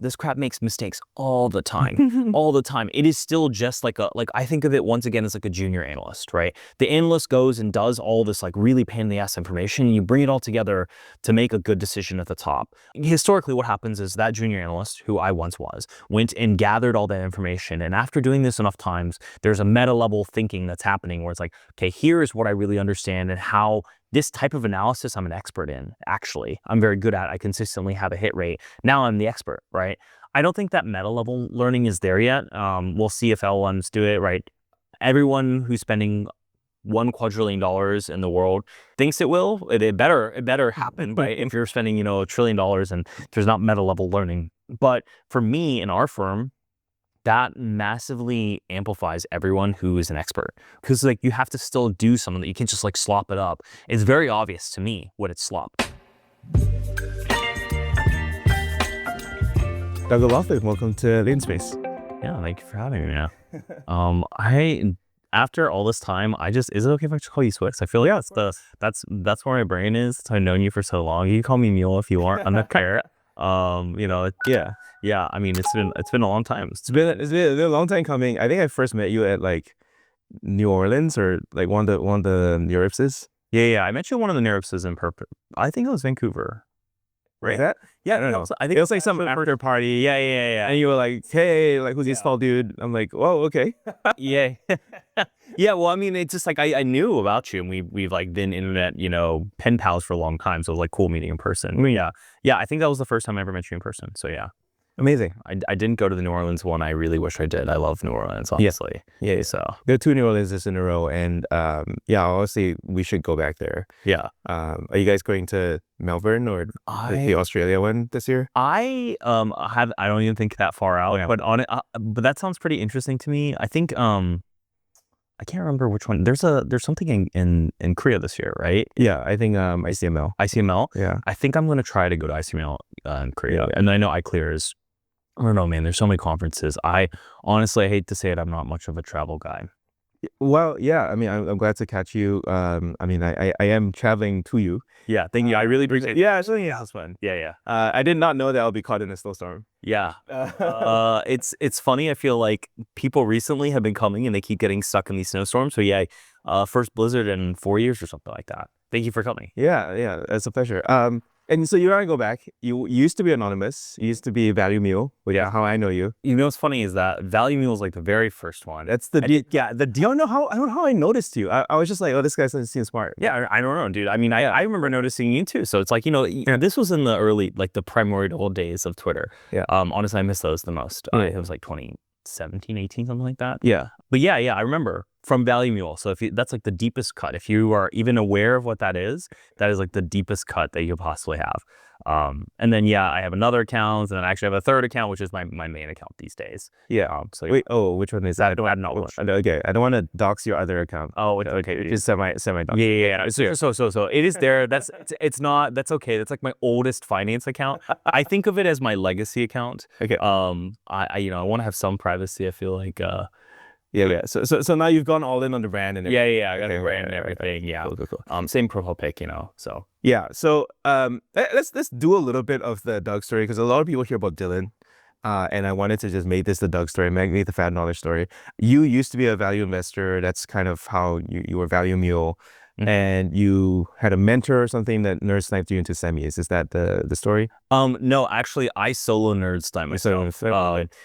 this crap makes mistakes all the time, all the time. It is still just like I think of it once again as like a junior analyst, right? The analyst goes and does all this like really pain in the ass information, and you bring it all together to make a good decision at the top. Historically, what happens is that junior analyst, who I once was, went and gathered all that information. And after doing this enough times, there's a meta level thinking that's happening where it's like, okay, here's what I really understand and how this type of analysis I'm an expert in, actually. I'm very good at. I consistently have a hit rate. Now I'm the expert, right? I don't think that meta level learning is there yet. We'll see if L1s do it, right? Everyone who's spending $1 quadrillion in the world thinks it will. It better happen, right? If you're spending, $1 trillion and there's not meta level learning. But for me in our firm, that massively amplifies everyone who is an expert, because like you have to still do something that you can't just like slop it up. It's very obvious to me what it's slop. Dr. Lofton, welcome to Lean Space. Yeah, thank you for having me. Man. After all this time, is it okay if I just call you Swix? I feel like that's where my brain is. I've known you for so long. You can call me Mule if you want. I'm not care. Yeah. I mean, it's been a long time. It's been a long time coming. I think I first met you at like New Orleans or like one of the NeurIPSs. Yeah. I met you at one of the NeurIPSs in I think it was Vancouver. Right. That? Yeah, no. I think it was like some after party. Yeah. And you were like, hey, like who's this tall dude? I'm like, whoa, okay. Yeah. Yeah, well, I mean, it's just like I knew about you, and we've like been internet, pen pals for a long time, so it was like cool meeting in person. I mean, yeah, I think that was the first time I ever met you in person. So yeah. Amazing. I didn't go to the New Orleans one. I really wish I did. I love New Orleans, honestly. Yeah. So there are 2 New Orleans in a row, and honestly, we should go back there. Yeah. Are you guys going to Melbourne or the Australia one this year? I don't even think that far out, but that sounds pretty interesting to me. I think I can't remember which one. There's something in Korea this year, right? Yeah, I think ICML. ICML. Yeah. I think I'm gonna try to go to ICML in Korea, and I know iClear is. I don't know, man. There's so many conferences. I hate to say it, I'm not much of a travel guy. Well, yeah. I mean, I'm glad to catch you. I mean, I am traveling to you. Yeah, thank you. I really appreciate it. Yeah, actually, yeah, it was fun. Yeah. I did not know that I'll be caught in a snowstorm. Yeah. It's funny. I feel like people recently have been coming and they keep getting stuck in these snowstorms. So yeah, first blizzard in 4 years or something like that. Thank you for coming. Yeah, it's a pleasure. And so you want to go back. You used to be anonymous. You used to be Value Mule, which is how I know you. What's funny is that Value Mule is like the very first one. That's the deal. Yeah, I don't know how I noticed you. I was just like, oh, this guy seems smart. Yeah, I don't know, dude. I mean, I remember noticing you too. So it's like, this was in the early, like the primordial days of Twitter. Yeah. Honestly, I miss those the most. It was like 2017, 18, something like that. Yeah. But yeah, I remember from Value Mule. So that's like the deepest cut. If you are even aware of what that is like the deepest cut that you could possibly have. And then I have another account, and then I actually have a third account, which is my main account these days. Yeah. Wait. Oh, which one is that? Okay. I don't want to dox your other account. Oh, okay. It's semi dox. Yeah. So it is there. It's not. That's okay. That's like my oldest finance account. I think of it as my legacy account. Okay. I want to have some privacy. I feel like. Yeah. So now you've gone all in on the brand and everything. Yeah. I got the brand and everything. Yeah. Cool. Same profile pic, So. Yeah. So let's do a little bit of the Doug story, because a lot of people hear about Dylan, and I wanted to just make this the Doug story, make the Fat Knowledge story. You used to be a value investor. That's kind of how you were Value Mule. Mm-hmm. And you had a mentor or something that nerd sniped you into semis. Is that the story? No, actually, I solo nerd sniped myself.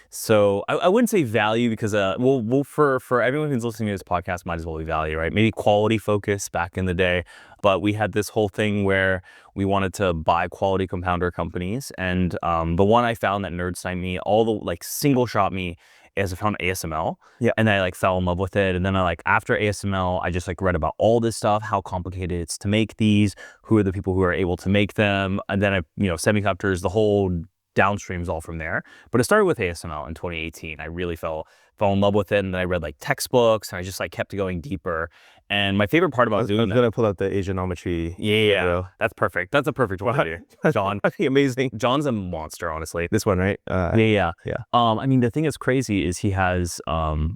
So I wouldn't say value, because for everyone who's listening to this podcast, might as well be value, right? Maybe quality focus back in the day, but we had this whole thing where we wanted to buy quality compounder companies, and the one I found that nerd sniped me, all the like single shot me, is I found ASML. Yeah. And I like fell in love with it. And then after ASML, I just like read about all this stuff, how complicated it's to make these, who are the people who are able to make them. And then Semiconductors, the whole downstreams all from there. But it started with ASML in 2018. I really fell in love with it. And then I read like textbooks, and I just like kept going deeper. And my favorite part about doing that. I'm going to pull out the Asianometry. Yeah. That's perfect. That's a perfect one to do. John. Amazing. John's a monster, honestly. This one, right? Yeah. I mean, the thing that's crazy is he has, I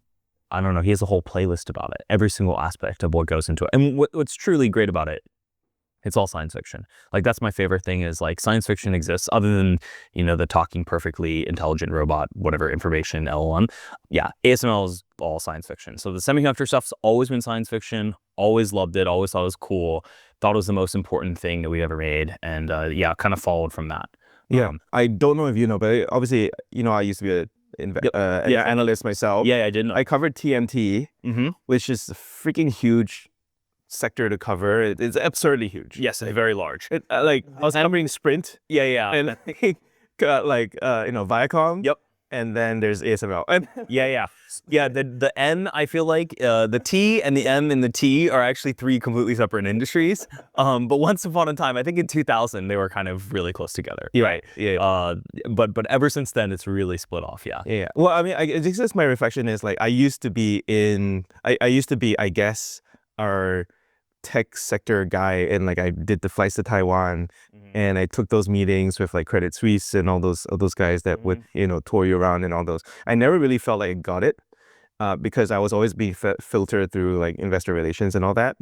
don't know, he has a whole playlist about it. Every single aspect of what goes into it. And what's truly great about it It's all science fiction. Like, that's my favorite thing is like science fiction exists other than, the talking perfectly intelligent robot, whatever information LLM. Yeah, ASML is all science fiction. So the semiconductor stuff's always been science fiction, always loved it, always thought it was cool, thought it was the most important thing that we ever made. And yeah, kind of followed from that. Yeah. I don't know if you know, but obviously, I used to be an analyst myself. Yeah, I did know. I covered TMT, which is a freaking huge sector to cover. It's absurdly huge. Yes, very large. I was covering Sprint. Yeah. And Viacom. Yep. And then there's ASML. Yeah. The N, I feel like the T and the M and the T are actually three completely separate industries. But once upon a time, I think in 2000, they were kind of really close together. Yeah. Right. Yeah. But ever since then, it's really split off. Yeah. Yeah. Well, I mean, this is my reflection is like I used to be, I guess, our tech sector guy, and like I did the flights to Taiwan, and I took those meetings with like Credit Suisse and all those guys that would tour you around and all those. I never really felt like I got it because I was always being filtered through like investor relations and all that.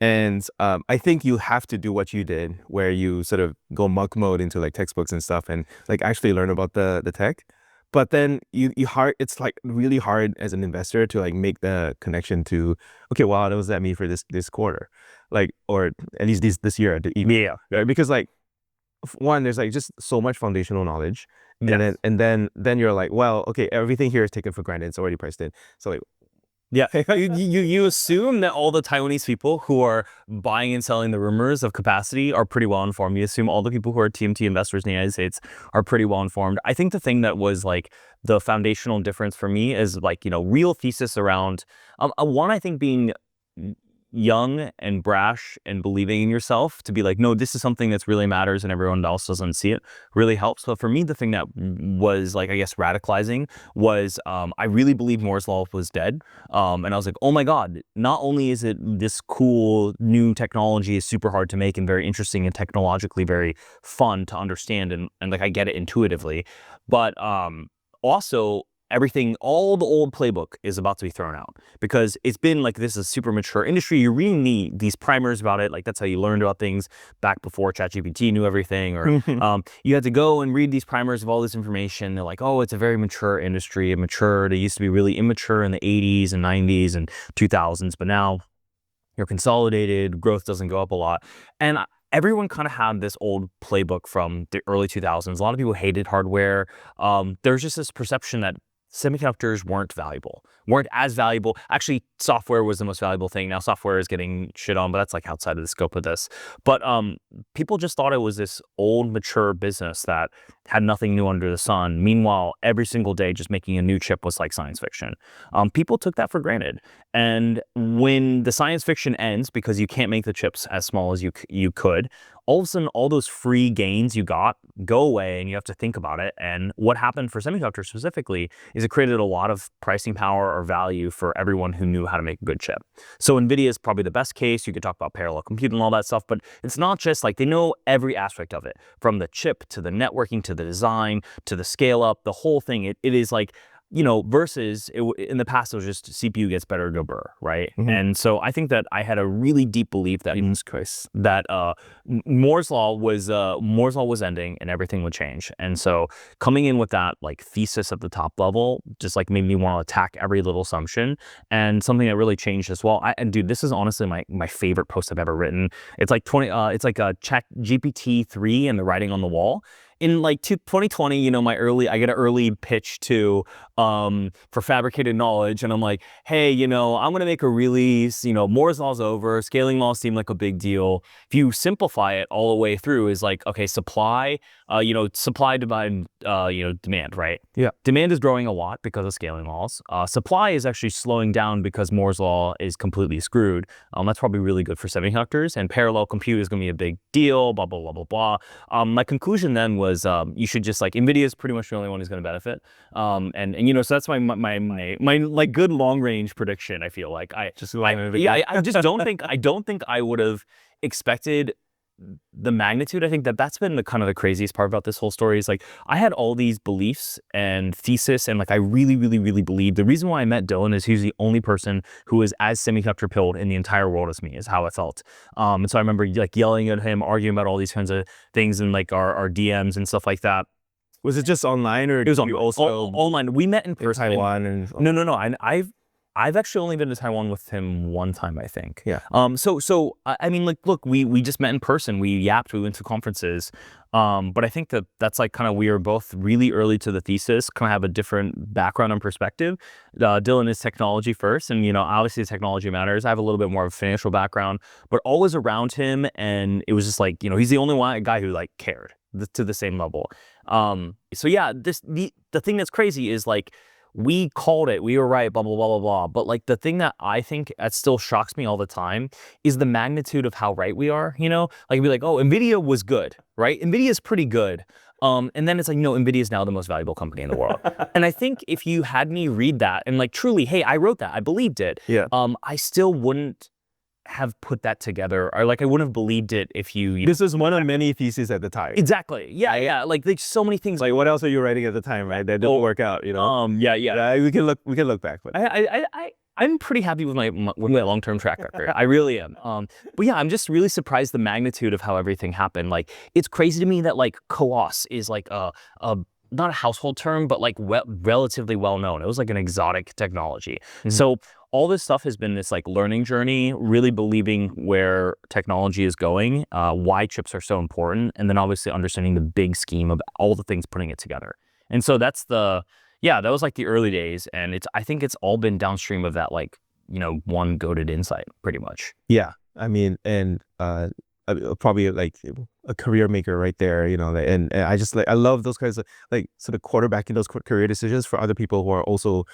And I think you have to do what you did, where you sort of go monk mode into like textbooks and stuff and like actually learn about the tech. But then it's like really hard as an investor to like make the connection to, okay, wow, what does that mean for this quarter? Like, or at least this year. Yeah. Right? Because like, one, there's like just so much foundational knowledge. Yes. And then you're like, well, okay, everything here is taken for granted. It's already priced in. So like, yeah, you assume that all the Taiwanese people who are buying and selling the rumors of capacity are pretty well informed. You assume all the people who are TMT investors in the United States are pretty well informed. I think the thing that was like the foundational difference for me is like, real thesis around one, I think being young and brash and believing in yourself to be like, no, this is something that's really matters and everyone else doesn't see it really helps. But for me, the thing that was like, I guess, radicalizing was I really believed Moore's Law was dead. And I was like, oh my God, not only is it this cool new technology is super hard to make and very interesting and technologically very fun to understand and like I get it intuitively, but also all the old playbook is about to be thrown out because it's been like, this is a super mature industry. You really need these primers about it. Like that's how you learned about things back before ChatGPT knew everything, or you had to go and read these primers of all this information. They're like, oh, it's a very mature industry. They used to be really immature in the 80s and 90s and 2000s, but now you're consolidated, growth doesn't go up a lot. And everyone kind of had this old playbook from the early 2000s. A lot of people hated hardware. There's just this perception that semiconductors weren't as valuable. Actually, software was the most valuable thing. Now software is getting shit on, but that's like outside of the scope of this. But people just thought it was this old, mature business that had nothing new under the sun. Meanwhile, every single day, just making a new chip was like science fiction. People took that for granted. And when the science fiction ends, because you can't make the chips as small as you could, all of a sudden, all those free gains you got go away and you have to think about it. And what happened for semiconductors specifically is it created a lot of pricing power or value for everyone who knew how to make a good chip. So Nvidia is probably the best case. You could talk about parallel compute and all that stuff, but it's not just like they know every aspect of it, from the chip to the networking to the design to the scale up, the whole thing. It is like, versus in the past, it was just CPU gets better, go burr, right? And so I think that I had a really deep belief that Moore's Law was ending and everything would change. And so coming in with that like thesis at the top level just like made me want to attack every little assumption, and something that really changed as well. And dude, this is honestly my favorite post I've ever written. It's like it's like a ChatGPT-3 and the writing on the wall. In like 2020, I get an early pitch to for fabricated knowledge, and I'm like, hey, I'm gonna make a release. Moore's Law's over. Scaling laws seem like a big deal. If you simplify it all the way through, is like, okay, supply divide, demand, right? Yeah. Demand is growing a lot because of scaling laws. Supply is actually slowing down because Moore's Law is completely screwed. That's probably really good for semiconductors, and parallel compute is gonna be a big deal. Blah blah blah blah blah. My conclusion then was you should just like Nvidia is pretty much the only one who's going to benefit, so that's my like good long range prediction. I feel like I just don't think I would have expected the magnitude, I think that's been the kind of the craziest part about this whole story is like, I had all these beliefs and thesis, and like, I really, really, really believed. The reason why I met Dylan is he's the only person who is as semiconductor pilled in the entire world as me, is how I felt. And so I remember like yelling at him, arguing about all these kinds of things in like our DMs and stuff like that. Was it just online, or It was you also online. We met in person. Taiwan? And No. I've actually only been to Taiwan with him one time, I think. Yeah. So I mean, like, look, we just met in person. We yapped. We went to conferences. But I think that's like kind of, we were both really early to the thesis, kind of have a different background and perspective. Dylan is technology first, and obviously technology matters. I have a little bit more of a financial background, but always around him, and it was just like, he's the only guy who like cared to the same level. So yeah, the thing that's crazy is like, we called it, we were right, blah, blah, blah, blah, blah. But like, the thing that I think that still shocks me all the time is the magnitude of how right we are, like, be like, oh, Nvidia was good, right? Nvidia is pretty good. And then it's like, Nvidia is now the most valuable company in the world. And I think if you had me read that and like, truly, hey, I wrote that, I believed it. Yeah. I still wouldn't have put that together, or like, I wouldn't have believed it if you. This was one of many theses at the time. Exactly. Yeah. Like, there's so many things. Like, what else are you writing at the time, right? That didn't work out, Yeah. We can look back, but I'm pretty happy with my long-term track record. I really am. But yeah, I'm just really surprised the magnitude of how everything happened. Like, it's crazy to me that like CoWoS is like a not a household term, but like relatively well known. It was like an exotic technology. Mm-hmm. So all this stuff has been this like learning journey, really believing where technology is going, why chips are so important, and then obviously understanding the big scheme of all the things putting it together. And so that was like the early days, and I think it's all been downstream of that, like, one goated insight, pretty much. Yeah, I mean, and probably like a career maker right there, and I just like, I love those kinds of like sort of quarterbacking those career decisions for other people who are also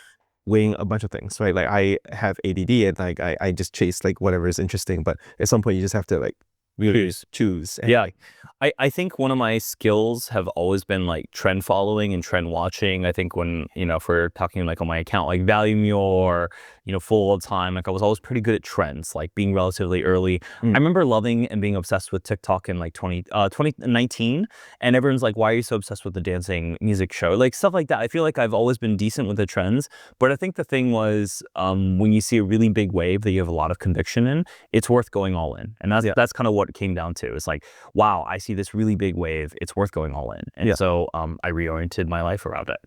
weighing a bunch of things, right? Like, I have ADD, and like I just chase like whatever is interesting, but at some point you just have to like really choose. Yeah. I think one of my skills have always been like trend following and trend watching. I think when, if we're talking like on my account, like Value Mule or, Full of Time, like I was always pretty good at trends, like being relatively early. I remember loving and being obsessed with TikTok in like 2019. And everyone's like, why are you so obsessed with the dancing music show? Like stuff like that. I feel like I've always been decent with the trends. But I think the thing was, when you see a really big wave that you have a lot of conviction in, it's worth going all in. And that's kind of what it came down to. It's like, wow, I see this really big wave. It's worth going all in. And so I reoriented my life around it.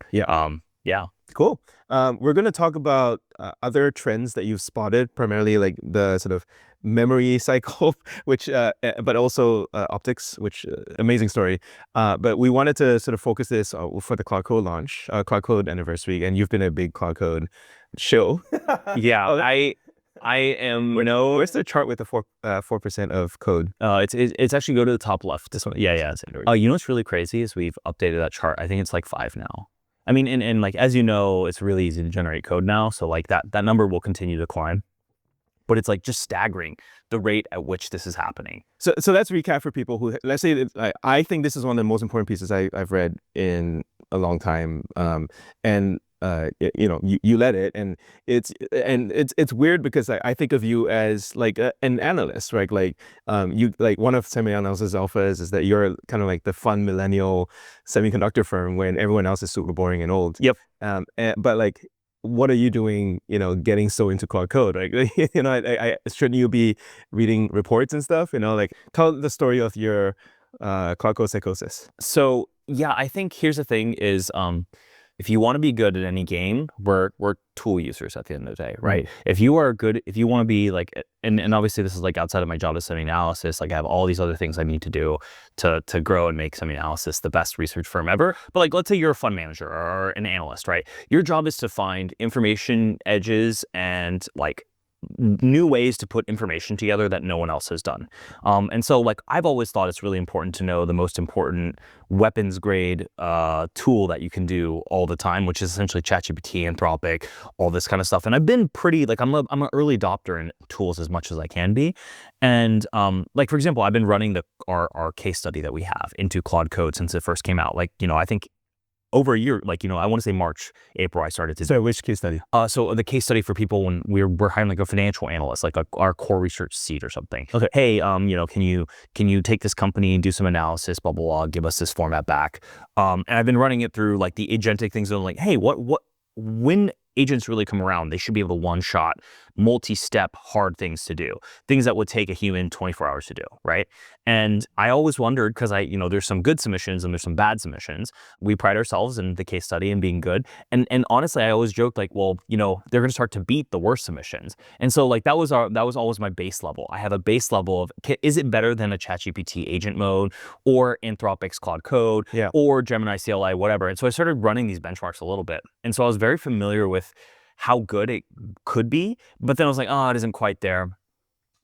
Yeah. Cool. We're going to talk about other trends that you've spotted, primarily like the sort of memory cycle, which, but also optics, which amazing story. But we wanted to sort of focus this for the Claude Code launch, Claude Code anniversary, and you've been a big Claude Code show. Yeah, I am. Where's the chart with the 4% of code? It's actually go to the top left. This one. Yeah. What's really crazy is we've updated that chart. I think it's like 5 now. I mean, and like, as it's really easy to generate code now. So like that number will continue to climb, but it's like just staggering the rate at which this is happening. So let's recap for people who, let's say, I think this is one of the most important pieces I've read in a long time. And you led it, and it's weird because I think of you as like an analyst, right? Like you, like, one of SemiAnalysis alphas is that you're kind of like the fun millennial semiconductor firm when everyone else is super boring and old. Yep. But like, what are you doing, getting so into Claude Code? Like, shouldn't you be reading reports and stuff? Like, tell the story of your Claude Code psychosis. So yeah, I think here's the thing is, if you want to be good at any game, we're tool users at the end of the day, right? If you want to be like, and obviously this is like outside of my job as SemiAnalysis, like I have all these other things I need to do to grow and make SemiAnalysis the best research firm ever. But like, let's say you're a fund manager or an analyst, right? Your job is to find information edges and like new ways to put information together that no one else has done. And so like, I've always thought it's really important to know the most important weapons grade tool that you can do all the time, which is essentially ChatGPT, Anthropic, all this kind of stuff. And I've been pretty, like, I'm an early adopter in tools as much as I can be. And like, for example, I've been running our case study that we have into Claude Code since it first came out. Like, I think over a year, like, I want to say March, April, I started to. So which case study? So the case study for people when we're hiring like a financial analyst, like our core research seat or something. Okay. Hey, can you take this company and do some analysis, blah, blah, blah, give us this format back. And I've been running it through like the agentic things. And like, hey, when agents really come around, they should be able to one-shot, multi-step hard things to do, things that would take a human 24 hours to do, right? And I always wondered, because there's some good submissions and there's some bad submissions. We pride ourselves in the case study and being good. And honestly, I always joked like, well, they're going to start to beat the worst submissions. And so like that was always my base level. I have a base level of, is it better than a ChatGPT agent mode or Anthropic's Claude Code or Gemini CLI, whatever. And so I started running these benchmarks a little bit. And so I was very familiar with how good it could be, but then I was like, oh, it isn't quite there.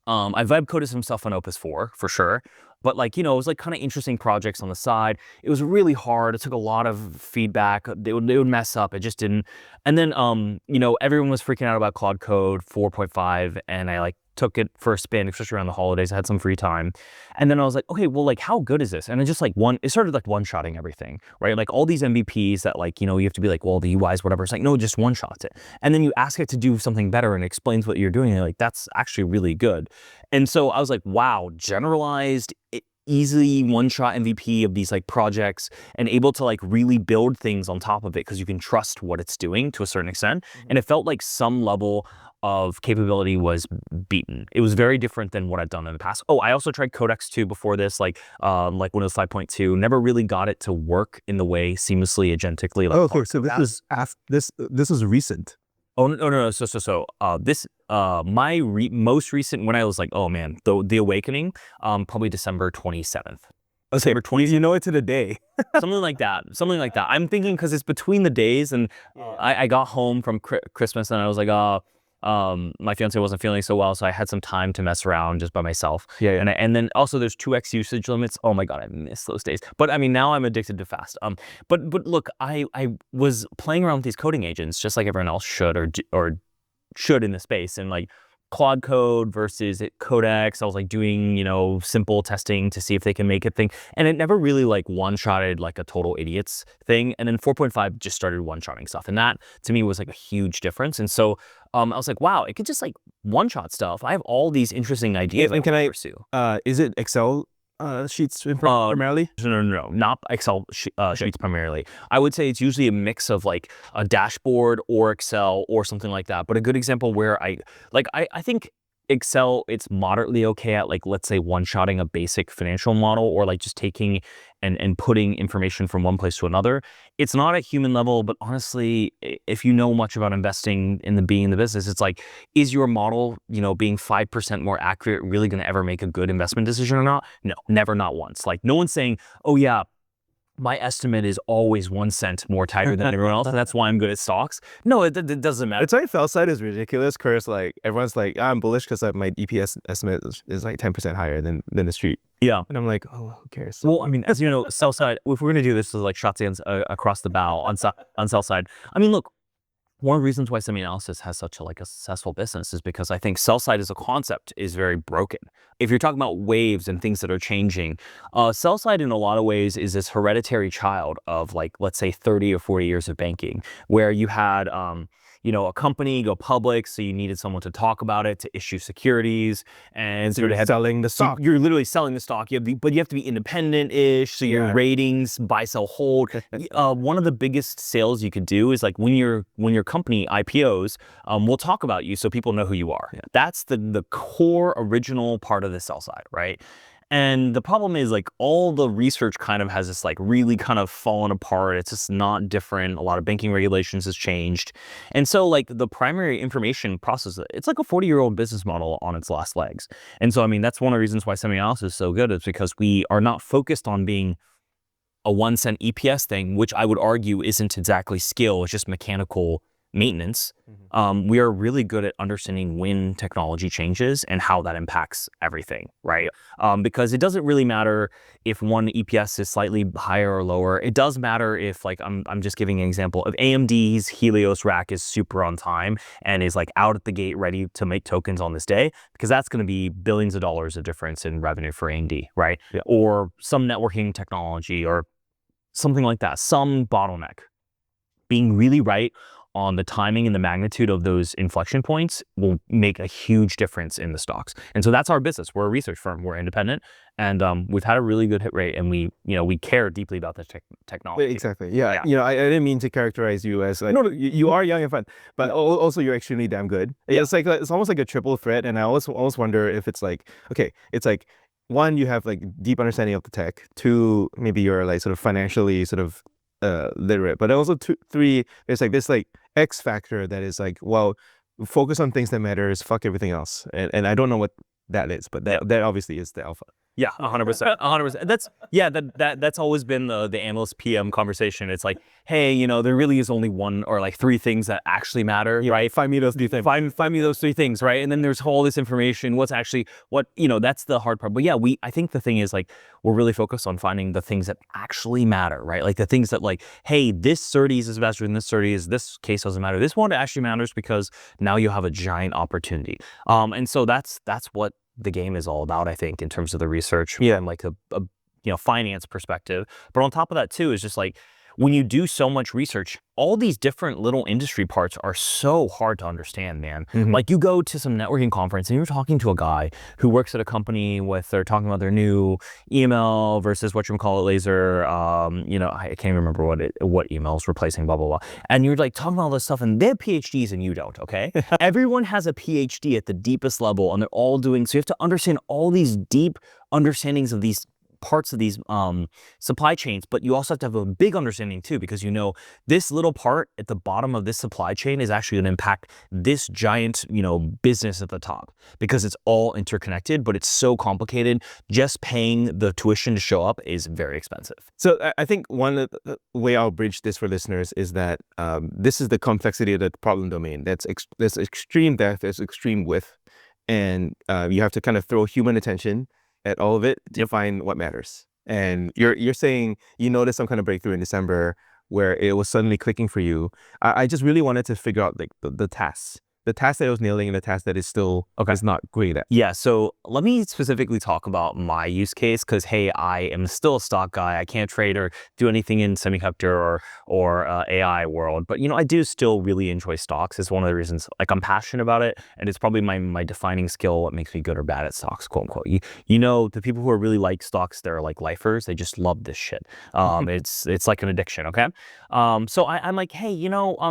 I vibe coded some stuff on Opus 4 for sure, but like, it was like kind of interesting projects on the side. It was really hard. It took a lot of feedback. They would mess up. It just didn't. And then, everyone was freaking out about Claude Code 4.5, and I like took it for a spin, especially around the holidays. I had some free time. And then I was like, okay, well, like, how good is this? And it just like it started like one-shotting everything, right? Like all these MVPs that like, you have to be like, well, the UI is whatever. It's like, no, just one-shots it. And then you ask it to do something better and explains what you're doing. And you're like, that's actually really good. And so I was like, wow, generalized, easily one-shot MVP of these like projects and able to like really build things on top of it because you can trust what it's doing to a certain extent. And it felt like some level of capability was beaten. It was very different than what I'd done in the past. Oh, I also tried Codex 2 before this, like Windows 5.2. Never really got it to work in the way seamlessly, agentically. Like, okay. So this is this is recent. Oh no. So this my most recent, when I was like, oh man, the Awakening, probably December 27th. December 20th. You know it to the day. Something like that. I'm thinking because it's between the days, and I got home from Christmas and I was like, my fiance wasn't feeling so well, so I had some time to mess around just by myself. And then also there's 2x usage limits. Oh my god, I miss those days. But I mean, now I'm addicted to fast. But look, I was playing around with these coding agents just like everyone else should or should in the space, and like Claude Code versus Codex. I was like doing, simple testing to see if they can make it thing. And it never really like one-shotted like a total idiots thing. And then 4.5 just started one-shotting stuff. And that to me was like a huge difference. And so I was like, wow, it could just like one-shot stuff. I have all these interesting ideas. And can I pursue? Is it Excel sheets primarily? No, not Excel sheets primarily. I would say it's usually a mix of like a dashboard or Excel or something like that. But a good example where I think Excel, it's moderately okay at like, let's say one-shotting a basic financial model or like just taking and putting information from one place to another. It's not at human level, but honestly, if you know much about investing in being in the business, it's like, is your model, being 5% more accurate really going to ever make a good investment decision or not? No, never, not once. Like no one's saying, oh yeah, my estimate is always 1 cent more tighter than everyone else, and that's why I'm good at stocks. No, it doesn't matter. It's like fell side is ridiculous because like everyone's like, I'm bullish because my EPS estimate is like 10% higher than the street. Yeah. And I'm like, oh, who cares? Well, I mean, as you know, sell side, if we're going to do this, is like shots across the bow on sell side. I mean, look, one of the reasons why SemiAnalysis has such a successful business is because I think sell side as a concept is very broken. If you're talking about waves and things that are changing, sell side in a lot of ways is this hereditary child of like, let's say 30 or 40 years of banking, where you had, a company go public, so you needed someone to talk about it, to issue securities, and so you're selling the stock. You're literally selling the stock. But you have to be independent-ish, so your ratings, buy, sell, hold. One of the biggest sales you could do is like when your company IPOs, we'll talk about you so people know who you are. That's the core original part of the sell side, right? And the problem is like all the research kind of has this like really kind of fallen apart. It's just not different. A lot of banking regulations has changed. And so like the primary information process, it's like a 40-year-old business model on its last legs. And so, I mean, that's one of the reasons why SemiAnalysis is so good, is because we are not focused on being a 1 cent EPS thing, which I would argue isn't exactly skill. It's just mechanical maintenance. We are really good at understanding when technology changes and how that impacts everything, right? Because it doesn't really matter if one EPS is slightly higher or lower. It does matter if, like, I'm just giving an example of AMD's Helios rack is super on time and is like out at the gate ready to make tokens on this day, because that's going to be billions of dollars of difference in revenue for AMD, right? Or some networking technology or something like that, some bottleneck. Being really right on the timing and the magnitude of those inflection points will make a huge difference in the stocks. And so that's our business. We're a research firm. We're independent, and we've had a really good hit rate, and we care deeply about the technology. Exactly. Yeah. I didn't mean to characterize you as like, no, you are young and fun, but also you're extremely damn good. Yeah. It's almost like a triple threat, and I always wonder if it's like, okay, it's like, one, you have like deep understanding of the tech. Two, maybe you're like sort of financially sort of literate, but also three, there's like this like X factor that is like, well, focus on things that matters, fuck everything else, and I don't know what that is, but that obviously is the alpha. Yeah, 100%, 100%. That's always been the analyst PM conversation. It's like, hey, there really is only one or like three things that actually matter, right? Find me those three things. Find me those three things, right? And then there's all this information. What's actually that's the hard part. But yeah, I think the thing is like we're really focused on finding the things that actually matter, right? Like the things that like, hey, this SerDes is faster than this SerDes. This case doesn't matter. This one actually matters because now you have a giant opportunity. And so that's what the game is all about, I think, in terms of the research from like a finance perspective. But on top of that too is just like when you do so much research, all these different little industry parts are so hard to understand, man. Like you go to some networking conference and you're talking to a guy who works at a company they're talking about their new email versus whatchamacallit laser, I can't remember what email's replacing, blah, blah, blah. And you're like talking about all this stuff and they have PhDs and you don't, okay? Everyone has a PhD at the deepest level and they're all doing, so you have to understand all these deep understandings of these parts of these supply chains, but you also have to have a big understanding too, because this little part at the bottom of this supply chain is actually going to impact this giant business at the top, because it's all interconnected, but it's so complicated. Just paying the tuition to show up is very expensive. So I think one way I'll bridge this for listeners is that this is the complexity of the problem domain. There's extreme depth, there's extreme width, and you have to kind of throw human attention at all of it to find what matters. And you're saying you noticed some kind of breakthrough in December where it was suddenly clicking for you. I just really wanted to figure out like the tasks. The task that I was nailing and the task that is still is not great at. Yeah, so let me specifically talk about my use case, because hey, I am still a stock guy. I can't trade or do anything in semiconductor or AI world, but I do still really enjoy stocks. It's one of the reasons like I'm passionate about it, and it's probably my defining skill, what makes me good or bad at stocks, quote unquote. The people who are really like stocks, they're like lifers. They just love this shit. It's like an addiction. Okay, so I'm like, hey,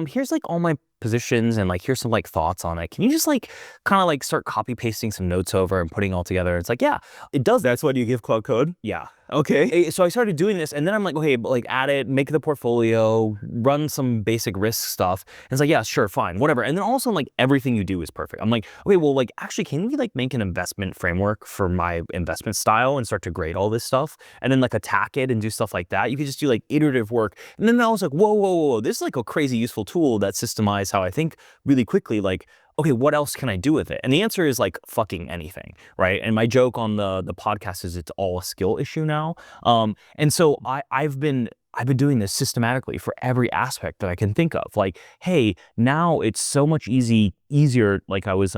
here's like all my positions and like here's some like thoughts on it. Can you just like kind of like start copy pasting some notes over and putting it all together? It's like, yeah, it does. That's what you give Claude Code? Yeah. Okay. So I started doing this, and then I'm like, okay, but like add it, make the portfolio, run some basic risk stuff. And it's like, yeah, sure, fine, whatever. And then also like everything you do is perfect. I'm like, okay, well, like actually, can we like make an investment framework for my investment style and start to grade all this stuff and then like attack it and do stuff like that? You could just do like iterative work. And then I was like, whoa, this is like a crazy useful tool that systemized how I think really quickly. Like, okay, what else can I do with it? And the answer is like fucking anything, right? And my joke on the podcast is it's all a skill issue now. And so I've been doing this systematically for every aspect that I can think of. Like, hey, now it's so much easier. Like I was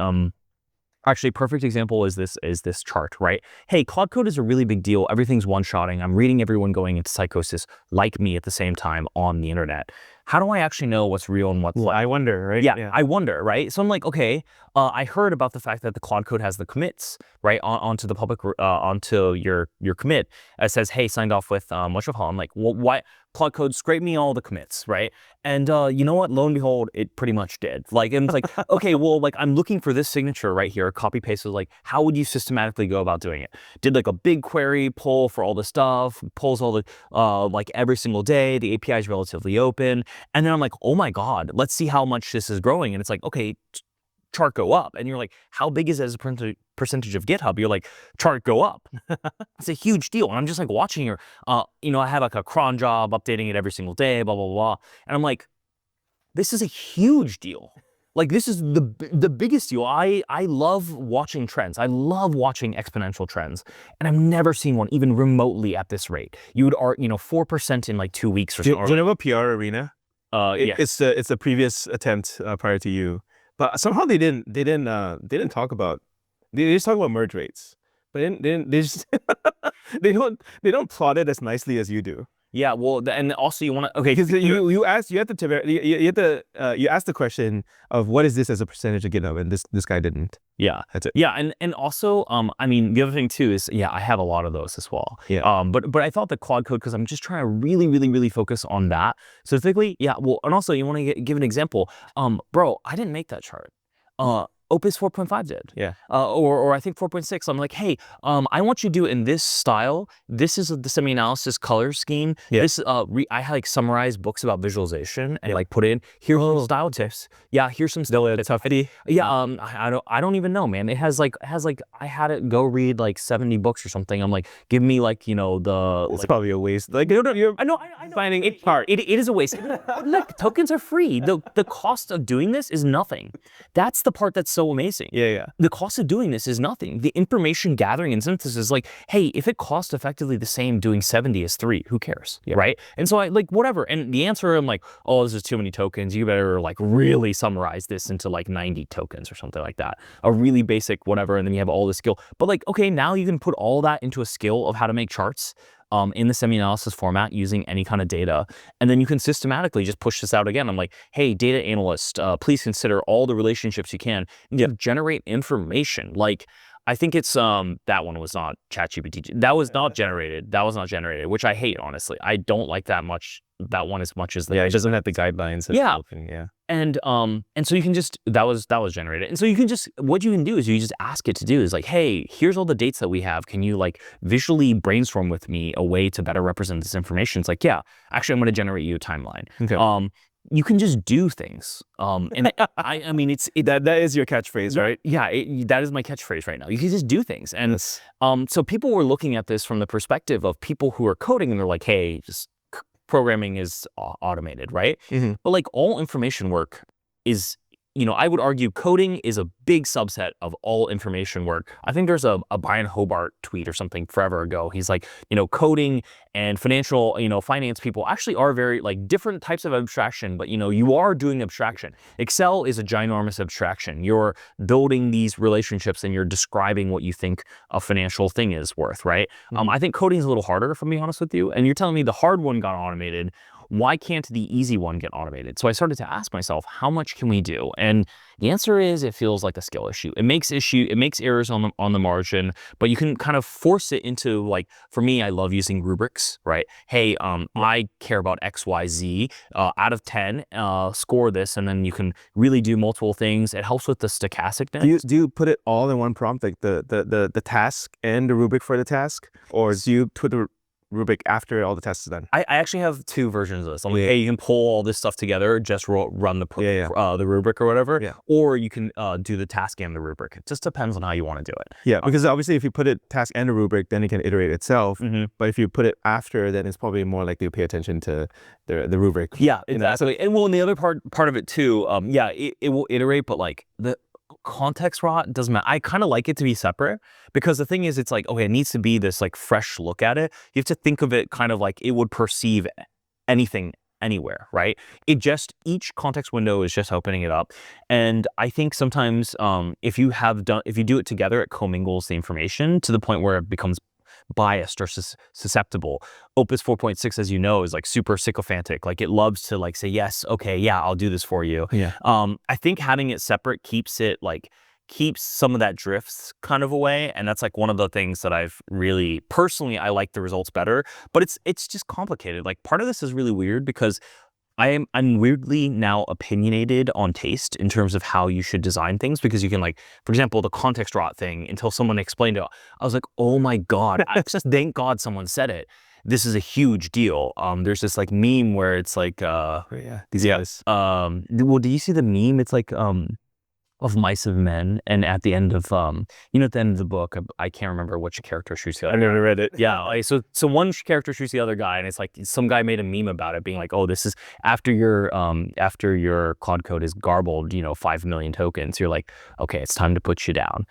actually, perfect example is this chart, right? Hey, Claude Code is a really big deal. Everything's one-shotting. I'm reading everyone going into psychosis like me at the same time on the internet. How do I actually know what's real and what's I wonder, right? Yeah, I wonder, right? So I'm like, okay, I heard about the fact that the Claude Code has the commits, right, onto the public, onto your commit. It says, hey, signed off with whatchamacallit. I'm like, well, why? Claude Code, scrape me all the commits, right? And you know what? Lo and behold, it pretty much did. Like, and it's like, okay, well, like I'm looking for this signature right here. Copy paste was like, how would you systematically go about doing it? Did like a big query pull for all the stuff, pulls all the like every single day. The API is relatively open. And then I'm like, oh my God, let's see how much this is growing. And it's like, okay, chart go up. And you're like, how big is it as a percentage of GitHub? You're like, chart go up. It's a huge deal. And I'm just like watching your, I have like a cron job, updating it every single day, blah, blah, blah. And I'm like, this is a huge deal. Like this is the biggest deal. I love watching trends. I love watching exponential trends, and I've never seen one even remotely at this rate. You would 4% in like 2 weeks or something. Do you know about PR Arena? Yeah. It's the previous attempt prior to you, but somehow they didn't talk about. They just talk about merge rates, but they just they don't plot it as nicely as you do. Yeah, well, and also you want to, okay, Because you asked you asked the question of what is this as a percentage of GitHub, and this guy didn't. yeah, That's it. yeah, and also, I mean, the other thing too is, yeah, I have a lot of those as well. Yeah. But I thought the Claude Code, because I'm just trying to really focus on that specifically. Yeah, well, and also you want to give an example. Bro, I didn't make that chart. Opus 4.5 did. Yeah. Or I think 4.6. I'm like, hey, I want you to do it in this style. This is the SemiAnalysis color scheme. Yeah. This I like summarized books about visualization and like put in here's some style tips. Yeah, here's some style tips. Yeah, I don't even know, man. It has like I had it go read like 70 books or something. I'm like, give me like, you know, It's like, probably a waste. Like you're I know finding it is a waste. Look, tokens are free. The cost of doing this is nothing. That's the part that's so amazing. Yeah. The cost of doing this is nothing. The information gathering and synthesis is like, hey, if it costs effectively the same doing 70 as 3, who cares? Yeah. Right? And so I like whatever. And the answer, I'm like, oh, this is too many tokens. You better like really summarize this into like 90 tokens or something like that. A really basic whatever, and then you have all the skill. But like, okay, now you can put all that into a skill of how to make charts. In the SemiAnalysis format using any kind of data. And then you can systematically just push this out again. I'm like, hey, data analyst, please consider all the relationships you can. Generate information. Like, I think it's, that one was not ChatGPT. That was not generated. That was not generated, which I hate, honestly. I don't like that one as much as the. Yeah, it doesn't have the guidelines. Yeah. And so you can just, that was generated. And so you can just, what you can do is you just ask it to do is like, hey, here's all the dates that we have. Can you like visually brainstorm with me a way to better represent this information? It's like, yeah, actually I'm going to generate you a timeline. Okay. You can just do things. And I mean, that is your catchphrase, right? Yeah, that is my catchphrase right now. You can just do things. And so people were looking at this from the perspective of people who are coding and they're like, hey, just programming is automated, right? Mm-hmm. But like all information work is, you know, I would argue coding is a big subset of all information work. I think there's a Brian Hobart tweet or something forever ago. He's like, you know, coding and financial, you know, finance people actually are very like different types of abstraction, but you know, you are doing abstraction. Excel is a ginormous abstraction. You're building these relationships and you're describing what you think a financial thing is worth, right? Mm-hmm. I think coding is a little harder, if I'm being honest with you. And you're telling me the hard one got automated. Why can't the easy one get automated? So I started to ask myself, how much can we do? And the answer is it feels like a skill issue. It makes errors on the margin, but you can kind of force it into like, for me, I love using rubrics, right? Hey, I care about X, Y, Z. Out of 10, score this, and then you can really do multiple things. It helps with the stochasticness. Do you put it all in one prompt, like the task and the rubric for the task, or do you put the rubric after all the tests are done? I actually have two versions of this. I'm like, hey, you can pull all this stuff together, just run the rubric or whatever, or you can do the task and the rubric. It just depends on how you want to do it. Yeah, because obviously if you put it task and the rubric, then it can iterate itself. Mm-hmm. But if you put it after, then it's probably more likely to pay attention to the rubric. Yeah, exactly. And well, and the other part of it too, yeah, it will iterate, but like the context rot doesn't matter. I kind of like it to be separate because the thing is, it's like, okay, it needs to be this like fresh look at it. You have to think of it kind of like it would perceive anything anywhere, right? Each context window is just opening it up. And I think sometimes if you do it together, it commingles the information to the point where it becomes biased or susceptible. Opus 4.6, as you know, is like super sycophantic. Like it loves to like say, yes, okay, yeah, I'll do this for you. Yeah. I think having it separate keeps some of that drifts kind of away. And that's like one of the things that I've really, personally, I like the results better, but it's just complicated. Like part of this is really weird because I'm weirdly now opinionated on taste in terms of how you should design things, because you can like, for example, the context rot thing, until someone explained it, I was like, oh my God, I just thank God someone said it. This is a huge deal. There's this like meme where it's like, these guys. Well, do you see the meme? It's like, of Mice of Men, and at the end of at the end of the book, I can't remember which character shoots the other. I've never read it. Yeah, like, so one character shoots the other guy, and it's like some guy made a meme about it, being like, oh, this is after your Claude Code is garbled, 5 million tokens. You're like, okay, it's time to put you down,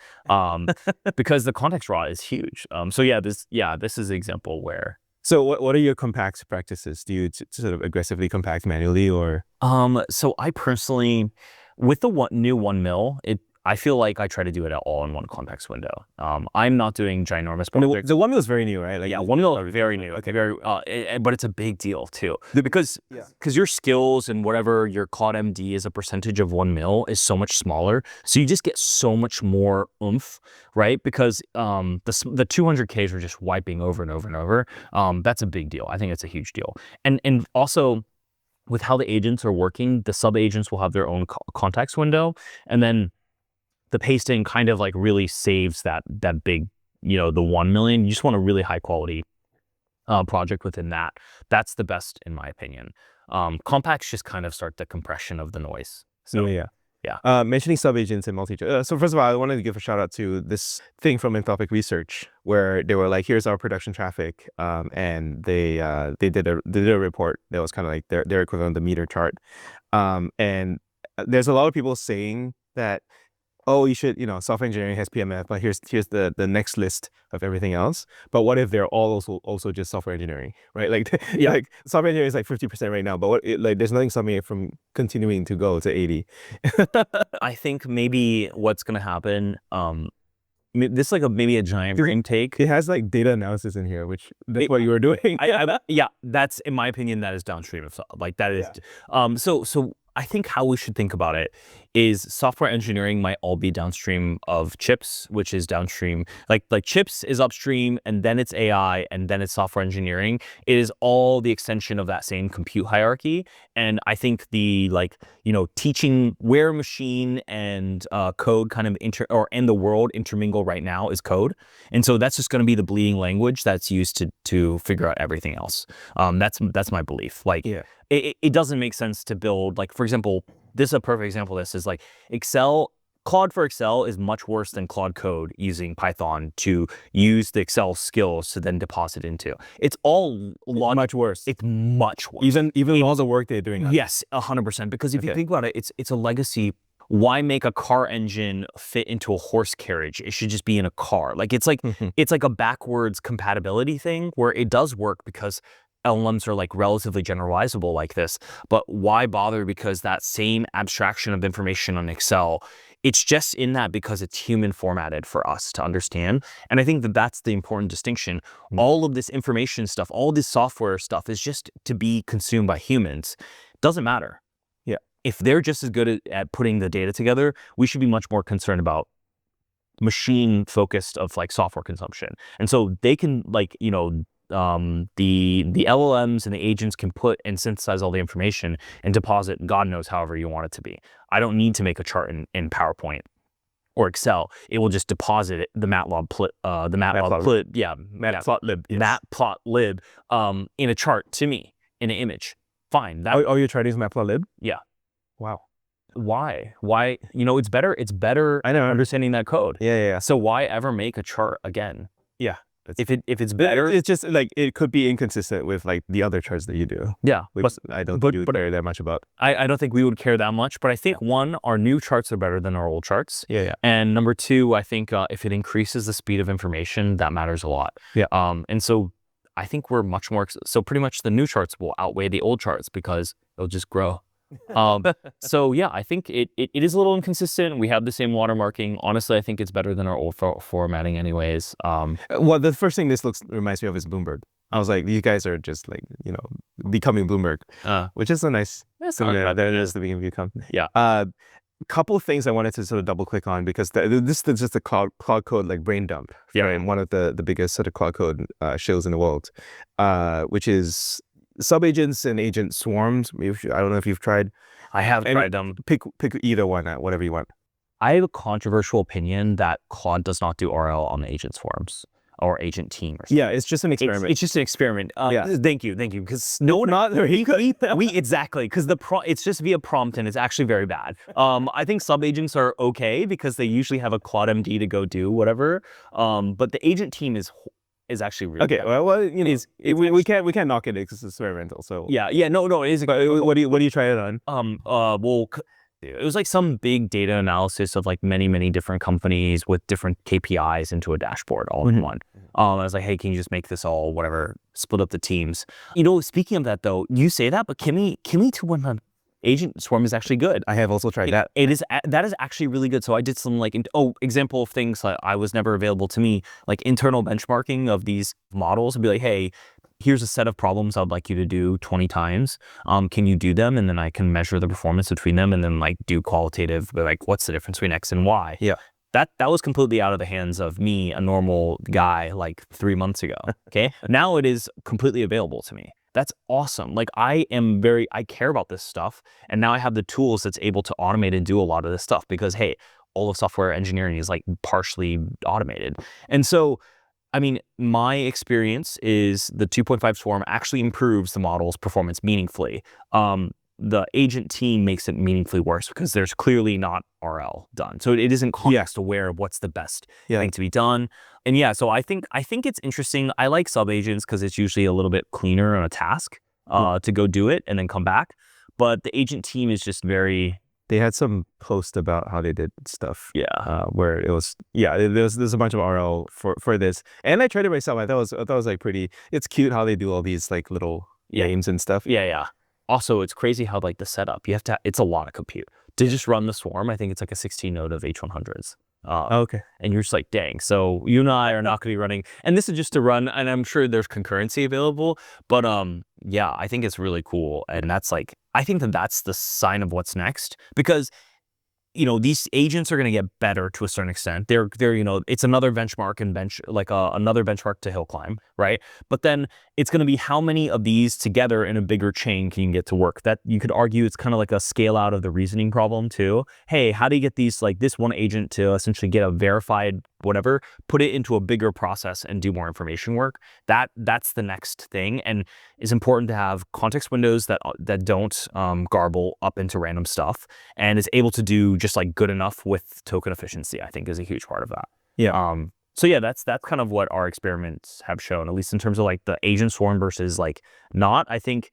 because the context rot is huge. So this is an example where. So what are your compact practices? Do you sort of aggressively compact manually, or? So I personally, with the new 1 mil, I feel like I try to do it all in one context window. I'm not doing ginormous projects. The 1 mil is very new, right? Like, Yeah, 1 mil is very new. Okay. Very, but it's a big deal too, because your skills and whatever your Claude MD is a percentage of 1 mil is so much smaller. So you just get so much more oomph, right? Because the 200Ks are just wiping over and over and over. That's a big deal. I think it's a huge deal. And also, with how the agents are working, the sub agents will have their own context window, and then the pasting kind of like really saves that big, the 1 million. You just want a really high quality project within that. That's the best in my opinion. Compacts just kind of start the compression of the noise. So yeah. Yeah. Mentioning subagents and multi. So first of all, I wanted to give a shout out to this thing from Anthropic Research where they were like, "Here's our production traffic," and they did a report that was kind of like their equivalent of the meter chart. And there's a lot of people saying that, oh, you should, software engineering has PMF, but here's the next list of everything else. But what if they're all also just software engineering, right? Like, like software engineering is like 50% right now, but there's nothing stopping it from continuing to go to 80. I think maybe what's gonna happen, this is like maybe a giant dream take. It has like data analysis in here, which that's what you were doing. Yeah, that's, in my opinion, that is downstream of, like, that is. So I think how we should think about it is software engineering might all be downstream of chips, which is downstream. Like chips is upstream, and then it's AI, and then it's software engineering. It is all the extension of that same compute hierarchy. And I think the teaching where machine and code kind of and the world intermingle right now is code. And so that's just going to be the bleeding language that's used to figure out everything else. That's my belief. Like, it doesn't make sense to build, like, for example, this is a perfect example of this, is like Claude for Excel is much worse than Claude Code using Python to use the Excel skills to then deposit into. It's all much worse. It's much worse. Even all the work they're doing. Yes, 100%. Because if you think about it, it's a legacy. Why make a car engine fit into a horse carriage? It should just be in a car. Like, it's like it's like a backwards compatibility thing where it does work because LLMs are like relatively generalizable like this, but why bother? Because that same abstraction of information on Excel, it's just in that because it's human formatted for us to understand. And I think that's the important distinction. All of this information stuff, all this software stuff is just to be consumed by humans. Doesn't matter. Yeah. If they're just as good at putting the data together, we should be much more concerned about machine focused of like software consumption. And so they can, like, the LLMs and the agents can put and synthesize all the information and deposit God knows however you want it to be. I don't need to make a chart in PowerPoint or Excel. It will just deposit it, the matplotlib in a chart to me in an image. Fine. You're trying to use matplotlib? Yeah. Wow. Why? It's better. I know, understanding that code. Yeah. So why ever make a chart again? Yeah. If it's better, it's just like it could be inconsistent with like the other charts that you do. Yeah, but I don't think you would care that much about. I don't think we would care that much, but I think one, our new charts are better than our old charts. Yeah. And number two, I think if it increases the speed of information, that matters a lot. Yeah. And so I think we're much more. So pretty much the new charts will outweigh the old charts because it'll just grow. So yeah, I think it is a little inconsistent. We have the same watermarking. Honestly, I think it's better than our old formatting anyways. Well, the first thing this reminds me of is Bloomberg. I was like, you guys are just like, becoming Bloomberg, which is a nice. That is the beginning of become. Yeah. Couple of things I wanted to sort of double click on because this is just a Claude Code like brain dump. Yeah. And one of the biggest sort of Claude Code shows in the world, which is subagents and agent swarms. I don't know if you've tried. I have tried them. Pick either one, whatever you want. I have a controversial opinion that Claude does not do RL on the agent swarms or agent team. Or something. Yeah, it's just an experiment. It's just an experiment. Thank you. Because exactly, because it's just via prompt and it's actually very bad. I think subagents are okay because they usually have a Claude MD to go do whatever. But the agent team is actually really okay. bad. Well, we can't knock it because it's experimental. So no, it is. But what do you try it on? Well, it was like some big data analysis of like many different companies with different KPIs into a dashboard all in one. I was like, hey, can you just make this all whatever? Split up the teams. Speaking of that though, you say that, but Kimmy 211 Agent Swarm is actually good. I have also tried that. That is actually really good. So I did some like, example of things that I was never available to me, like internal benchmarking of these models and be like, hey, here's a set of problems I'd like you to do 20 times. Can you do them? And then I can measure the performance between them and then like do qualitative, like what's the difference between X and Y? Yeah. That was completely out of the hands of me, a normal guy, like 3 months ago. Okay. Now it is completely available to me. That's awesome. Like I care about this stuff. And now I have the tools that's able to automate and do a lot of this stuff because, hey, all of software engineering is like partially automated. And so, I mean, my experience is the 2.5 Swarm actually improves the model's performance meaningfully. The agent team makes it meaningfully worse because there's clearly not RL done. So it isn't context aware of what's the best thing to be done. And yeah, so I think it's interesting. I like sub agents because it's usually a little bit cleaner on a task to go do it and then come back. But the agent team is just very... They had some post about how they did stuff. Yeah. Where it was, there's a bunch of RL for this. And I tried it myself. I thought it was like pretty, it's cute how they do all these like little games and stuff. Yeah. Also, it's crazy how like the setup, it's a lot of compute. To just run the Swarm, I think it's like a 16 node of H100s. Okay. And you're just like, dang. So you and I are not going to be running, and this is just to run, and I'm sure there's concurrency available, but yeah, I think it's really cool. And that's like, I think that's the sign of what's next, because these agents are going to get better to a certain extent. They're it's another benchmark and another benchmark to hill climb, right? But then it's going to be how many of these together in a bigger chain can you get to work? That you could argue it's kind of like a scale out of the reasoning problem too. Hey, how do you get these, like this one agent to essentially get a verified whatever, put it into a bigger process and do more information work? That's the next thing, and it's important to have context windows that don't garble up into random stuff, and is able to do just like good enough with token efficiency. I think is a huge part of that. Yeah. So yeah, that's kind of what our experiments have shown, at least in terms of like the agent swarm versus like not. I think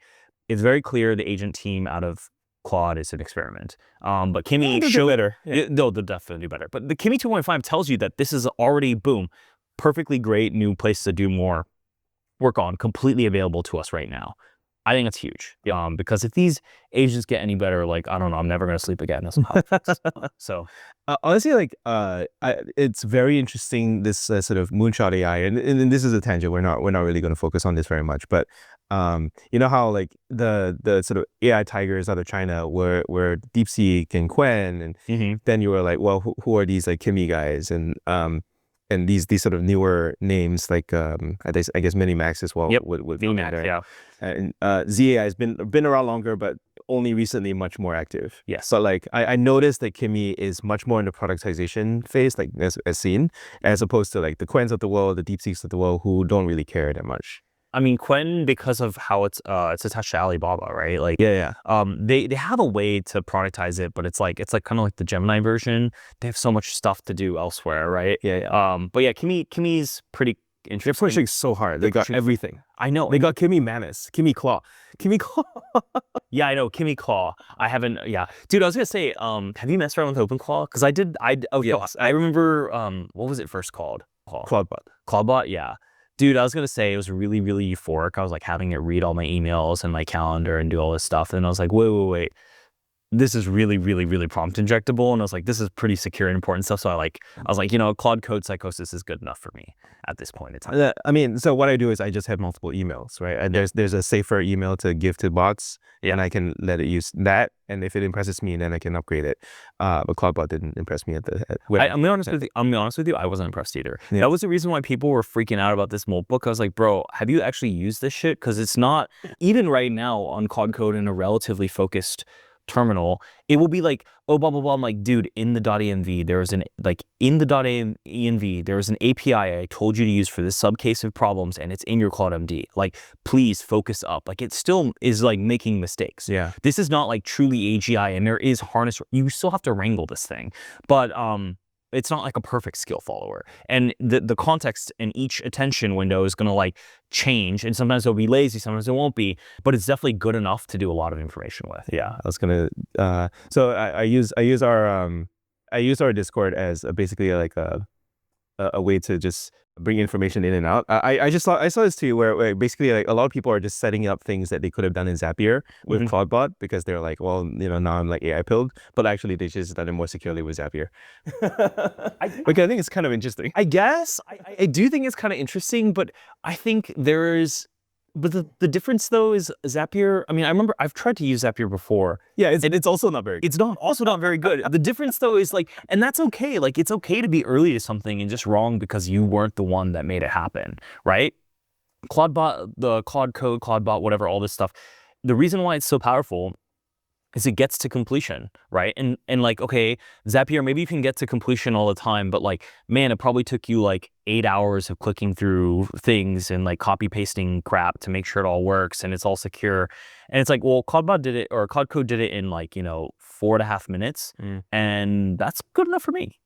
it's very clear the agent team out of Claude is an experiment. But Kimi showed better. they'll definitely do better. But the Kimi 2.5 tells you that this is already, boom, perfectly great new place to do more work on, completely available to us right now. I think it's huge. Because if these agents get any better, like, I don't know, I'm never going to sleep again. So honestly, like, it's very interesting, this sort of moonshot AI, and this is a tangent. We're not really going to focus on this very much, but you know how like the sort of AI tigers out of China were DeepSeek and Quen, and then you were like, well, who are these like Kimi guys, and these sort of newer names like I guess Minimax as well. Yep. With Minimax, yeah. And ZAI has been around longer, but only recently much more active. Yes. So like I noticed that Kimi is much more in the productization phase, like as seen, as opposed to like the Quens of the world, the DeepSeeks of the world, who don't really care that much. I mean, Quen, because of how it's attached to Alibaba, right? Like, yeah. They have a way to productize it, but it's like kind of like the Gemini version. They have so much stuff to do elsewhere, right? Yeah. But yeah, Kimi's pretty interesting. They're pushing so hard. They got everything. I know. They got Kimi Manus, Kimi Claw. Yeah, I know. Kimi Claw. I haven't. Yeah, dude. I was gonna say, have you messed around with OpenClaw? Because I did. Yes. I remember. What was it first called? Claudebot. Yeah. Dude, I was going to say it was really, really euphoric. I was like having it read all my emails and my calendar and do all this stuff. And I was like, wait. This is really, really, really prompt injectable. And I was like, this is pretty secure and important stuff. So I was like, Claude Code psychosis is good enough for me at this point in time. I mean, so what I do is I just have multiple emails, right? And there's a safer email to give to bots, and I can let it use that. And if it impresses me, then I can upgrade it. But CloudBot didn't impress me I'm be honest with you. I wasn't impressed either. Yeah. That was the reason why people were freaking out about this notebook. I was like, bro, have you actually used this shit? Because it's not, even right now on Claude Code in a relatively focused terminal, it will be like, oh, blah, blah, blah. I'm like, dude, in the .env, there was an API I told you to use for this subcase of problems, and it's in your Claude MD. Like, please focus up. Like, it still is like making mistakes. Yeah. This is not like truly AGI, and there is harness. You still have to wrangle this thing. But it's not like a perfect skill follower. And the context in each attention window is going to like change. And sometimes it'll be lazy, sometimes it won't be. But it's definitely good enough to do a lot of information with. Yeah, I was going to... so I use our Discord as basically like a a way to just bring information in and out. I saw this too, where basically like a lot of people are just setting up things that they could have done in Zapier with Claudebot because they're like, well, now I'm like AI pilled, but actually they just done it more securely with Zapier. Which I think it's kind of interesting. I guess I do think it's kind of interesting, but I think but the difference though is Zapier. I mean, I remember I've tried to use Zapier before. Yeah, it's also not very good. It's also not very good. The difference though is like, and that's okay. Like it's okay to be early to something and just wrong because you weren't the one that made it happen, right? Claudebot, the Claude Code, Claudebot, whatever, all this stuff. The reason why it's so powerful is it gets to completion, right? And like, okay, Zapier, maybe you can get to completion all the time, but like, man, it probably took you like 8 hours of clicking through things and like copy pasting crap to make sure it all works and it's all secure. And it's like, well, Claudebot did it, or Claude Code did it in like, 4.5 minutes. And that's good enough for me.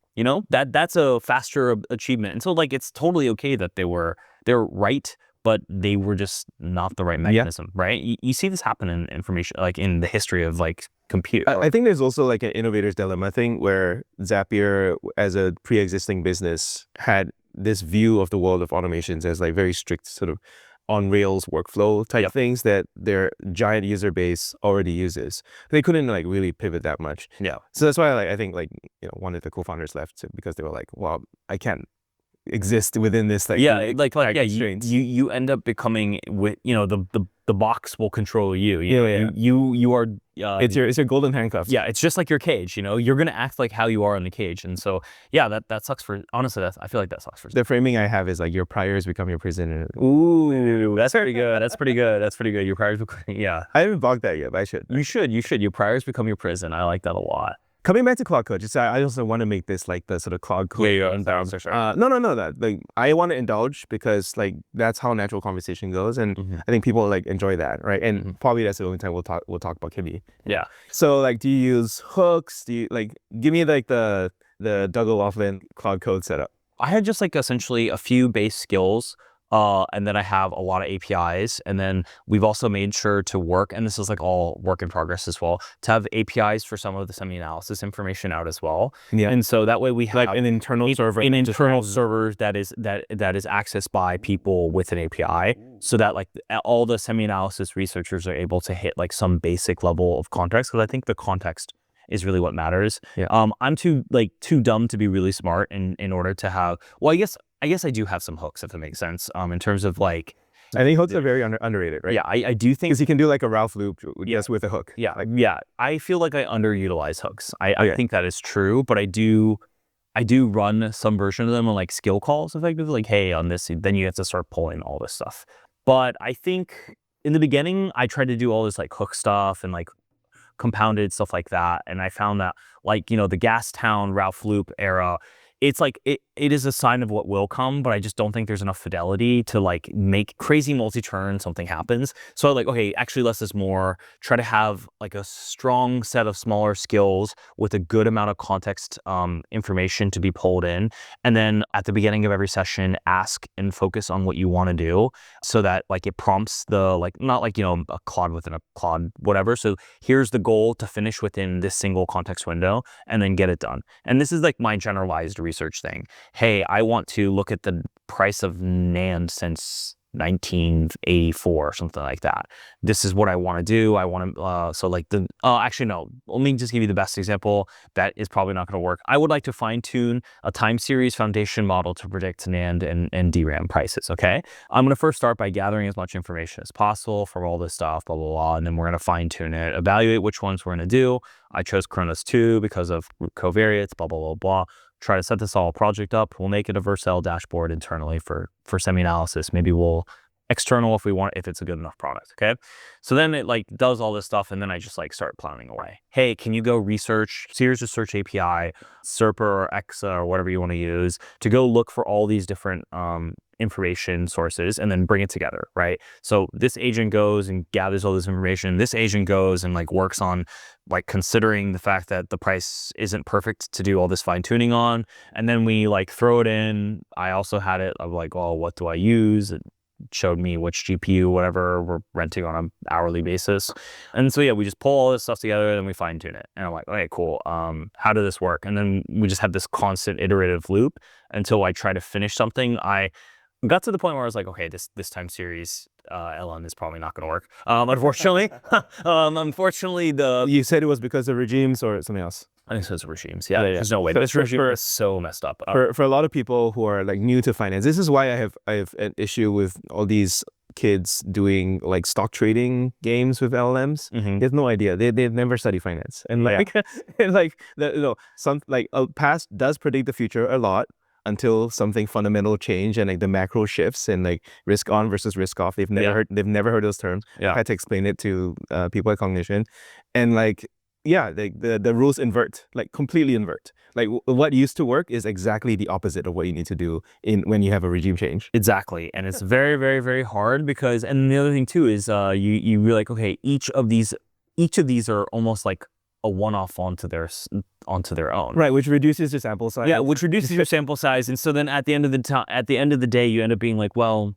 That's a faster achievement. And so like, it's totally okay that they're right, but they were just not the right mechanism, right? You see this happen in information, like in the history of like compute. I think there's also like an innovator's dilemma thing where Zapier, as a pre-existing business, had this view of the world of automations as like very strict sort of on rails workflow type things that their giant user base already uses. They couldn't like really pivot that much. Yeah. So that's why I think like one of the co-founders left because they were like, well, I can't exist within this like you end up becoming with the box will control you. You are it's your golden handcuffs. Yeah, it's just like your cage. You're gonna act like how you are in the cage, and so yeah, that sucks for honestly. I feel like that sucks for the framing I have is like your priors become your prison. Ooh, that's pretty good. That's pretty good. That's pretty good. Your priors become I haven't blogged that yet, but I should. You should. Your priors become your prison. I like that a lot. Coming back to Claude Code, I also want to make this like the sort of Claude Code. No. That like I want to indulge because like that's how natural conversation goes, and I think people like enjoy that, right? And probably that's the only time we'll talk about Kimmy. Yeah. So like, do you use hooks? Do you like give me like the Doug O'Loughlin Claude Code setup? I had just like essentially a few base skills. And then I have a lot of APIs, and then we've also made sure to work, and this is like all work in progress as well, to have APIs for some of the SemiAnalysis information out as well. Yeah. And so that way we have like an internal server, that is accessed by people with an API, so that like all the SemiAnalysis researchers are able to hit like some basic level of context, because I think the context is really what matters. Yeah. I'm too dumb to be really smart in order to have. Well, I guess I do have some hooks, if that makes sense. In terms of like, I think hooks are very underrated, right? Yeah, I do think because you can do like a Ralph loop just with a hook. Yeah, I feel like I underutilize hooks. I think that is true, but I do run some version of them on like skill calls, effectively. Like, hey, on this, then you have to start pulling all this stuff. But I think in the beginning, I tried to do all this like hook stuff and like compounded stuff like that, and I found that like the Gastown Ralph loop era, it's like it is a sign of what will come, but I just don't think there's enough fidelity to like make crazy multi-turn something happens. So like, okay, actually less is more. Try to have like a strong set of smaller skills with a good amount of context information to be pulled in, and then at the beginning of every session, ask and focus on what you want to do, so that like it prompts the like, not like a Claude within a Claude whatever. So here's the goal to finish within this single context window, and then get it done. And this is like my generalized research thing. Hey, I want to look at the price of NAND since 1984 or something like that. This is what I want to do. I want to, so like actually no, let me just give you the best example. That is probably not going to work. I would like to fine tune a time series foundation model to predict NAND and DRAM prices, okay? I'm going to first start by gathering as much information as possible from all this stuff, blah, blah, blah, and then we're going to fine tune it, evaluate which ones we're going to do. I chose Cronus 2 because of covariates, blah, blah, blah, blah. Try to set this all project up. We'll make it a Vercel dashboard internally for SemiAnalysis. Maybe we'll external if it's a good enough product, okay? So then it like does all this stuff, and then I just like start plowing away. Hey, can you go research, so here's a search API, SERPA or EXA or whatever you want to use, to go look for all these different information sources and then bring it together, right? So this agent goes and gathers all this information. This agent goes and like works on like considering the fact that the price isn't perfect to do all this fine tuning on. And then we like throw it in. I also had it of like, oh, what do I use? showed me which GPU, whatever, we're renting on an hourly basis. And so, yeah, we just pull all this stuff together and we fine tune it. And I'm like, okay, cool. How did this work? And then we just had this constant iterative loop until I try to finish something. I got to the point where I was like, okay, this time series LM is probably not going to work. Unfortunately, You said it was because of regimes or something else? I think it's regimes. Yeah, there's no way. This regime is so messed up. For a lot of people who are like new to finance, this is why I have an issue with all these kids doing like stock trading games with LLMs. They have no idea. They've never studied finance, and like and like some like past does predict the future a lot until something fundamental change and like the macro shifts and like risk on versus risk off. They've never heard those terms. I had to explain it to people at Cognition, and like. Yeah, the rules invert, like completely invert. Like what used to work is exactly the opposite of what you need to do when you have a regime change. Exactly, and it's very, very, very hard because, and the other thing too is you really like, okay, each of these are almost like a one-off onto their own. Right, which reduces your sample size. Yeah, which reduces your sample size, and so then at the end of the day, you end up being like, well.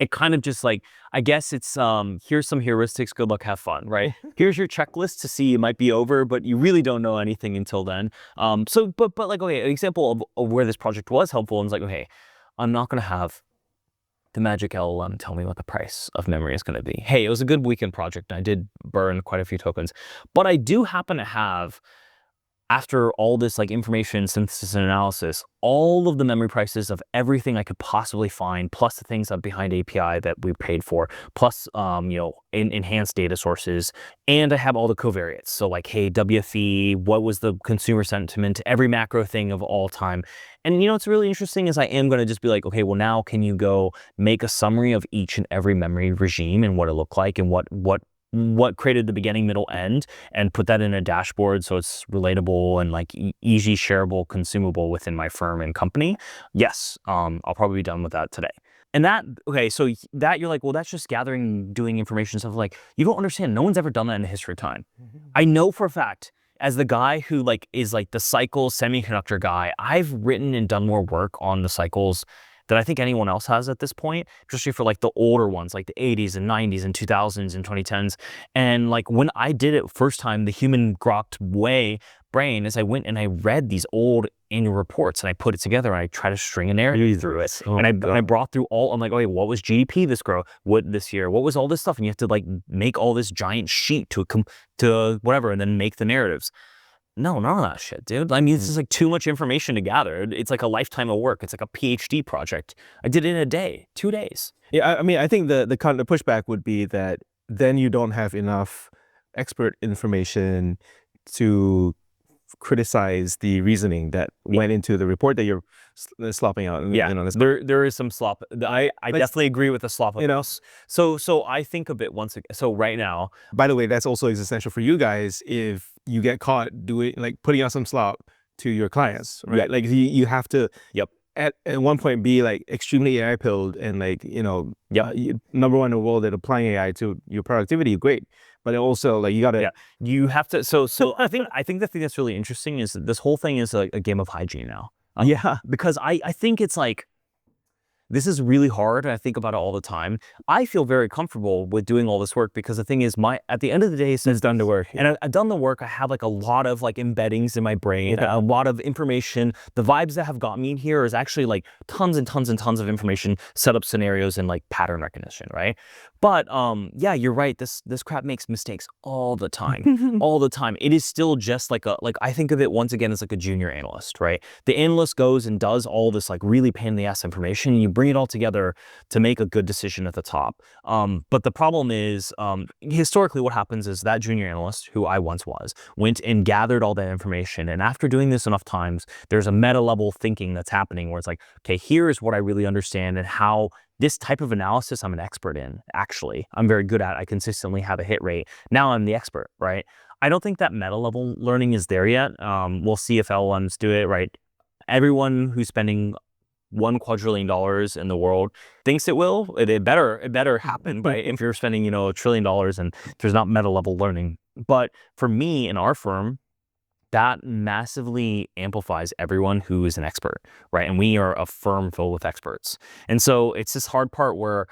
It kind of just like, I guess it's, here's some heuristics, good luck, have fun, right? Here's your checklist to see it might be over, but you really don't know anything until then. But like, okay, an example of where this project was helpful, and it's like, okay, I'm not going to have the magic LLM tell me what the price of memory is going to be. Hey, it was a good weekend project, and I did burn quite a few tokens, but I do happen to have, after all this like information synthesis and analysis, all of the memory prices of everything I could possibly find, plus the things up behind API that we paid for, plus enhanced data sources, and I have all the covariates. So like, hey, WFE, what was the consumer sentiment, every macro thing of all time. And what's really interesting is I am going to just be like, okay, well now can you go make a summary of each and every memory regime and what it looked like and what created the beginning, middle, end, and put that in a dashboard so it's relatable and like easy, shareable, consumable within my firm and company. Yes, I'll probably be done with that today. And that, okay, so that you're like, well, that's just doing information stuff. Like, you don't understand. No one's ever done that in the history of time. I know for a fact, as the guy who like is like the cycle semiconductor guy, I've written and done more work on the cycles that I think anyone else has at this point, especially for like the older ones, like the 80s and 90s and 2000s and 2010s. And like when I did it first time, the human grokked brain, is I went and I read these old annual reports and I put it together and I try to string a narrative through it. And I brought through I'm like, okay, what was GDP this year? What was all this stuff? And you have to like make all this giant sheet to whatever, and then make the narratives. No, none of that shit, dude. I mean, this is like too much information to gather. It's like a lifetime of work. It's like a PhD project. I did it in a day, 2 days. Yeah, I mean, I think the pushback would be that then you don't have enough expert information to criticize the reasoning that went into the report that you're slopping out. There is some slop. I definitely agree with the slop. So I think of it once again. So right now, by the way, that's also existential for you guys if you get caught putting out some slop to your clients, right? Yep. Like you have to at one point be like extremely AI pilled and like number one in the world at applying AI to your productivity. Great. But also, like, you gotta, you have to. So I think the thing that's really interesting is that this whole thing is a game of hygiene now. Because I think it's like, this is really hard, and I think about it all the time. I feel very comfortable with doing all this work because the thing is, at the end of the day, it's done the work. And I've done the work. I have like a lot of like embeddings in my brain, a lot of information. The vibes that have got me in here is actually like tons and tons and tons of information, setup scenarios, and like pattern recognition, right? But yeah, you're right. This crap makes mistakes all the time, all the time. It is still just like I think of it once again as like a junior analyst, right? The analyst goes and does all this like really pain in the ass information, and you bring it all together to make a good decision at the top. But the problem is, historically, what happens is that junior analyst, who I once was, went and gathered all that information, and after doing this enough times, there's a meta level thinking that's happening where it's like, okay, here's what I really understand and how. This type of analysis I'm an expert in, actually. I'm very good at. I consistently have a hit rate. Now I'm the expert, right? I don't think that meta level learning is there yet. We'll see if LLMs do it, right? Everyone who's spending $1 quadrillion in the world thinks it will. It better happen, right? If you're spending, $1 trillion and there's not meta level learning. But for me in our firm, that massively amplifies everyone who is an expert, right? And we are a firm filled with experts. And so it's this hard part where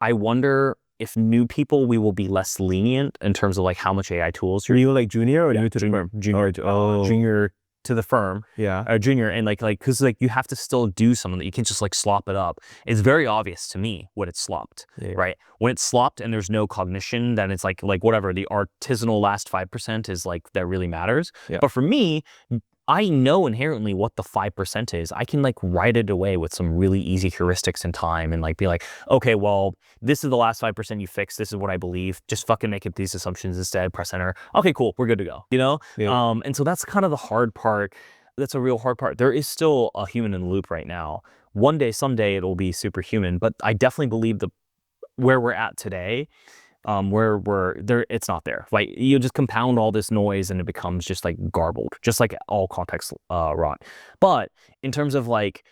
I wonder if new people, we will be less lenient in terms of like how much AI tools Are you like junior or new to the junior, firm? junior to the firm, Yeah. junior, and because like you have to still do something that you can't just like slop it up. It's very obvious to me when it's slopped, Yeah. right? When it's slopped and there's no cognition, then it's like whatever the artisanal last 5% is like that really matters. Yeah. But for me, I know inherently what the 5% is. I can like write it away with some really easy heuristics and time and like be like, okay, well, this is the last 5% you fixed. This is what I believe. Just fucking make up these assumptions instead. Press enter. Okay, cool. We're good to go. You know? Yeah. And so that's kind of the hard part. That's a real hard part. There is still a human in the loop right now. One day, someday it'll be superhuman, but I definitely believe where we're at today, where we're there, it's not there. Like you just compound all this noise and it becomes just like garbled, just like all context rot. But in terms of like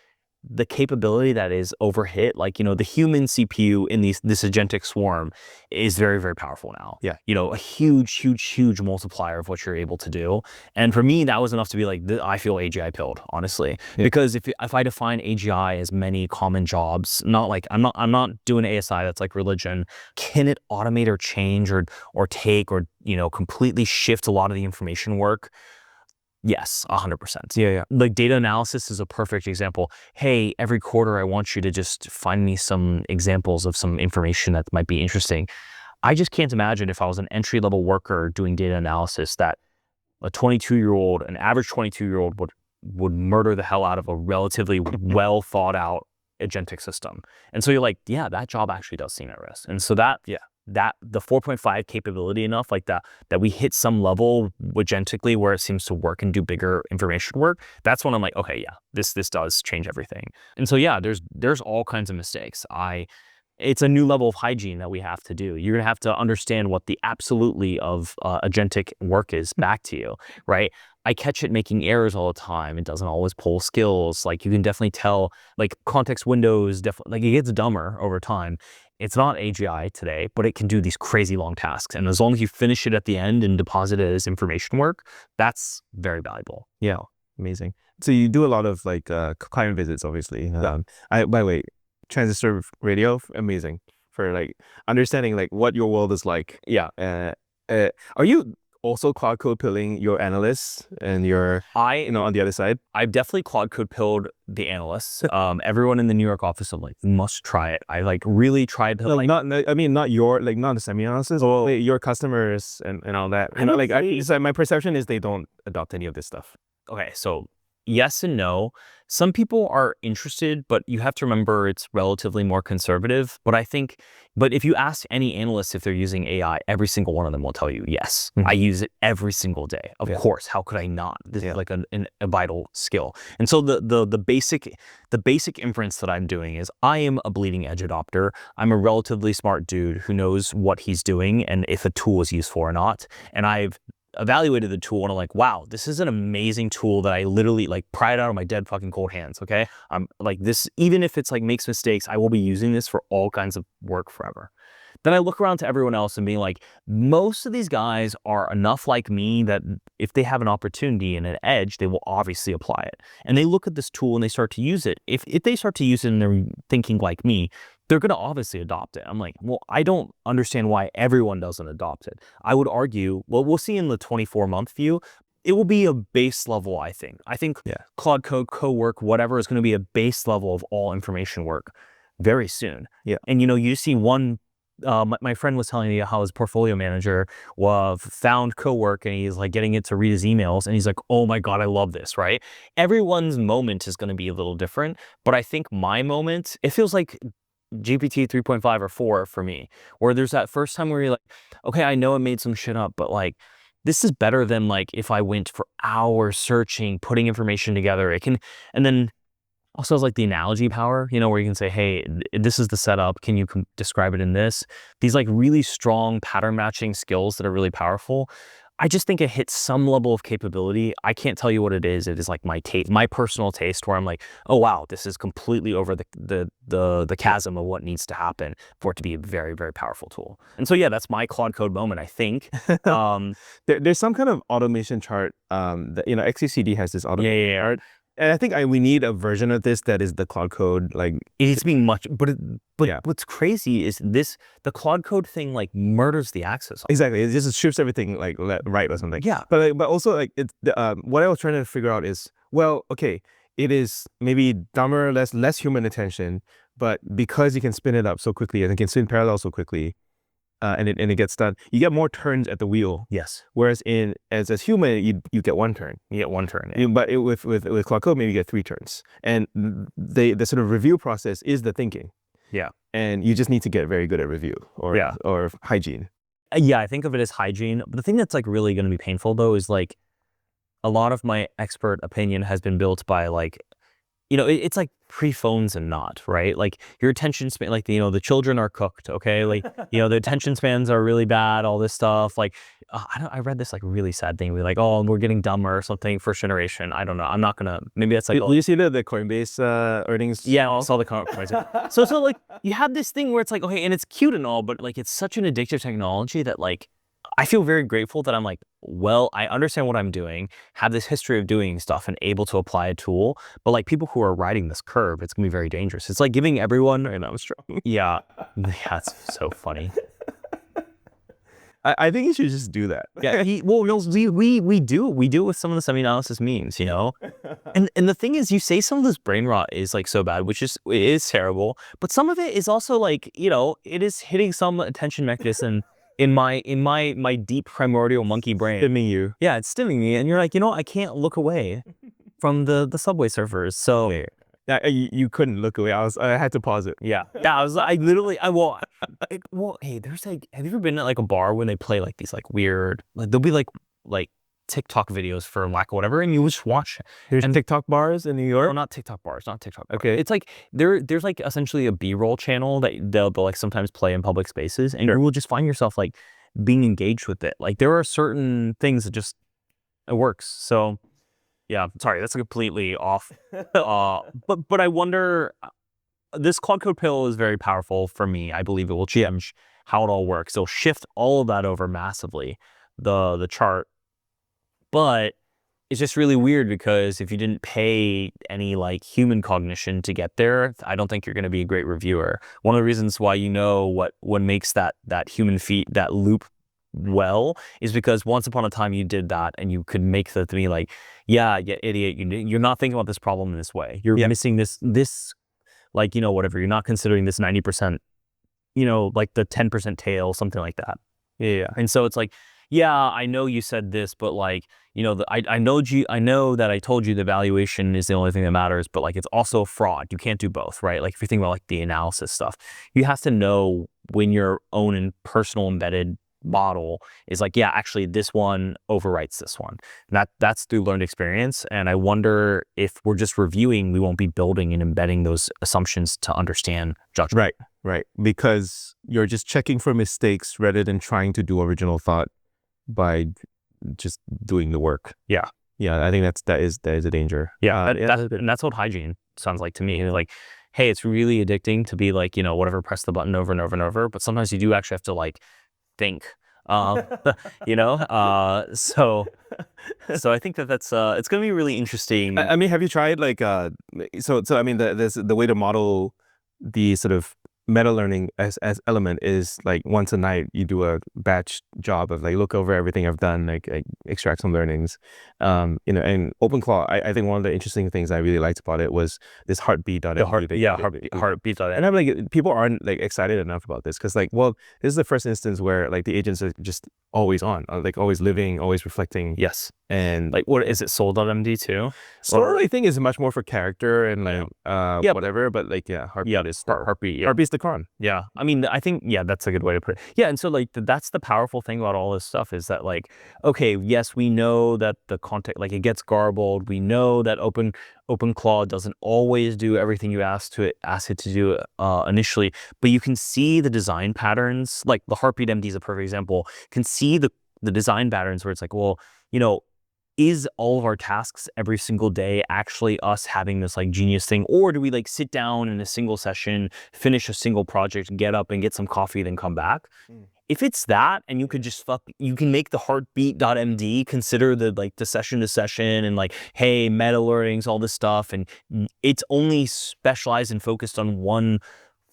the capability that is overhit, like, the human CPU in this agentic swarm is very, very powerful now. Yeah. A huge, huge, huge multiplier of what you're able to do. And for me, that was enough to be like, I feel AGI pilled, honestly. Yeah. Because if I define AGI as many common jobs, not like, I'm not doing ASI that's like religion. Can it automate or change or take or, completely shift a lot of the information work? Yes, 100%. Yeah. Like data analysis is a perfect example. Hey, every quarter I want you to just find me some examples of some information that might be interesting. I just can't imagine if I was an entry-level worker doing data analysis that an average 22-year-old would murder the hell out of a relatively well thought out agentic system. And so you're like, yeah, that job actually does seem at risk. And so that the 4.5 capability enough like that we hit some level agentically where it seems to work and do bigger information work, that's when I'm like, okay, yeah, this does change everything. And so yeah, there's all kinds of mistakes. It's a new level of hygiene that we have to do. You're gonna have to understand what the absolutely of agentic work is back to you, right? I catch it making errors all the time. It doesn't always pull skills. Like you can definitely tell, like context windows, definitely like it gets dumber over time. It's not AGI today, but it can do these crazy long tasks. And as long as you finish it at the end and deposit it as information work, that's very valuable. Yeah. Amazing. So you do a lot of like client visits, obviously. By the way, transistor radio, amazing for like understanding like what your world is like. Yeah. Are you also Claude Code pilling your analysts and your on the other side? I've definitely Claude Code pilled the analysts. Everyone in the New York office, I'm like, you must try it. I like really tried to not the SemiAnalysis, your customers and all that. My perception is they don't adopt any of this stuff. Okay, so yes and no. Some people are interested, but you have to remember it's relatively more conservative. But if you ask any analyst if they're using AI, every single one of them will tell you, yes, I use it every single day. Of course, how could I not? This is like a vital skill. And so the basic inference that I'm doing is I am a bleeding edge adopter. I'm a relatively smart dude who knows what he's doing and if a tool is useful or not. And I've evaluated the tool and I'm like, wow, this is an amazing tool that I literally like pry it out of my dead fucking cold hands. Okay. I'm like this, even if it's like makes mistakes, I will be using this for all kinds of work forever. Then I look around to everyone else and being like, most of these guys are enough like me that if they have an opportunity and an edge, they will obviously apply it. And they look at this tool and they start to use it. If they start to use it and they're thinking like me, they're going to obviously adopt it. I'm like, well, I don't understand why everyone doesn't adopt it. I would argue, well, we'll see in the 24-month view, it will be a base level, I think. I think Claude Code, co-work, whatever is going to be a base level of all information work very soon. Yeah. And, you see one, my friend was telling me how his portfolio manager found co-work and he's like getting it to read his emails and he's like, oh my God, I love this, right? Everyone's moment is going to be a little different, but I think my moment, it feels like GPT 3.5 or 4 for me, where there's that first time where you're like, okay, I know I made some shit up, but like, this is better than like if I went for hours searching, putting information together. It can, and then also has like the analogy power, where you can say, hey, this is the setup. Can you describe it in this? These like really strong pattern matching skills that are really powerful. I just think it hits some level of capability. I can't tell you what it is. It is like my personal taste, where I'm like, oh wow, this is completely over the chasm of what needs to happen for it to be a very, very powerful tool. And so yeah, that's my Claude Code moment, I think. There's some kind of automation chart. That, XCCD has this automation chart. And I think we need a version of this that is the Claude Code, like it needs to be much, but what's crazy is the Claude Code thing like murders the axis. Exactly, it just strips everything like right or something. Yeah, but also like it's what I was trying to figure out is, well, okay, it is maybe dumber, less human attention, but because you can spin it up so quickly and it can spin parallel so quickly. And it gets done. You get more turns at the wheel. Yes. Whereas as human, you get one turn. You get one turn. Yeah. But with Claude Code, maybe you get 3 turns. And the sort of review process is the thinking. Yeah. And you just need to get very good at review or hygiene. Yeah, I think of it as hygiene. But the thing that's like really going to be painful though is like a lot of my expert opinion has been built by like, it's like pre-phones and not, right? Like your attention span, like, the children are cooked, okay? Like, the attention spans are really bad, all this stuff. Like, I read this like really sad thing. We're like, oh, we're getting dumber or something, first generation. I don't know. I'm not gonna, maybe that's like. Did you see the Coinbase earnings? Yeah, I saw the Coinbase. So like you have this thing where it's like, okay, and it's cute and all, but like it's such an addictive technology that like, I feel very grateful that I'm like, well, I understand what I'm doing, have this history of doing stuff and able to apply a tool. But like people who are riding this curve, it's gonna be very dangerous. It's like giving everyone, and I was strong. Yeah, it's so funny. I think you should just do that. Yeah, we do it with some of the SemiAnalysis memes, and the thing is, you say some of this brain rot is like so bad, it is terrible, but some of it is also like, it is hitting some attention mechanism in my deep primordial monkey brain. Stimming you. Yeah, it's stimming me, and you're like, I can't look away from the Subway surfers. So yeah, you couldn't look away. I had to pause it. Yeah, hey, there's like, have you ever been at like a bar when they play like these like weird, like there'll be like TikTok videos for lack of whatever, and you just watch. There's TikTok bars in New York? No, not TikTok bars, not TikTok bars. Okay. It's like, there's like essentially a B-roll channel that they'll like sometimes play in public spaces, and you will just find yourself like being engaged with it. Like there are certain things that just, it works. So yeah, sorry, that's completely off. But I wonder, this Claude Code pill is very powerful for me. I believe it will change how it all works. It'll shift all of that over massively, the chart. But it's just really weird because if you didn't pay any like human cognition to get there, I don't think you're going to be a great reviewer. One of the reasons why what makes that human feat, that loop well, is because once upon a time you did that and you could make that to me like, yeah, idiot, you're not thinking about this problem in this way. You're missing this like, whatever. You're not considering this 90%, like the 10% tail, something like that. Yeah. And so it's like, yeah, I know you said this, but like, I know that I told you the valuation is the only thing that matters, but like it's also a fraud. You can't do both, right? Like if you think about like the analysis stuff, you have to know when your own and personal embedded model is like, yeah, actually this one overwrites this one. And that's through learned experience. And I wonder if we're just reviewing, we won't be building and embedding those assumptions to understand judgment. Right. Because you're just checking for mistakes rather than trying to do original thought by just doing the work. Yeah. I think that is a danger. And that's what hygiene sounds like to me. Like, hey, it's really addicting to be like, whatever, press the button over and over and over, but sometimes you do actually have to like think, so I think that's it's gonna be really interesting. I mean, have you tried like so I mean the way to model the sort of meta learning as element is like once a night you do a batch job of like look over everything I've done, like extract some learnings, and OpenClaw, I think one of the interesting things I really liked about it was this heartbeat. Heartbeat. And I'm like, people aren't like excited enough about this because like, well, this is the first instance where like the agents are just always on, like always living, always reflecting. Yes. And like, what is it, Sol.md too? Sol, I think, is much more for character and like whatever, but like heartbeat is heartbeat. Heartbeat's the cron. Yeah, I mean, I think that's a good way to put it. Yeah, and so like that's the powerful thing about all this stuff is that like, okay, yes, we know that the context, like it gets garbled. We know that OpenClaw doesn't always do everything you ask it to do initially, but you can see the design patterns. Like the Heartbeat MD is a perfect example. You can see the the design patterns where it's like, well, you know, is all of our tasks every single day actually us having this like genius thing, or do we like sit down in a single session, finish a single project, get up and get some coffee, then come back? If it's that, and you could just you can make the heartbeat.md consider the like the session to session and like, hey, meta learnings, all this stuff, and it's only specialized and focused on one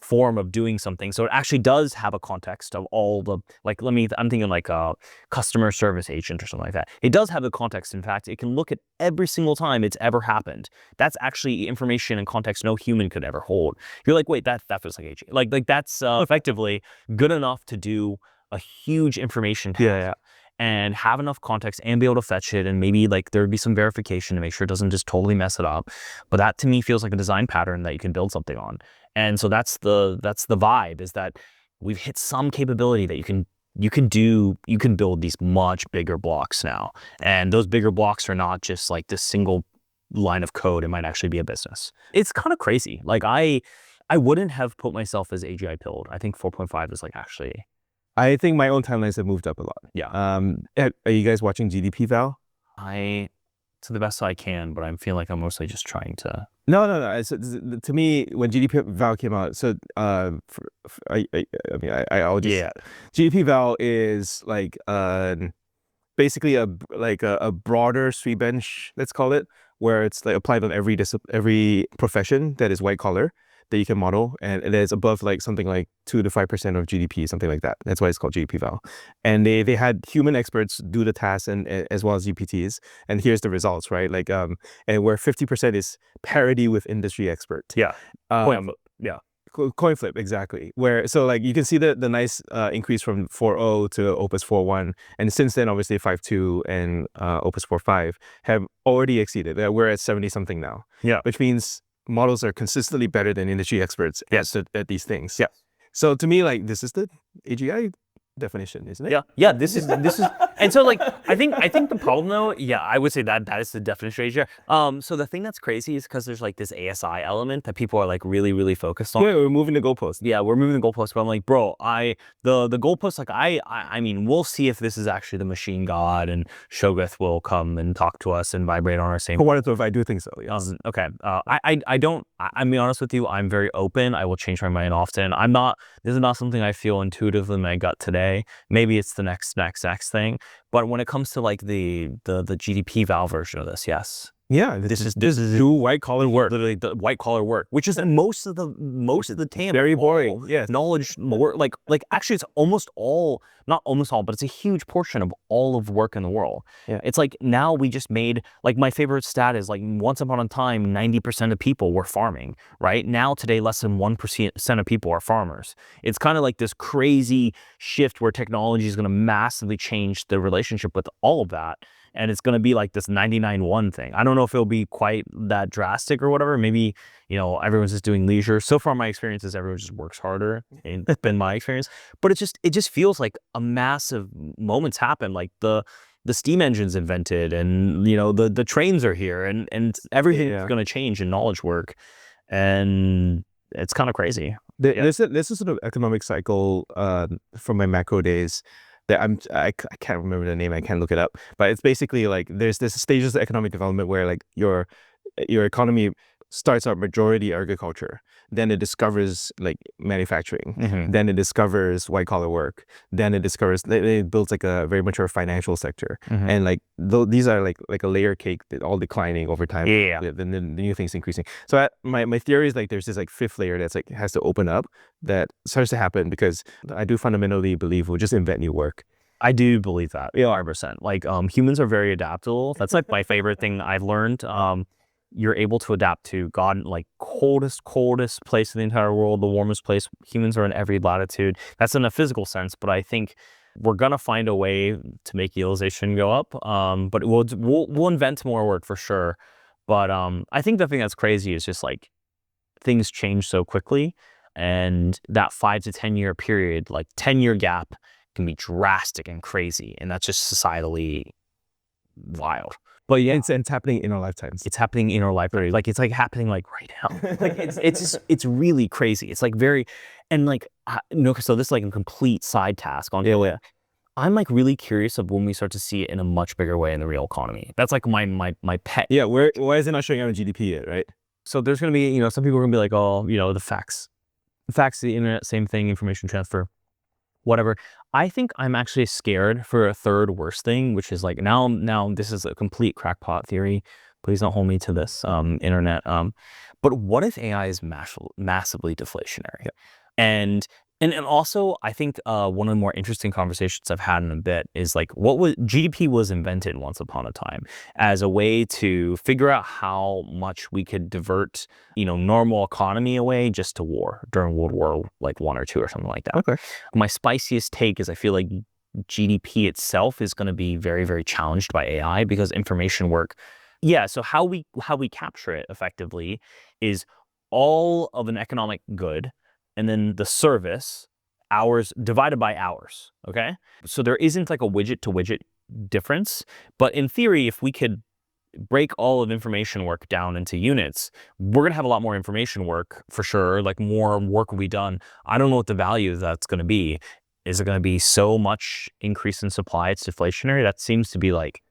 form of doing something. So it actually does have a context of all the, like, I'm thinking like a customer service agent or something like that. It does have the context. In fact, it can look at every single time it's ever happened. That's actually information and context no human could ever hold. You're like, wait, that feels like HG. Like that's effectively good enough to do a huge information task. And have enough context and be able to fetch it, and maybe like there would be some verification to make sure it doesn't just totally mess it up. But that to me feels like a design pattern that you can build something on. And so that's the vibe, is that we've hit some capability that you can build these much bigger blocks now. And those bigger blocks are not just like this single line of code. It might actually be a business. It's kind of crazy. Like I wouldn't have put myself as AGI pilled. I think 4.5 is like actually. I think my own timelines have moved up a lot. Yeah. Are you guys watching GDPval? To the best I can, but I feel like I'm mostly just trying to. No. To me, when GDPval came out, so I'll just. Yeah. GDPval is like basically a broader sweep bench, let's call it, where it's like applied on every profession that is white collar that you can model, and it is above like something like 2 to 5% of GDP, something like that. That's why it's called GDPval. And they had human experts do the tasks and as well as GPTs. And here's the results, right? Like and where 50% is parity with industry expert. Yeah. Coin flip, exactly. Where so like you can see the nice increase from 4.0 to Opus 4.1, and since then obviously 5.2 and Opus 4.5 have already exceeded. We're at 70 something now. Yeah, which means models are consistently better than industry experts at these things. Yeah. So to me, like, this is the AGI definition, isn't it? Yeah. This is, and so like I think the problem though, I would say that is the definition of AGI. So the thing that's crazy is because there's like this ASI element that people are like really focused on. Yeah, we're moving the goalpost. Yeah, we're moving the goalpost, but I'm like, bro, the goalpost, like I mean, we'll see if this is actually the machine god, and Shoggoth will come and talk to us and vibrate on our same. For what it's worth, I do think so. Yes. Okay. I'm being honest with you. I'm very open. I will change my mind often. This is not something I feel intuitively in my gut today. Maybe it's the next thing. But when it comes to like the GDPval version of this, yes. Yeah, this is do white collar work. Literally the white collar work, which is most of the time very boring. Yeah, knowledge work. Like actually, it's almost all, not almost all, but it's a huge portion of all of work in the world. Yeah, it's like now we just made, like, my favorite stat is like once upon a time 90% of people were farming. Right now today, less than 1% of people are farmers. It's kind of like this crazy shift where technology is going to massively change the relationship with all of that. And it's going to be like this 99-1 thing. I don't know if it'll be quite that drastic or whatever. Maybe, everyone's just doing leisure. So far, my experience is everyone just works harder. It's been my experience. But it just feels like a massive moments happen. Like the steam engine's invented, and, the trains are here, and everything is going to change in knowledge work. And it's kind of crazy. There's a sort of economic cycle from my macro days that I can't remember the name. I can't look it up, but it's basically like there's stages of economic development where like your economy starts out majority agriculture, then it discovers like manufacturing, then it discovers white collar work, then it builds like a very mature financial sector, and like these are like a layer cake that all declining over time. Then the new things increasing. So my theory is like there's this like fifth layer that's like has to open up, that starts to happen because I do fundamentally believe we'll just invent new work. I do believe that. 100%. Like humans are very adaptable. That's like my favorite thing I've learned. You're able to adapt to coldest place in the entire world, the warmest place. Humans are in every latitude. That's in a physical sense, but I think we're gonna find a way to make utilization go up. But we'll invent more work for sure. But I think the thing that's crazy is just like things change so quickly, and that 5 to 10 year period, like 10-year gap, can be drastic and crazy, and that's just societally wild. But yeah, it's happening in our lifetimes. It's happening in our lifetime. Like it's like happening like right now. Like it's really crazy. It's like very, and like so this is like a complete side task on. I'm like really curious of when we start to see it in a much bigger way in the real economy. That's like my pet. Yeah, why is it not showing up in GDP yet, right? So there's going to be, some people are going to be like, oh, the facts, the internet, same thing, information transfer, whatever. I think I'm actually scared for a third worst thing, which is like now this is a complete crackpot theory. Please don't hold me to this, internet. But what if AI is massively deflationary? Yeah. And also, I think one of the more interesting conversations I've had in a bit is like, GDP was invented once upon a time as a way to figure out how much we could divert, normal economy away just to war during World War like 1 or 2 or something like that. Okay. My spiciest take is I feel like GDP itself is going to be very, very challenged by AI because information work. Yeah. So how we capture it effectively is all of an economic good, and then the service, hours divided by hours, okay? So there isn't like a widget to widget difference, but in theory, if we could break all of information work down into units, we're gonna have a lot more information work for sure, like more work will be done. I don't know what the value of that's gonna be. Is it gonna be so much increase in supply, it's deflationary? That seems to be like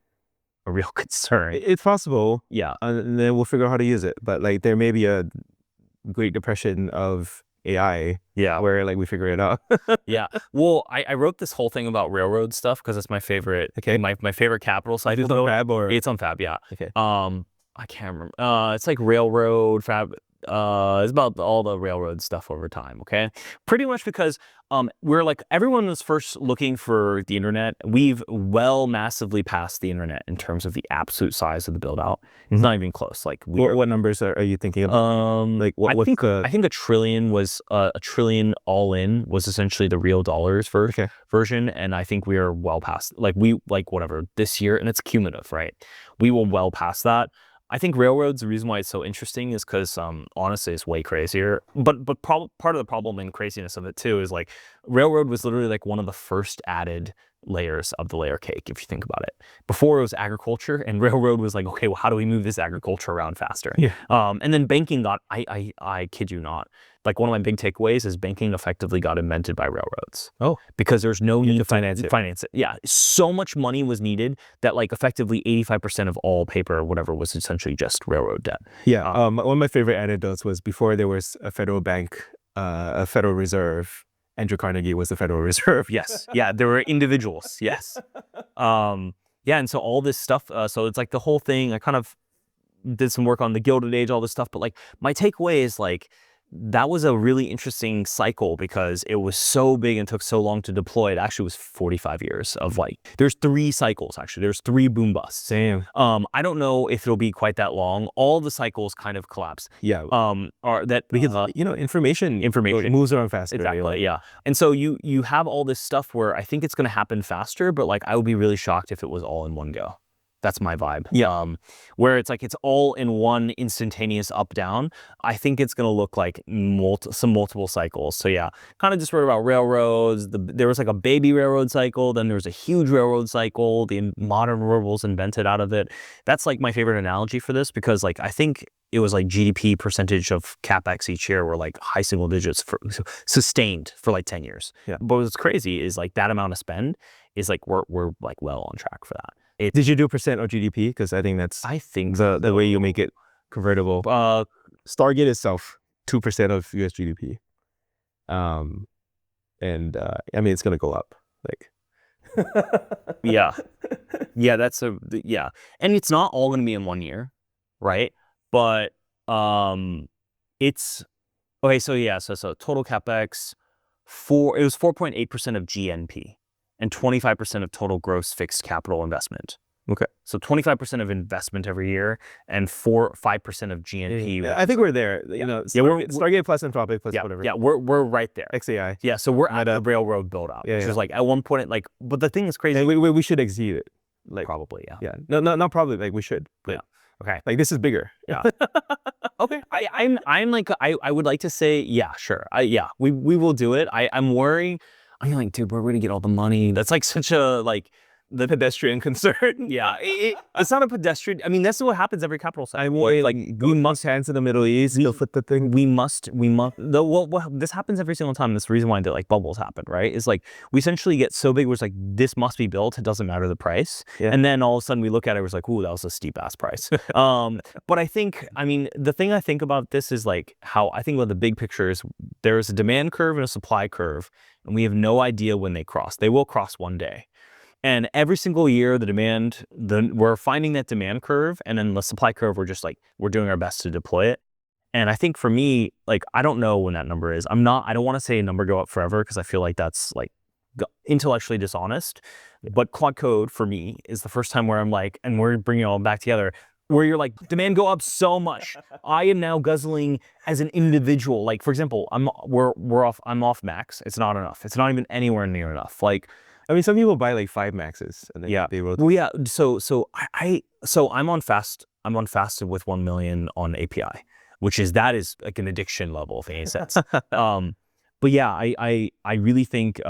a real concern. It's possible. Yeah. And then we'll figure out how to use it. But like there may be a Great Depression of AI, where like we figure it out. Yeah. Well, I wrote this whole thing about railroad stuff because it's my favorite. Okay. My favorite capital site. Is it on Fab or? It's on Fab. Yeah. Okay. I can't remember. It's like railroad Fab. It's about all the railroad stuff over time. Okay. Pretty much because we're like everyone was first looking for the internet. We've massively passed the internet in terms of the absolute size of the build out. It's not even close. Like what numbers are you thinking of? Like I think a trillion was a trillion all in was essentially the real dollars version, and I think we are well past whatever this year, and it's cumulative, right? We will well past that. I think railroads, the reason why it's so interesting is because honestly, it's way crazier. But part of the problem and craziness of it too is like railroad was literally like one of the first added layers of the layer cake, if you think about it. Before it was agriculture, and railroad was like, okay, well, how do we move this agriculture around faster? Yeah. And then banking got, I kid you not, like one of my big takeaways is banking effectively got invented by railroads. Oh. Because there's no need to finance it. Yeah. So much money was needed that like effectively 85% of all paper or whatever was essentially just railroad debt. Yeah. One of my favorite anecdotes was before there was a federal bank, a Federal Reserve, Andrew Carnegie was the Federal Reserve. Yes. Yeah. There were individuals. Yes. Yeah. And so all this stuff, so it's like the whole thing, I kind of did some work on the Gilded Age, all this stuff, but like my takeaway is like, that was a really interesting cycle because it was so big and took so long to deploy. It actually was 45 years of like, there's 3 cycles actually. There's 3 boom busts. Damn. I don't know if it'll be quite that long. All the cycles kind of collapse. Yeah. Are that because information moves around faster. Exactly. Yeah. And so you have all this stuff where I think it's going to happen faster, but like I would be really shocked if it was all in one go. That's my vibe. Yeah. Where it's like it's all in one instantaneous up down. I think it's gonna look like multiple cycles. So yeah, kind of just wrote about railroads. There was like a baby railroad cycle, then there was a huge railroad cycle. The modern railroads invented out of it. That's like my favorite analogy for this because like I think it was like GDP percentage of CapEx each year were like high single digits sustained for like 10 years. Yeah. But what's crazy is like that amount of spend is like we're like well on track for that. Did you do percent of GDP? Because I think that's the way you make it convertible. Stargate itself, 2% of US GDP. And I mean, it's going to go up. Like, yeah. And it's not all going to be in 1 year, right? But it's okay. So yeah, so total CapEx it was 4.8% of GNP. And 25% of total gross fixed capital investment. Okay. So 25% of investment every year and 5% of GNP. I think we're there. You know, Stargate plus Anthropic plus whatever. Yeah, we're right there. XAI. Yeah, so we're at the railroad build out. Which is like at one point, like, but the thing is crazy. And we should exceed it. Like probably, yeah. Yeah. No, not probably. Like we should. Yeah. Okay. Like this is bigger. Yeah. Okay. I'm like I would like to say yeah, sure. We will do it. I'm worrying. I'm like, dude, where are we gonna get all the money? That's like such a like the pedestrian concern. Yeah, it's not a pedestrian. I mean, that's what happens every capital sector. I mean, like we must hands in the Middle East. You'll put the thing. We must. Well, this happens every single time. That's the reason why the like bubbles happen, right? Is like we essentially get so big, where it's like this must be built. It doesn't matter the price, and then all of a sudden we look at it, it's like, ooh, that was a steep ass price. But I think, I mean, the thing I think about this is like how I think about the big picture is there is a demand curve and a supply curve, and we have no idea when they cross. They will cross one day. And every single year, we're finding that demand curve, and then the supply curve, we're doing our best to deploy it. And I think for me, like, I don't know when that number is. I don't want to say a number go up forever, because I feel like that's like intellectually dishonest. But Claude Code for me is the first time where I'm like, and we're bringing it all back together, where you're like, demand go up so much. I am now guzzling as an individual. Like, for example, I'm off max. It's not enough. It's not even anywhere near enough. Like, I mean, some people buy like 5 maxes, and then they rotate. Well, yeah. So I'm on fast. I'm on fasted with 1 million on API, that is like an addiction level, if it makes sense. But yeah, I really think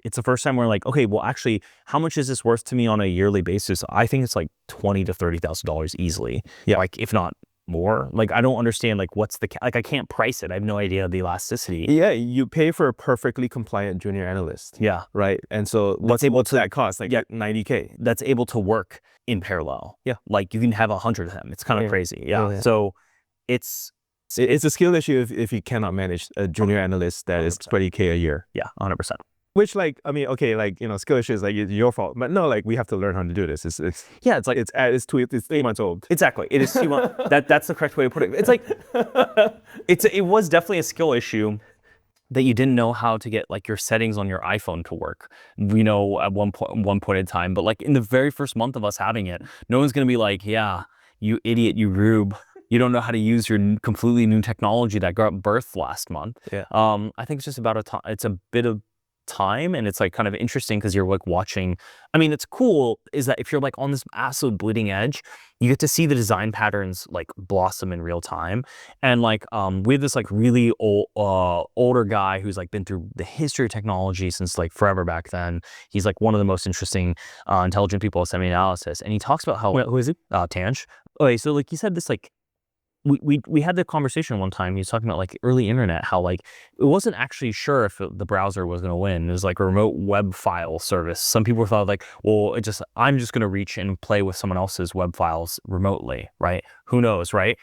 it's the first time where like, okay, well, actually, how much is this worth to me on a yearly basis? I think it's like $20,000 to $30,000 easily. Yeah, like if not more. Like, I don't understand, like, I can't price it. I have no idea the elasticity. Yeah, you pay for a perfectly compliant junior analyst. Yeah. Right? And so what's that cost? Like, $90K. That's able to work in parallel. Yeah. Like, you can have 100 of them. It's kind of crazy. Yeah. So it's a skill issue if you cannot manage a junior analyst that 100%. Is $20K a year. Yeah, 100%. Which, like, I mean, okay, like, you know, skill issue is like it's your fault, but no, like, we have to learn how to do this. It's 3 months old. Exactly, it is 2 months. That's the correct way to put it. It's like it was definitely a skill issue that you didn't know how to get like your settings on your iPhone to work. You know, at one point in time, but like in the very first month of us having it, no one's gonna be like, yeah, you idiot, you rube. You don't know how to use your completely new technology that got birthed last month. Yeah. I think it's just about it's a bit of time, and it's like kind of interesting because you're like watching. I mean, it's cool is that if you're like on this absolute bleeding edge, you get to see the design patterns like blossom in real time. And like we have this like really older guy who's like been through the history of technology since like forever back then. He's like one of the most interesting intelligent people at SemiAnalysis, and he talks about how who is he? Tanj. Okay, so like he said this like we had the conversation one time. He was talking about like early internet, how like it wasn't actually sure if the browser was going to win. It was like a remote web file service. Some people thought like, well, I'm just going to reach and play with someone else's web files remotely, right? Who knows, right?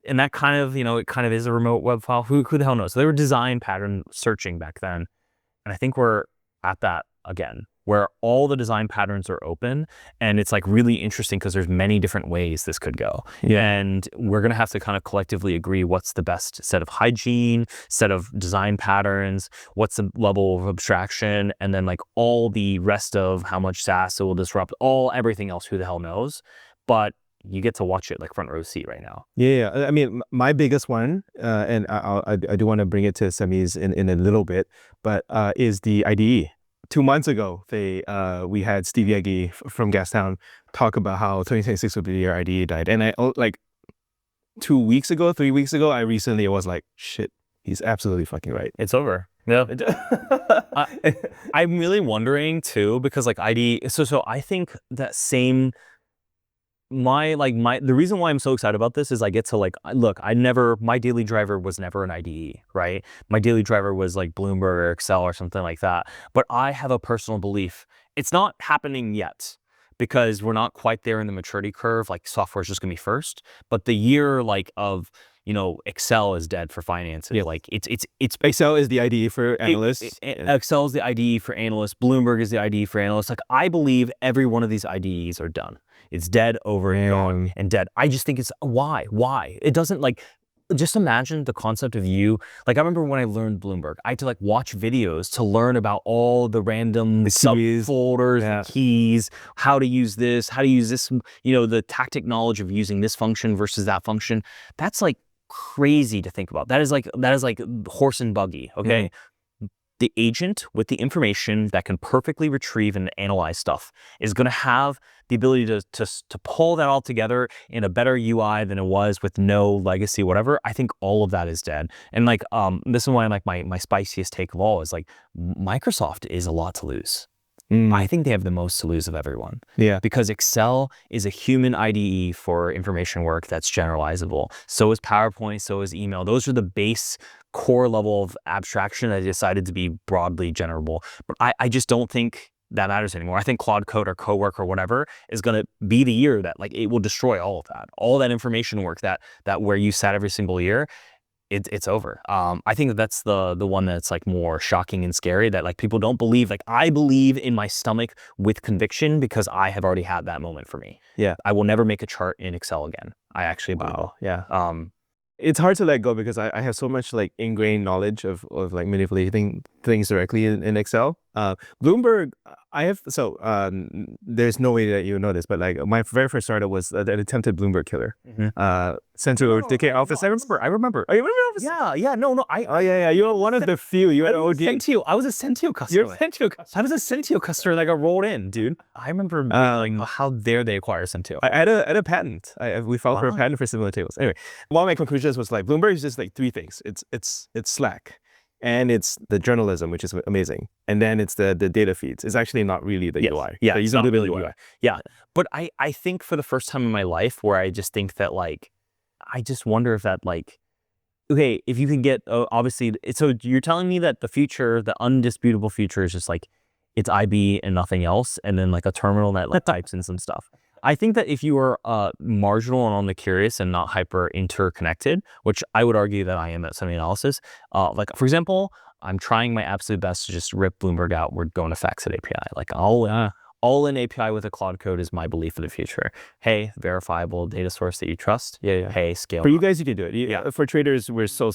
And that kind of, you know, it kind of is a remote web file. Who the hell knows? So they were design pattern searching back then, and I think we're at that again, where all the design patterns are open, and it's like really interesting because there's many different ways this could go. Yeah. And we're gonna have to kind of collectively agree what's the best set of hygiene, set of design patterns, what's the level of abstraction, and then like all the rest of how much SaaS it will disrupt, everything else, who the hell knows? But you get to watch it like front row seat right now. Yeah, I mean, my biggest one, and I do want to bring it to semis in a little bit, but is the IDE. 2 months ago, we had Steve Yegi from Gastown talk about how 2026 would be the year IDE died. And I like 3 weeks ago, I recently was like, shit, he's absolutely fucking right. It's over. Yeah. I'm really wondering too, because like IDE, so I think that same, the reason why I'm so excited about this is I get to like, look, my daily driver was never an IDE, right? My daily driver was like Bloomberg or Excel or something like that. But I have a personal belief. It's not happening yet because we're not quite there in the maturity curve. Like software is just gonna be first. But the year like of, you know, Excel is dead for finance. Yeah. Like it's Excel is the IDE for analysts. Excel is the IDE for analysts. Bloomberg is the IDE for analysts. Like I believe every one of these IDEs are done. It's dead, over and gone, and dead. I just think it's why? It doesn't like, just imagine the concept of you. Like I remember when I learned Bloomberg, I had to like watch videos to learn about all the random subfolders, and keys, how to use this, you know, the tactic knowledge of using this function versus that function. That's like crazy to think about. That is like horse and buggy, okay? The agent with the information that can perfectly retrieve and analyze stuff is going to have the ability to pull that all together in a better UI than it was with no legacy, whatever. I think all of that is dead. And like, this is why like my spiciest take of all is like Microsoft is a lot to lose. I think they have the most to lose of everyone. Yeah. Because Excel is a human IDE for information work that's generalizable. So is PowerPoint, so is email. Those are the base core level of abstraction that I decided to be broadly generable. But I just don't think that matters anymore. I think Claude Code or Cowork or whatever is going to be the year that like it will destroy all of that. All that information work that where you sat every single year, it's over. I think that's the one that's like more shocking and scary, that like people don't believe. Like I believe in my stomach with conviction because I have already had that moment for me. Yeah. I will never make a chart in Excel again. I actually believe it. Yeah. It's hard to let go because I have so much like ingrained knowledge of like manipulating things directly in Excel. Bloomberg, there's no way that you know this, but like my very first startup was an attempted Bloomberg killer. Central Decay Office. I remember. Oh, you remember Office? Yeah. No. Yeah. You were one of the few. You had OG. I was a Sentio customer. You're a Sentio customer. I was a Sentio customer that got rolled in, dude. I remember like, how dare they acquire Sentio? I had a patent. We filed for a patent for similar tables. Anyway, one of my conclusions was like Bloomberg is just like three things. It's Slack, and it's the journalism, which is amazing, and then it's the data feeds. It's actually not really the UI. Yeah, it's not really UI. Yeah, but I think for the first time in my life where I just think that like, I just wonder if that like, okay, if you can get obviously, so you're telling me that the future, the undisputable future is just like, it's IB and nothing else, and then like a terminal that like types in some stuff. I think that if you are marginal and on the curious and not hyper interconnected, which I would argue that I am at SemiAnalysis, like for example, I'm trying my absolute best to just rip Bloomberg out. We're going to FactSet API. Like all in API with a Claude Code is my belief of the future. Hey, verifiable data source that you trust. Yeah. Hey, scale. For you guys, you can do it. Yeah. For traders, we're so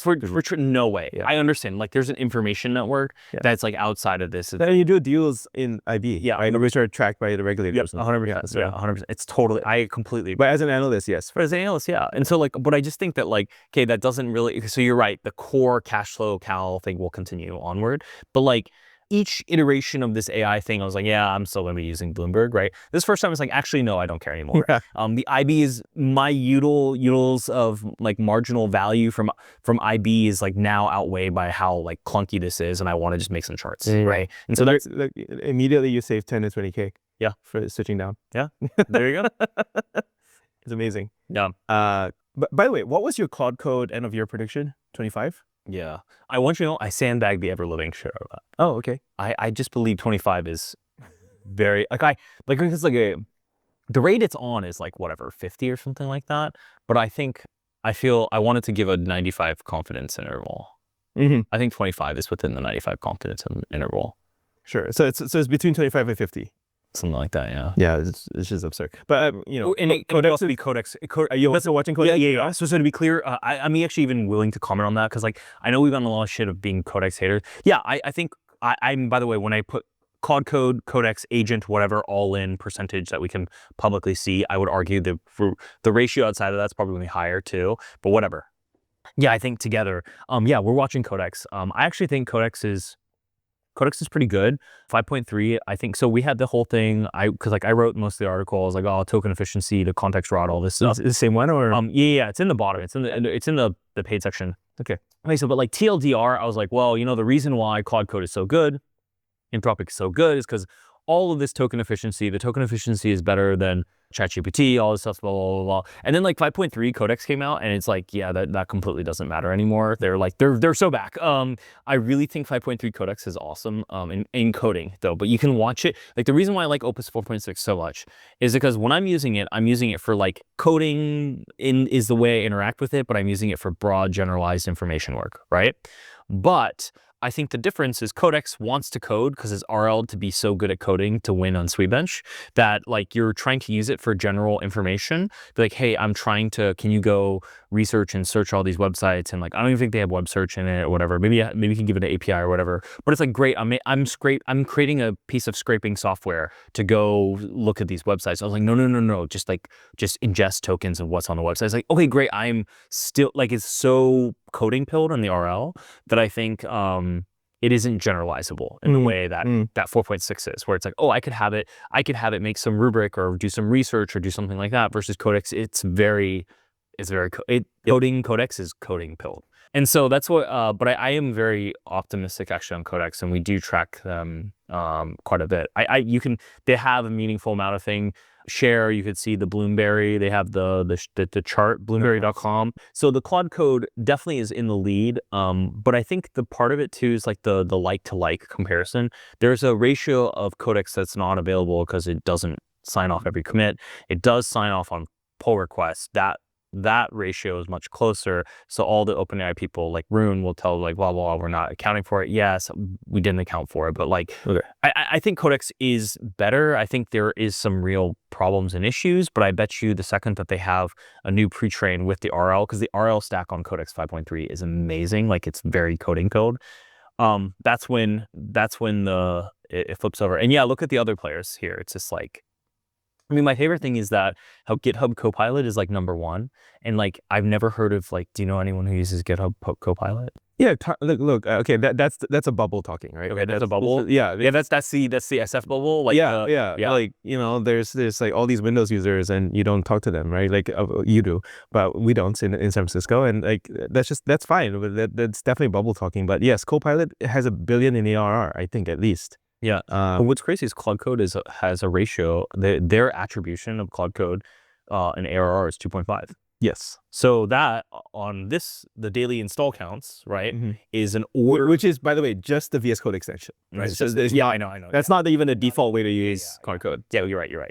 no way. Yeah. I understand. Like, there's an information network that's like outside of this. Then you do deals in IB. Yeah, right? Which are tracked by the regulators. 100%. Yeah, 100%. It's totally. I completely. But as an analyst, yes. As an analyst, yeah. And so like, but I just think that like, okay, that doesn't really. So you're right. The core cash flow cal thing will continue onward, but like, each iteration of this AI thing, I was like, yeah, I'm still going to be using Bloomberg, right? This first time, it's like, actually, no, I don't care anymore. Yeah. The IB is my utils of like marginal value from IB is like now outweighed by how like clunky this is, and I want to just make some charts, right? And so that's like, immediately you save 10 to 20K. Yeah, for switching down. Yeah, there you go. It's amazing. Yeah. But by the way, what was your Claude Code end of year prediction? 25? Yeah. I want you to know, I sandbagged the ever-living shit out of that. Oh, okay. I just believe 25 is very, it's like the rate it's on is like, whatever, 50 or something like that. But I feel I wanted to give a 95 confidence interval. I think 25 is within the 95 confidence interval. Sure. So it's between 25 and 50. Something like that, yeah. Yeah, it's just absurd. But you know, and it could also be Codex. Are you also watching Codex? Yeah. So to be clear, I'm actually even willing to comment on that because like I know we've gotten a lot of shit of being Codex haters. Yeah, I think I'm by the way, when I put Claude Code, Codex, Agent, whatever, all in percentage that we can publicly see, I would argue that for the ratio outside of that's probably going to be higher too. But whatever. Yeah, I think together. Yeah, we're watching Codex. I actually think Codex is pretty good. 5.3, I think. So we had the whole thing, because like I wrote most of the articles, like, oh, token efficiency to context rod, all this stuff. Is the same one or? Yeah, it's in the bottom. It's in the paid section. Okay. So, but like TLDR, I was like, well, you know, the reason why Claude Code is so good, Anthropic is so good, is because all of this token efficiency, the token efficiency is better than ChatGPT, all this stuff, blah, blah, blah, blah. And then like 5.3 Codex came out and it's like, yeah, that completely doesn't matter anymore. They're like, they're so back. I really think 5.3 Codex is awesome in coding though, but you can watch it. Like the reason why I like Opus 4.6 so much is because when I'm using it for like coding is the way I interact with it, but I'm using it for broad generalized information work, right? But I think the difference is Codex wants to code because it's RL to be so good at coding to win on Sweetbench that like you're trying to use it for general information. Be like, hey, can you go research and search all these websites? And like, I don't even think they have web search in it or whatever. Maybe you can give it an API or whatever. But it's like, great, I'm creating a piece of scraping software to go look at these websites. I was like, no. Just ingest tokens of what's on the website. It's like, okay, great. I'm still like, it's so coding pilled on the RL that I think it isn't generalizable in the way that 4.6 is, where it's like, oh, I could have it make some rubric or do some research or do something like that, versus Codex, coding Codex is coding pilled. And so that's what, but I am very optimistic actually on Codex, and we do track them quite a bit. They have a meaningful amount of thing. Share, you could see the Bloomberry, they have the chart, bloomberry.com. So the Claude Code definitely is in the lead. But I think the part of it too is like the like to like comparison. There's a ratio of Codex that's not available because it doesn't sign off every commit. It does sign off on pull requests. That ratio is much closer. So all the OpenAI people like Rune will tell like, well, we're not accounting for it. Yes, we didn't account for it. But like, okay. I think Codex is better. I think there is some real problems and issues, but I bet you the second that they have a new pre-train with the RL, because the RL stack on Codex 5.3 is amazing. Like it's very coding code. That's when it flips over. And yeah, look at the other players here. It's just like, I mean, my favorite thing is that how GitHub Copilot is like #1, and like I've never heard of like, do you know anyone who uses GitHub Copilot? Yeah, look. Okay, that's a bubble talking, right? Okay, that's a bubble. Yeah, that's the SF bubble. Like yeah. Like there's like all these Windows users, and you don't talk to them, right? Like you do, but we don't in San Francisco, and like that's fine. But that's definitely bubble talking. But yes, Copilot has 1 billion in ARR, I think at least. Yeah. But what's crazy is Claude Code has a ratio. Their attribution of Claude Code in ARR is 2.5. Yes. So that on the daily install counts, right, is an order. Which is, by the way, just the VS Code extension, right? So yeah, I know. That's not even a default way to use Claude Code. Yeah, you're right. CLI,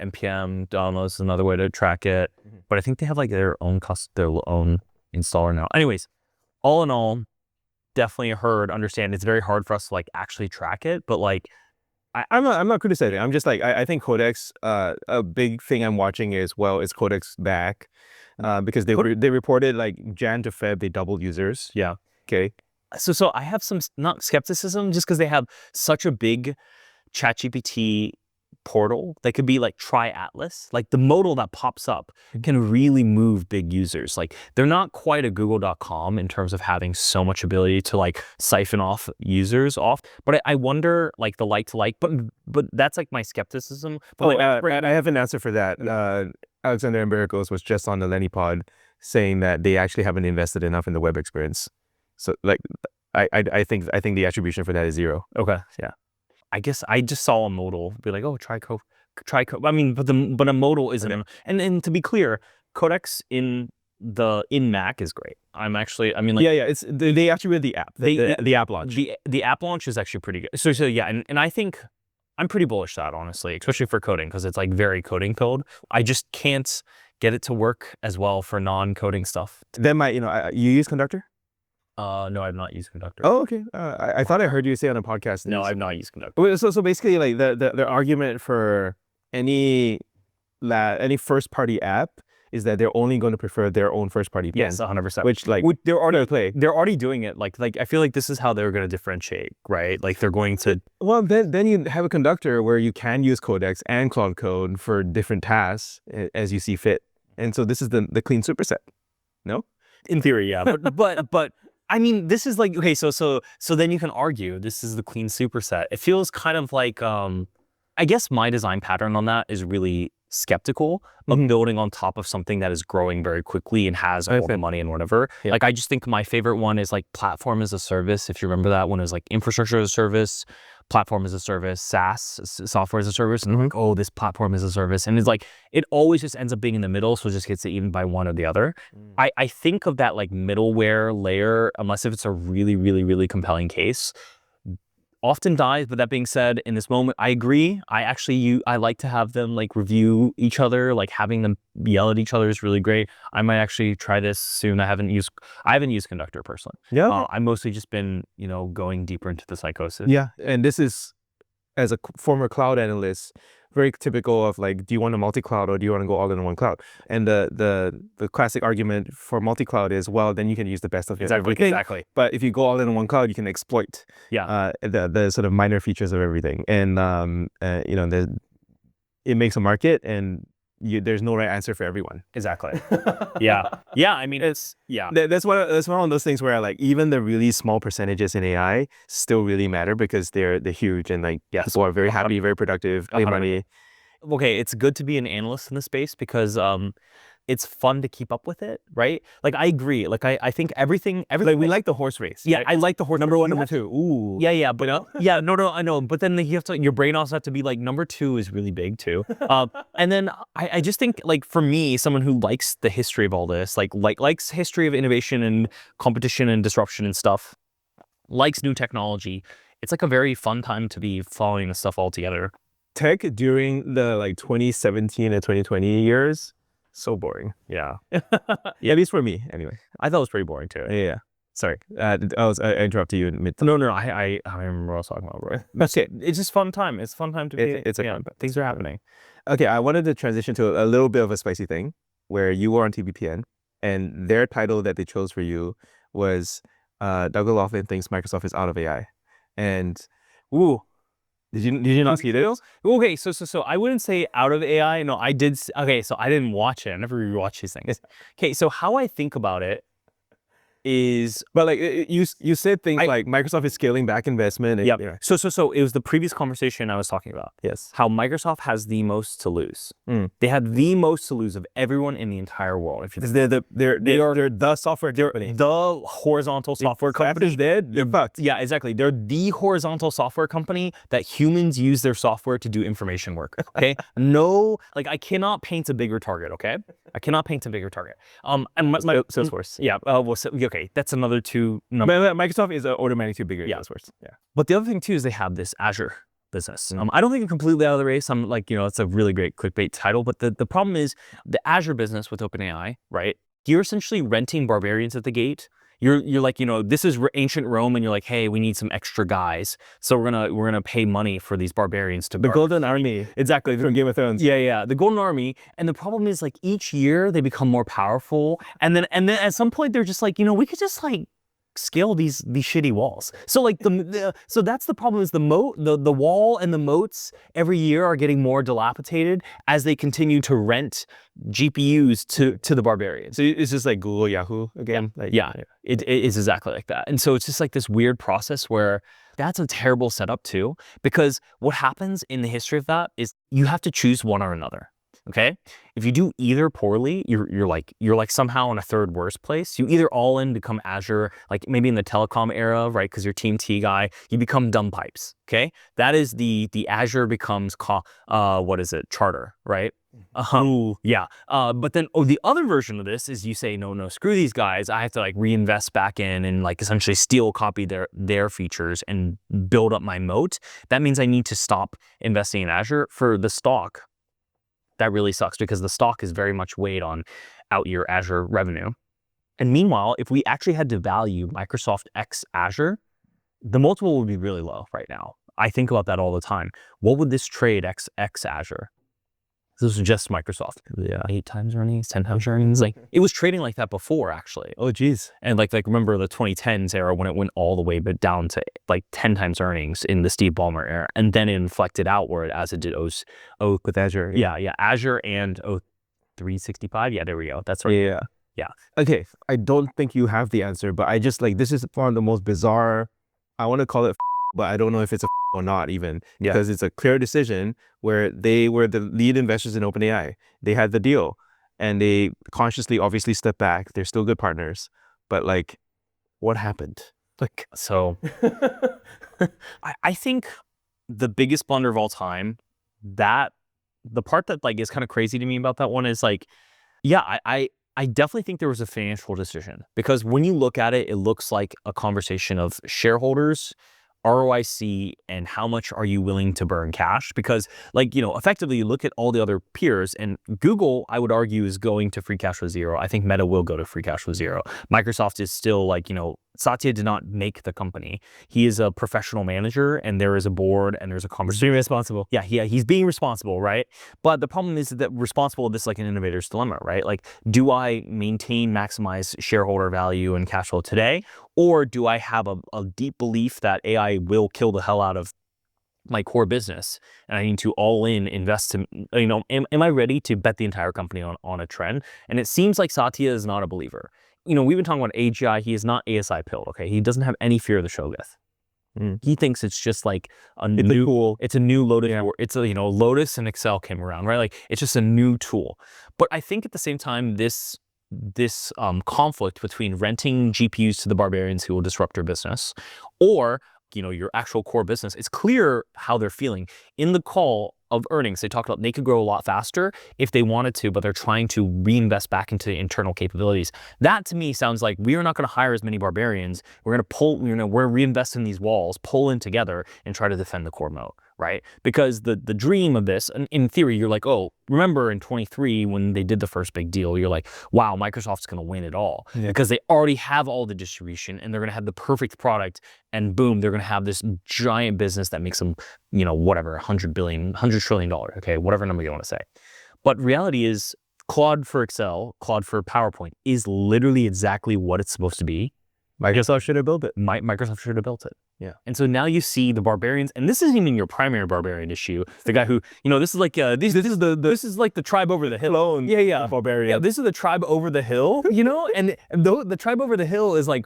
NPM downloads is another way to track it. But I think they have like their own installer now. Anyways, all in all, definitely understand it's very hard for us to like actually track it, but like I'm not criticizing. I'm just like I think Codex, a big thing I'm watching is Codex back, because they reported like Jan to Feb they doubled users. Yeah. Okay. So I have some not skepticism just because they have such a big ChatGPT portal that could be like try Atlas. Like the modal that pops up can really move big users. Like they're not quite a google.com in terms of having so much ability to like siphon off users off. But I wonder like the like to like, but that's like my skepticism. But I have an answer for that. Alexander Embericos was just on the Lenny pod saying that they actually haven't invested enough in the web experience. So like I think the attribution for that is 0. Okay. Yeah. I guess I just saw a modal be like, oh, try code. I mean, but a modal isn't. Okay. And to be clear, Codex in Mac is great. It's they attribute the app, the app launch. The app launch is actually pretty good. So yeah, and I think I'm pretty bullish that honestly, especially for coding because it's like very coding code. I just can't get it to work as well for non-coding stuff. Then you use Conductor? No, I've not used Conductor. Oh, okay. I thought I heard you say on a podcast. No, I've not used Conductor. So basically, like the argument for any first-party app is that they're only going to prefer their own first-party pen. Yes, 100%. Which they're already doing it. Like I feel like this is how they're going to differentiate, right? Like they're going to. Well, then you have a Conductor where you can use Codex and Claude Code for different tasks as you see fit, and so this is the clean superset. No, in theory, yeah, but. I mean, this is like, okay, so then you can argue this is the clean superset. It feels kind of like, I guess my design pattern on that is really skeptical of building on top of something that is growing very quickly and has all the money and whatever. Yeah. Like, I just think my favorite one is like platform as a service. If you remember that one, it was like infrastructure as a service, platform as a service, SaaS, software as a service, and like, oh, this platform as a service. And it's like, it always just ends up being in the middle, so it just gets eaten by one or the other. I think of that like middleware layer, unless if it's a really, really, really compelling case, often dies. But that being said, in this moment, I agree. I like to have them like review each other, like having them yell at each other is really great. I might actually try this soon. I haven't used Conductor personally. Yeah. I've mostly just been, going deeper into the psychosis. Yeah. And this is, as a former cloud analyst, very typical of like, do you want a multi-cloud or do you want to go all in one cloud? And the classic argument for multi-cloud is, well, then you can use the best of everything. Exactly. But if you go all in one cloud, you can exploit the sort of minor features of everything. And it makes a market, and there's no right answer for everyone. Exactly. Yeah. I mean, that's one of those things where like even the really small percentages in AI still really matter because they're huge, and like people are very happy, very productive, pay money. Okay, it's good to be an analyst in the space because it's fun to keep up with it, right? Like I agree. Like I think everything Like we like the horse race. yeah, right? I like the horse Number one, you number have- two. Ooh. Yeah, but yeah, no, I know. But then you have to, your brain also have to be like, number 2 is really big too. And then I just think, like, for me, someone who likes the history of all this, likes history of innovation and competition and disruption and stuff, likes new technology, it's like a very fun time to be following this stuff all together. Tech during the like 2017 and 2020 years, so boring. Yeah. Yeah, at least for me, anyway. I thought it was pretty boring too. Yeah. Sorry, I interrupted you in mid. No, I remember what I was talking about, bro. That's it. It's just fun time. It's a fun time to be. It's a fun time. Things are happening. Okay, I wanted to transition to a little bit of a spicy thing where you were on TBPN and their title that they chose for you was Doug O'Loughlin thinks Microsoft is out of AI. And ooh, did you not see this? Okay, so I wouldn't say out of AI. No, I did. Okay, so I didn't watch it. I never rewatch these things. Okay, so how I think about it is, but like you said things like Microsoft is scaling back investment. And, yeah. You know. So it was the previous conversation I was talking about. Yes. How Microsoft has the most to lose. They had the most to lose of everyone in the entire world. If they're the software company. The horizontal software company. Is dead. They're fucked. Yeah, exactly. They're the horizontal software company that humans use their software to do information work. Okay. No, like I cannot paint a bigger target. Okay. I cannot paint a bigger target. And Salesforce. Yeah. Okay. That's another 2 numbers. Microsoft is an order of magnitude bigger. Yeah. Salesforce. Yeah. But the other thing too is they have this Azure business. I don't think I'm completely out of the race. I'm like, it's a really great clickbait title. But the problem is the Azure business with OpenAI, right? You're essentially renting barbarians at the gate. You're like, this is ancient Rome, and you're like, hey, we need some extra guys, so we're gonna pay money for these barbarians to the Golden Army, exactly, from Game of Thrones. Yeah, the Golden Army. And the problem is, like, each year they become more powerful, and then at some point they're just like, we could just like scale these shitty walls. So like so that's the problem, is the moat, the wall and the moats every year are getting more dilapidated as they continue to rent GPUs to the barbarians. So it's just like Google, Yahoo again. Yeah. It is exactly like that. And so it's just like this weird process where that's a terrible setup too, because what happens in the history of that is you have to choose one or another. Okay, if you do either poorly, you're like somehow in a third worst place. You either all in become Azure, like maybe in the telecom era, right? Because you're Team T guy, you become dumb pipes. Okay, that is the Azure becomes Charter, right? Yeah. But then the other version of this is you say no, screw these guys. I have to like reinvest back in and like essentially steal copy their features and build up my moat. That means I need to stop investing in Azure. For the stock, that really sucks, because the stock is very much weighed on out year Azure revenue. And meanwhile, if we actually had to value Microsoft X Azure, the multiple would be really low right now. I think about that all the time. What would this trade X Azure? This was just Microsoft. Yeah, 8 times earnings, 10 times earnings. Like, it was trading like that before, actually. Oh, geez. And like remember the 2010s era when it went all the way down to like 10 times earnings in the Steve Ballmer era, and then it inflected outward as it did with Azure. Yeah, Azure and 365. Yeah, there we go. That's right. Yeah. Okay, I don't think you have the answer, but I just like, this is one of the most bizarre. I want to call it, but I don't know if it's a or not even, because it's a clear decision where they were the lead investors in OpenAI. They had the deal, and they consciously, obviously, stepped back. They're still good partners, but like, what happened? Like, so I think the biggest blunder of all time, that the part that like is kind of crazy to me about that one is like, yeah, I definitely think there was a financial decision, because when you look at it, it looks like a conversation of shareholders, ROIC, and how much are you willing to burn cash? Because like, effectively you look at all the other peers, and Google, I would argue, is going to free cash flow zero. I think Meta will go to free cash flow zero. Microsoft is still like, Satya did not make the company. He is a professional manager, and there is a board, and there's a conversation. He's being responsible. Yeah, he's being responsible, right? But the problem is that responsible, this is like an innovator's dilemma, right? Like, do I maximize shareholder value and cash flow today? Or do I have a deep belief that AI will kill the hell out of my core business, and I need to all in invest in, am I ready to bet the entire company on a trend? And it seems like Satya is not a believer. We've been talking about AGI. He is not ASI pilled, okay? He doesn't have any fear of the Shoggoth. He thinks it's just like a It's new, cool. it's a new Lotus. It's a, Lotus and Excel came around, right? Like it's just a new tool. But I think at the same time, this conflict between renting GPUs to the barbarians who will disrupt your business, or your actual core business, it's clear how they're feeling. In the call of earnings, they talked about they could grow a lot faster if they wanted to, but they're trying to reinvest back into internal capabilities. That to me sounds like we are not going to hire as many barbarians. We're going to pull, we're reinvesting these walls, pull in together, and try to defend the core moat, right? Because the dream of this, and in theory, you're like, oh, remember in 23 when they did the first big deal, you're like, wow, Microsoft's going to win it all because they already have all the distribution and they're going to have the perfect product, and boom, they're going to have this giant business that makes them, whatever, $100 trillion, okay, whatever number you want to say. But reality is, Claude for Excel, Claude for PowerPoint is literally exactly what it's supposed to be. Microsoft should have built it. Microsoft should have built it. Yeah. And so now you see the barbarians, and this isn't even your primary barbarian issue. The guy who, this is like this is like the tribe over the hill. Barbarian. Yeah, this is the tribe over the hill, and the tribe over the hill is like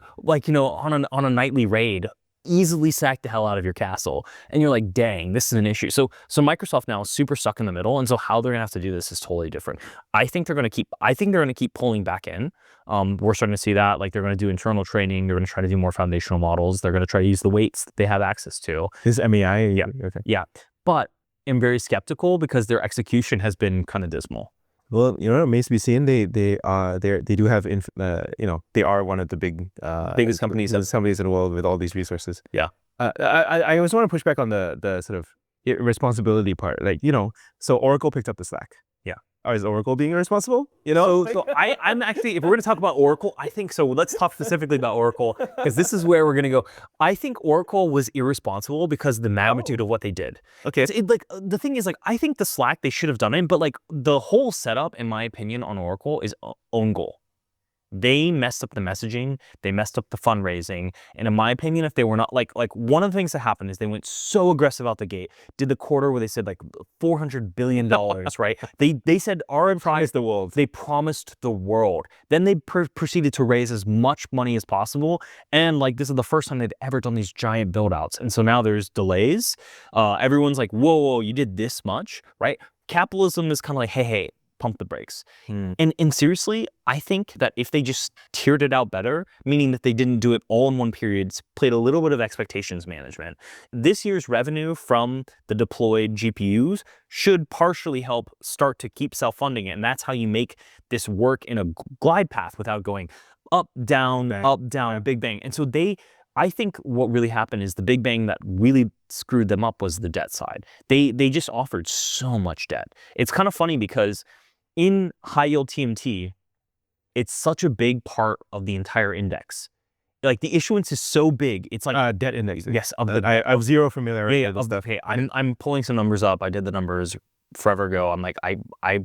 on a nightly raid, easily sack the hell out of your castle, and you're like, dang, this is an issue. So Microsoft now is super stuck in the middle, and so how they're gonna have to do this is totally different. I think they're gonna keep pulling back in. We're starting to see that, like they're gonna do internal training, they're gonna try to do more foundational models, they're gonna try to use the weights that they have access to. This MEI, yeah, okay, yeah. But I'm very skeptical because their execution has been kind of dismal. Well, it remains to be seen. They do have they are one of the biggest companies in the world with all these resources. Yeah. I always want to push back on the sort of responsibility part. Like, so Oracle picked up the slack. Yeah. Or is Oracle being irresponsible? So I'm actually, if we're going to talk about Oracle, I think so. Let's talk specifically about Oracle, because this is where we're going to go. I think Oracle was irresponsible because of the magnitude of what they did. Okay. The thing is, I think the Slack, they should have done it, but the whole setup, in my opinion, on Oracle is own goal. They messed up the messaging, they messed up the fundraising, and in my opinion, if they were not like one of the things that happened is they went so aggressive out the gate. Did the quarter where they said $400 billion, right? They said our prize the world. They promised the world. Then they proceeded to raise as much money as possible, and this is the first time they've ever done these giant build outs. And so now there's delays. Everyone's like, whoa, you did this much, right? Capitalism is kind of like, hey, pump the brakes. And seriously, I think that if they just tiered it out better, meaning that they didn't do it all in one period, played a little bit of expectations management, this year's revenue from the deployed GPUs should partially help start to keep self-funding it. And that's how you make this work in a glide path without going up, down, big bang. And so I think what really happened is the big bang that really screwed them up was the debt side. They just offered so much debt. It's kind of funny because in high yield TMT, it's such a big part of the entire index. Like the issuance is so big, it's like debt index. Yes, I have zero familiarity with this stuff. Okay, I'm pulling some numbers up. I did the numbers forever ago. I'm like I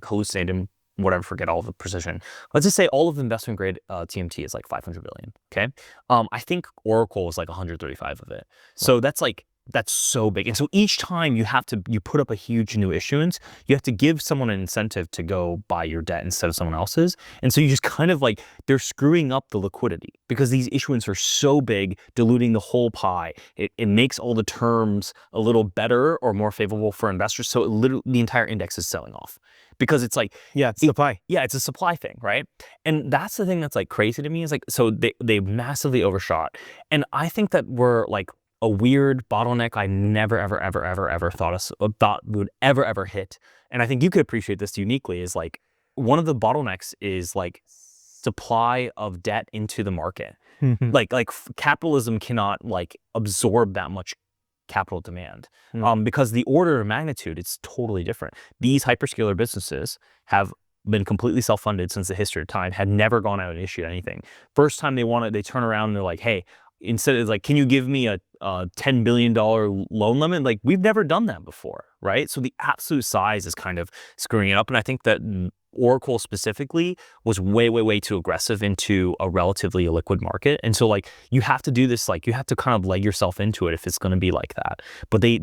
hallucinated and whatever, forget all the precision. Let's just say all of investment grade TMT is like 500 billion. Okay, I think Oracle is like 135 of it. So that's so big. And so each time you put up a huge new issuance, you have to give someone an incentive to go buy your debt instead of someone else's. And so you just kind of they're screwing up the liquidity because these issuance are so big, diluting the whole pie. It makes all the terms a little better or more favorable for investors. So literally the entire index is selling off because it's it's supply. It's a supply thing, right? And that's the thing that's crazy to me is so they massively overshot. And I think that we're a weird bottleneck I never, ever thought would ever hit. And I think you could appreciate this uniquely is one of the bottlenecks is supply of debt into the market. Capitalism cannot absorb that much capital demand because the order of magnitude, it's totally different. These hyperscaler businesses have been completely self-funded since the history of time, had never gone out and issued anything. First time they turn around and they're like, hey, instead of can you give me a $10 billion loan limit? We've never done that before, right? So the absolute size is kind of screwing it up. And I think that Oracle specifically was way too aggressive into a relatively illiquid market. And so you have to do this, you have to kind of leg yourself into it if it's going to be like that. But they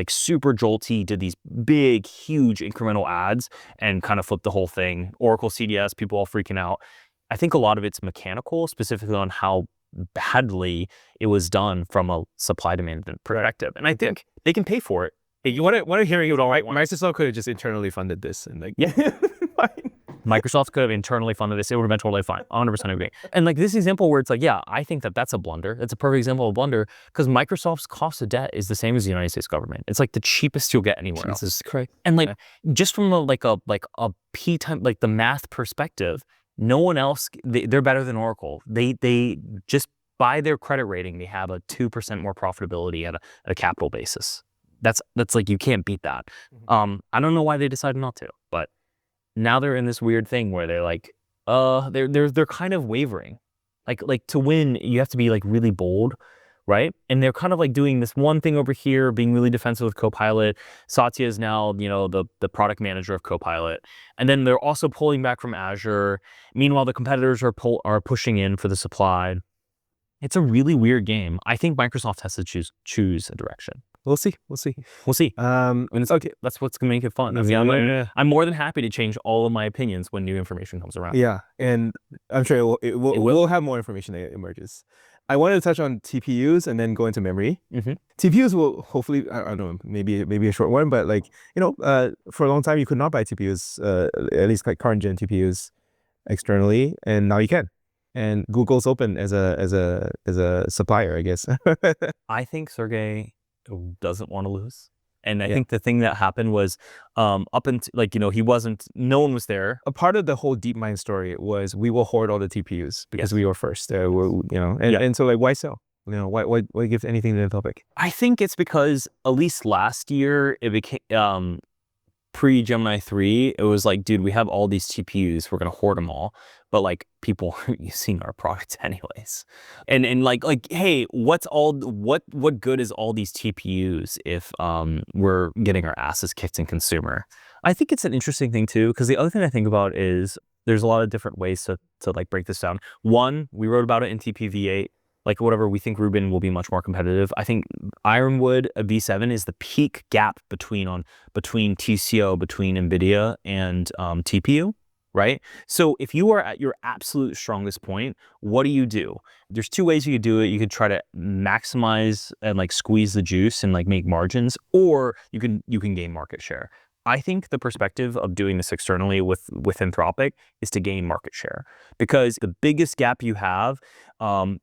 super jolty did these big, huge incremental ads and kind of flipped the whole thing. Oracle CDS, people all freaking out. I think a lot of it's mechanical, specifically on how badly it was done from a supply demand perspective. And I think they can pay for it. Hey, you want to hear it all right? Microsoft could have just internally funded this and like, yeah. Microsoft could have internally funded this. It would have been totally fine. 100% agree. And like this example where it's like, yeah, I think that that's a blunder. It's a perfect example of a blunder because Microsoft's cost of debt is the same as the United States government. It's like the cheapest you'll get anywhere else. Jesus Christ. And like just from a P time, like the math perspective, no one else, they're better than Oracle. They just by their credit rating, they have a 2% more profitability at a capital basis. That's like, you can't beat that. I don't know why they decided not to, but now they're in this weird thing where they're like, they're kind of wavering. Like to win, you have to be like really bold, right? And they're kind of like doing this one thing over here, being really defensive with Copilot. Satya is now, the product manager of Copilot. And then they're also pulling back from Azure. Meanwhile, the competitors are pushing in for the supply. It's a really weird game. I think Microsoft has to choose a direction. We'll see. And it's okay. That's what's gonna make it fun. I'm more than happy to change all of my opinions when new information comes around. Yeah, and I'm sure we'll have more information that emerges. I wanted to touch on TPUs and then go into memory. TPUs will hopefully, I don't know, maybe a short one, but like, for a long time you could not buy TPUs, at least like current gen TPUs externally, and now you can. And Google's open as a supplier, I guess. I think Sergey doesn't want to lose. And I think the thing that happened was up until no one was there. A part of the whole DeepMind story was we will hoard all the TPUs because we were first. And so like, why so? Why give anything to the topic? I think it's because at least last year it became pre-Gemini 3, it was like, dude, we have all these TPUs, we're gonna hoard them all, but like people are using our products anyways. And like hey, what good is all these TPUs if we're getting our asses kicked in consumer? I think it's an interesting thing too, because the other thing I think about is there's a lot of different ways to like break this down. One, we wrote about it in TPV8. Like whatever, we think Rubin will be much more competitive. I think Ironwood V7 is the peak gap between TCO, between Nvidia and TPU, right? So if you are at your absolute strongest point, what do? There's two ways you could do it. You could try to maximize and like squeeze the juice and like make margins, or you can gain market share. I think the perspective of doing this externally with Anthropic is to gain market share, because the biggest gap you have, and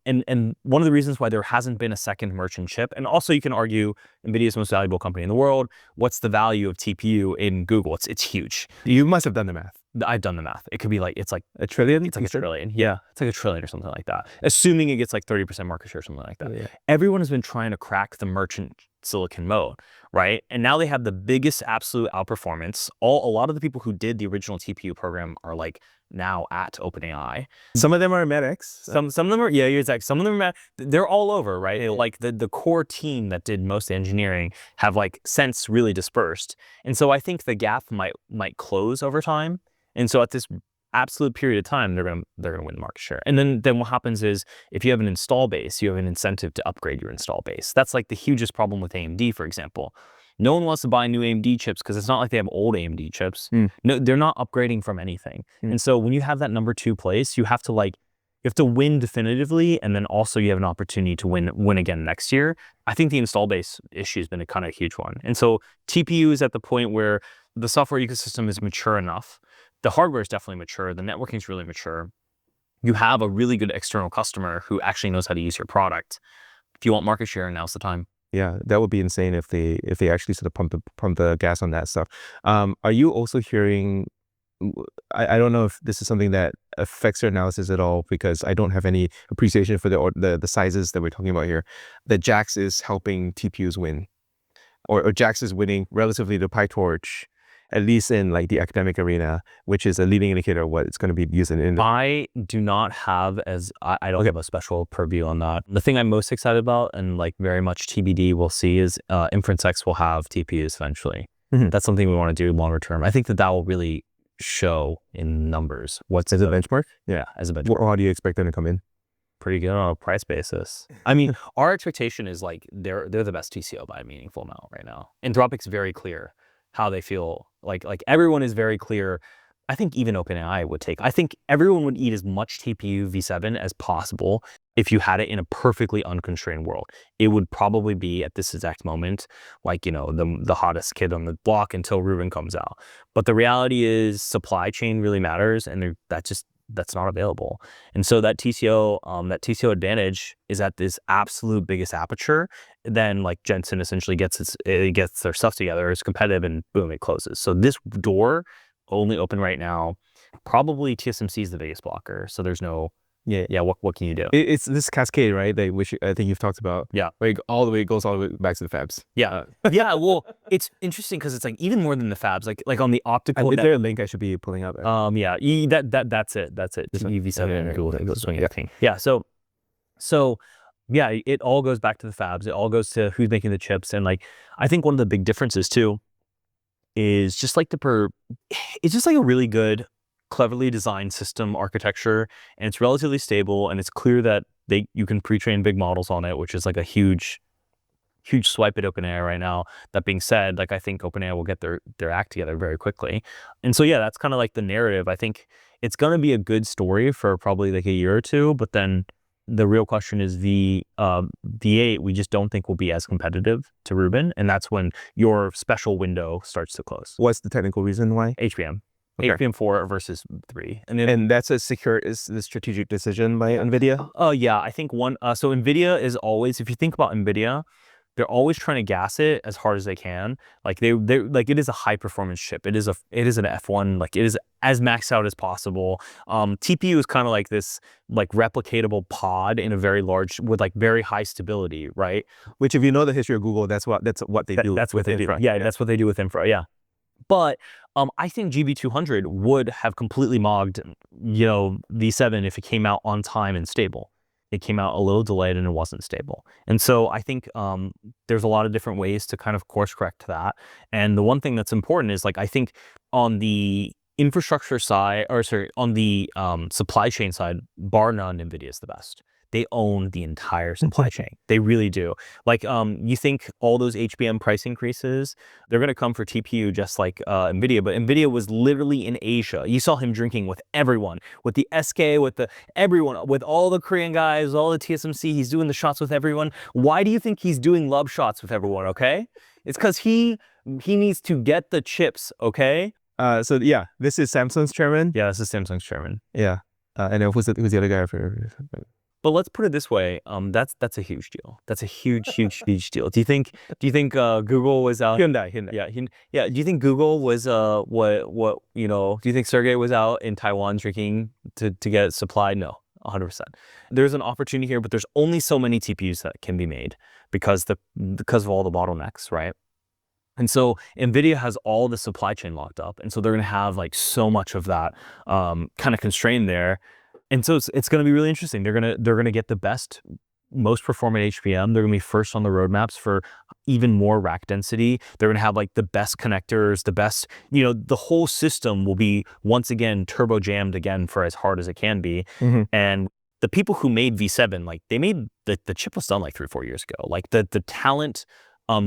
one of the reasons why there hasn't been a second merchant chip, and also you can argue Nvidia's most valuable company in the world, what's the value of TPU in Google? It's huge. You must have done the math. I've done the math. It could be like, it's like $1 trillion? It's like $1 trillion. Yeah, it's like $1 trillion or something like that. Assuming it gets like 30% market share or something like that. Yeah. Everyone has been trying to crack the merchant silicon mode, right? And now they have the biggest absolute outperformance. A lot of the people who did the original TPU program are like now at OpenAI. Some of them are MedX. Some of them are, yeah, exactly. Some of them are, they're all over, right? Like the core team that did most engineering have like since really dispersed. And so I think the gap might close over time. And so at this absolute period of time, they're gonna win market share. And then what happens is, if you have an install base, you have an incentive to upgrade your install base. That's like the hugest problem with AMD, for example. No one wants to buy new AMD chips because it's not like they have old AMD chips. No, they're not upgrading from anything. And so when you have that number 2 place, you have to win definitively, and then also you have an opportunity to win again next year. I think the install base issue has been a kind of huge one. And so TPU is at the point where the software ecosystem is mature enough. The hardware is definitely mature. The networking is really mature. You have a really good external customer who actually knows how to use your product. If you want market share, now's the time. Yeah, that would be insane if they actually sort of pump the gas on that stuff. Are you also hearing? I don't know if this is something that affects your analysis at all, because I don't have any appreciation for the sizes that we're talking about here. That JAX is helping TPUs win, or JAX is winning relatively to PyTorch, at least in like the academic arena, which is a leading indicator of what it's going to be used in. I do not have I don't have a special purview on that. The thing I'm most excited about, and like very much TBD we'll see, is InferenceX will have TPUs eventually. That's something we want to do longer term. I think that will really show in numbers. What's as a benchmark? Yeah, as a benchmark. How do you expect them to come in? Pretty good on a price basis. I mean, our expectation is like they're the best TCO by a meaningful amount right now. Anthropic's very clear how they feel. Like everyone is very clear. I think even OpenAI would take. I think everyone would eat as much TPU V7 as possible if you had it in a perfectly unconstrained world. It would probably be at this exact moment, like, the hottest kid on the block until Rubin comes out. But the reality is supply chain really matters, and that's not available. And so that TCO advantage is at this absolute biggest aperture. Then like Jensen essentially gets their stuff together, is competitive, and boom, it closes. So this door only open right now. Probably TSMC is the biggest blocker. So there's no. Yeah. What can you do? It's this cascade, right? Which I think you've talked about. Yeah. Like goes all the way back to the fabs. Yeah. Yeah. Well, it's interesting because it's like even more than the fabs. Like on the optical. Is there a link I should be pulling up? Yeah. That's it. EV7 Google swinging thing. Yeah. So yeah, it all goes back to the fabs. It all goes to who's making the chips, and like I think one of the big differences too is just like it's just like a really good, cleverly designed system architecture, and it's relatively stable, and it's clear that you can pre-train big models on it, which is like a huge swipe at OpenAI right now. That being said, like I think OpenAI will get their act together very quickly. And so yeah, that's kind of like the narrative. I think it's going to be a good story for probably like a year or two, but then the real question is V8 we just don't think will be as competitive to Rubin, and that's when your special window starts to close. What's the technical reason why? HBM. Okay. HBM4 versus 3. And that's is the strategic decision by Nvidia? Yeah, I think so Nvidia is always, if you think about Nvidia, they're always trying to gas it as hard as they can. Like they like it is a high performance chip. It is an F1, like it is as maxed out as possible. TPU is kind of like this like replicatable pod in a very large with like very high stability, right? Which if you know the history of Google, that's what they do. That's what they do. Yeah, that's what they do with infra. Yeah. But I think GB200 would have completely mogged, V7 if it came out on time and stable. It came out a little delayed and it wasn't stable. And so I think there's a lot of different ways to kind of course correct that. And the one thing that's important is like, I think on the infrastructure side, on the supply chain side, bar none, NVIDIA is the best. They own the entire supply chain. They really do. Like, you think all those HBM price increases, they're going to come for TPU just like NVIDIA, but NVIDIA was literally in Asia. You saw him drinking with everyone, with the SK, everyone, with all the Korean guys, all the TSMC. He's doing the shots with everyone. Why do you think he's doing love shots with everyone, okay? It's because he needs to get the chips, okay? So yeah, this is Samsung's chairman. Yeah, this is Samsung's chairman. Yeah. And then who's the other guy for? But let's put it this way: that's a huge deal. That's a huge deal. Do you think Google was out? Hyundai. Yeah. Do you think Google was what do you think Sergey was out in Taiwan drinking to get supply? No, 100%. There's an opportunity here, but there's only so many TPUs that can be made because of all the bottlenecks, right? And so NVIDIA has all the supply chain locked up, and so they're going to have like so much of that kind of constrained there. And so it's going to be really interesting. They're going to get the best, most performant HBM. They're going to be first on the roadmaps for even more rack density. They're going to have like the best connectors, the best, the whole system will be once again turbo jammed again for as hard as it can be. Mm-hmm. And the people who made V7, like they made the chip was done like 3 or 4 years ago. Like the talent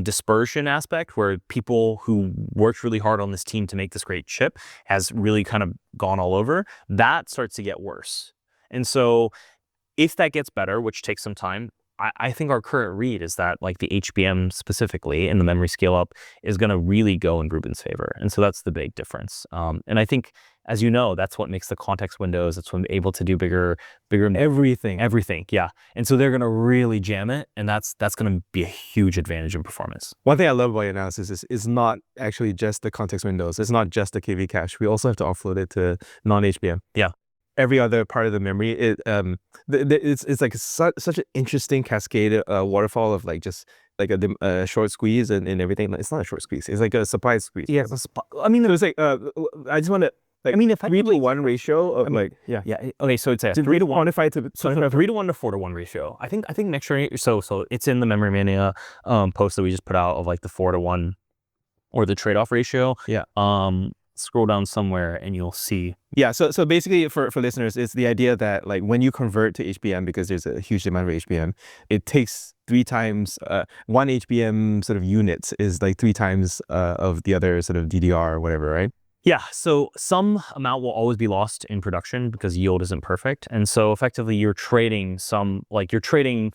dispersion aspect, where people who worked really hard on this team to make this great chip has really kind of gone all over, that starts to get worse. And so if that gets better, which takes some time, I think our current read is that like the HBM specifically and the memory scale up is going to really go in Rubin's favor. And so that's the big difference. And I think, as you know, that's what makes the context windows. That's when they're able to do bigger everything. Yeah. And so they're going to really jam it. And that's going to be a huge advantage in performance. One thing I love about your analysis is not actually just the context windows. It's not just the KV cache. We also have to offload it to non-HBM. Yeah. Every other part of the memory, it's like such an interesting cascade waterfall of like just like a short squeeze and everything. It's not a short squeeze. It's like a supply squeeze. Yeah. I mean, it was like I just want to. Like, I mean, if 3-to-1 ratio of yeah. Okay, so it's a 3-to-1. Quantify to 3-to-1 to 4-to-1 ratio. I think next year. So it's in the Memory Mania post that we just put out of like the 4-to-1 or the trade-off ratio. Yeah. Scroll down somewhere and you'll see. Yeah, so basically for listeners, it's the idea that like when you convert to HBM, because there's a huge demand for HBM, it takes 3 times, one HBM sort of units is like 3 times of the other sort of DDR or whatever, right? Yeah, so some amount will always be lost in production because yield isn't perfect, and so effectively you're trading you're trading.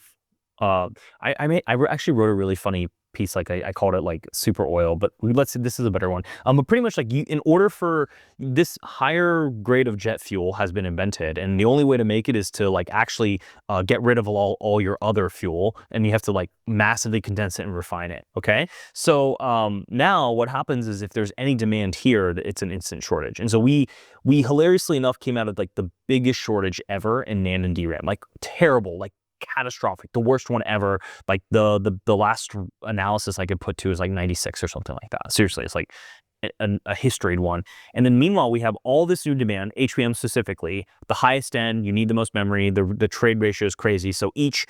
Actually wrote a really funny piece, like I called it like super oil, but let's say this is a better one. But pretty much like in order for this higher grade of jet fuel has been invented, and the only way to make it is to like actually get rid of all your other fuel, and you have to like massively condense it and refine it. Okay, so now what happens is if there's any demand here, it's an instant shortage, and so we hilariously enough came out of like the biggest shortage ever in NAND and DRAM, like terrible, like catastrophic, the worst one ever. Like the last analysis I could put to is like 96 or something like that. Seriously, it's like a historied one. And then meanwhile, we have all this new demand, HBM specifically, the highest end, you need the most memory, the trade ratio is crazy. So each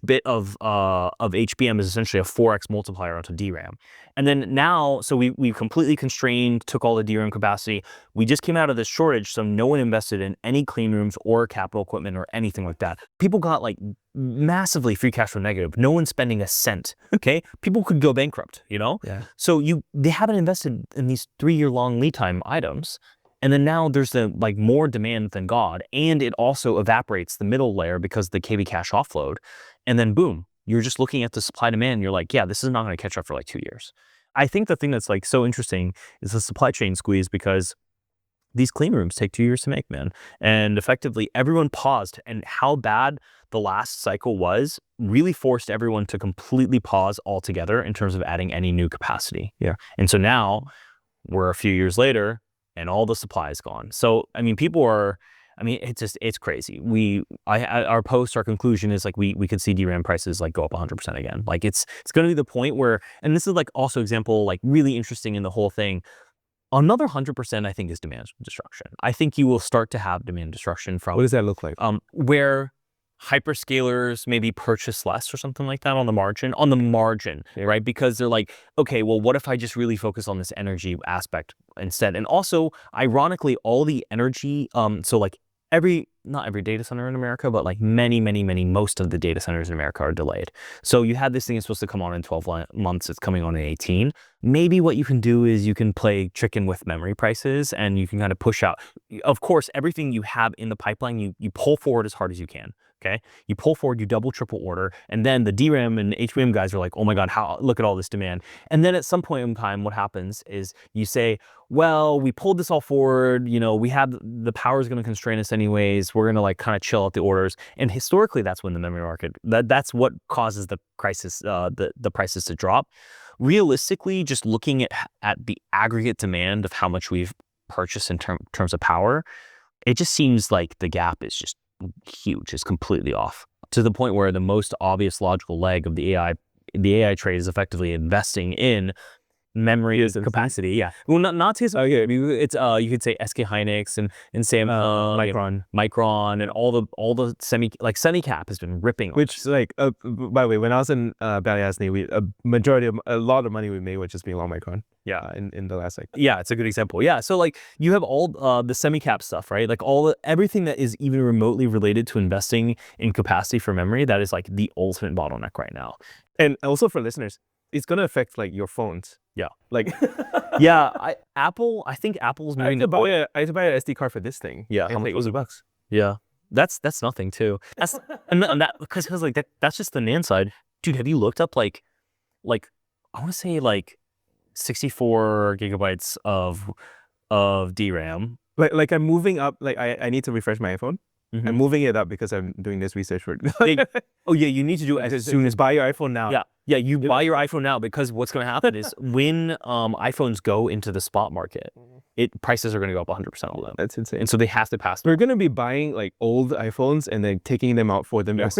bit of HBM is essentially a 4x multiplier onto DRAM. And then now, so we completely constrained, took all the DRAM capacity. We just came out of this shortage, so no one invested in any clean rooms or capital equipment or anything like that. People got like massively free cash flow negative. No one's spending a cent. Okay, people could go bankrupt. Yeah. So they haven't invested in these 3-year-long lead time items, and then now there's like more demand than God, and it also evaporates the middle layer because the KV cache offload, and then boom, you're just looking at the supply demand. And you're like, yeah, this is not going to catch up for like 2 years. I think the thing that's like so interesting is the supply chain squeeze, because these clean rooms take 2 years to make, man. And effectively everyone paused, and how bad the last cycle was really forced everyone to completely pause altogether in terms of adding any new capacity. Yeah. And so now we're a few years later and all the supply is gone. So, I mean, it's crazy. Our conclusion is like, we could see DRAM prices like go up 100% again. Like it's going to be the point where, and this is like also example, like really interesting in the whole thing. Another 100%, I think, is demand destruction. I think you will start to have demand destruction from. What does that look like? Where hyperscalers maybe purchase less or something like that on the margin, Yeah. right? Because they're like, okay, well, what if I just really focus on this energy aspect instead? And also, ironically, all the energy, so like not every data center in America, but like most of the data centers in America are delayed. So you had this thing that's supposed to come on in 12 months, it's coming on in 18. Maybe what you can do is you can play chicken with memory prices, and you can kind of push out. Of course, everything you have in the pipeline, you pull forward as hard as you can. Okay, you pull forward, you double, triple order, and then the DRAM and HBM guys are like, oh my God, look at all this demand. And then at some point in time, what happens is you say, well, we pulled this all forward, we have the power is going to constrain us anyways. We're going to like kind of chill out the orders. And historically, that's when the memory market, that's what causes the crisis, the prices to drop. Realistically, just looking at the aggregate demand of how much we've purchased in terms of power, it just seems like the gap is just huge. It's completely off, to the point where the most obvious logical leg of the AI trade is effectively investing in memory capacity. Yeah. Well, not to okay. It's you could say SK Hynix and say Micron, and all the semi cap has been ripping. Which like by the way, when I was in Balyasny, a lot of money we made was just being long Micron. Yeah. In the last cycle. Yeah, it's a good example. Yeah. So like you have all the semi cap stuff, right? Like everything that is even remotely related to investing in capacity for memory, that is like the ultimate bottleneck right now. And also for listeners, it's gonna affect like your phones. Yeah. Like, yeah, I think Apple's moving to I had to buy an SD card for this thing. Yeah. How much was it bucks? Yeah. That's nothing too. That's and that because like that's just the NAND side. Dude, have you looked up like I want to say like 64 gigabytes of DRAM. Like I'm moving up, like I need to refresh my iPhone. Mm-hmm. I'm moving it up because I'm doing this research for oh yeah, you need to do it as soon as buy your iPhone now. Yeah, you buy your iPhone now, because what's going to happen is when iPhones go into the spot market, prices are going to go up 100% on them. That's insane. And so they have to pass. We're going to be buying like old iPhones and then taking them out for them. Yes.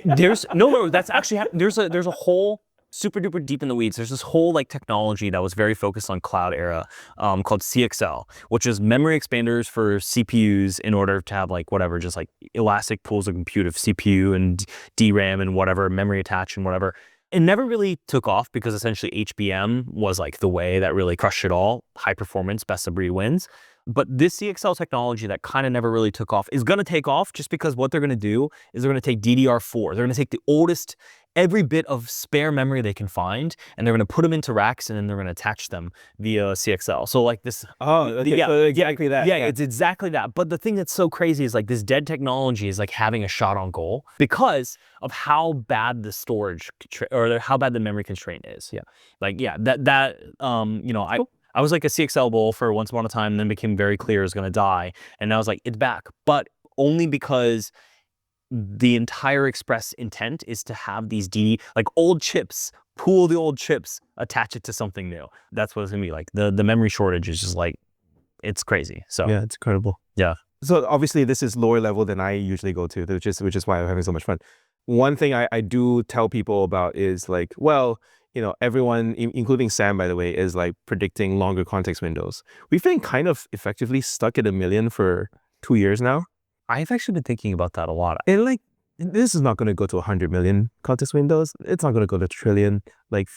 There's no, that's actually there's a whole super duper deep in the weeds. There's this whole like technology that was very focused on Cloud Era, called CXL, which is memory expanders for CPUs in order to have like whatever, just like elastic pools of compute of CPU and DRAM and whatever, memory attached and whatever. It never really took off because essentially HBM was like the way that really crushed it all. High performance, best of breed wins. But this CXL technology that kind of never really took off is going to take off, just because what they're going to do is they're going to take DDR4. They're going to take the oldest every bit of spare memory they can find, and they're going to put them into racks, and then they're going to attach them via CXL. So like this. Oh, okay. Yeah, So exactly that. Yeah, it's exactly that. But the thing that's so crazy is like this dead technology is like having a shot on goal because of how bad the storage or how bad the memory constraint is. Yeah, like you know, I was like a CXL bull for once upon a time, and then became very clear is going to die, and I was like, it's back, but only because the entire express intent is to have these like old chips, pool the old chips, attach it to something new. That's what it's gonna be like. The memory shortage is just like, it's crazy. So yeah, it's incredible. Yeah. So obviously this is lower level than I usually go to, which is why I'm having so much fun. One thing I do tell people about is like, well, you know, everyone, including Sam, by the way, is like predicting longer context windows. We've been kind of effectively stuck at 1 million for 2 years now. I've actually been thinking about that a lot. And like, this is not going to go to 100 million context windows. It's not going to go to trillion. Like,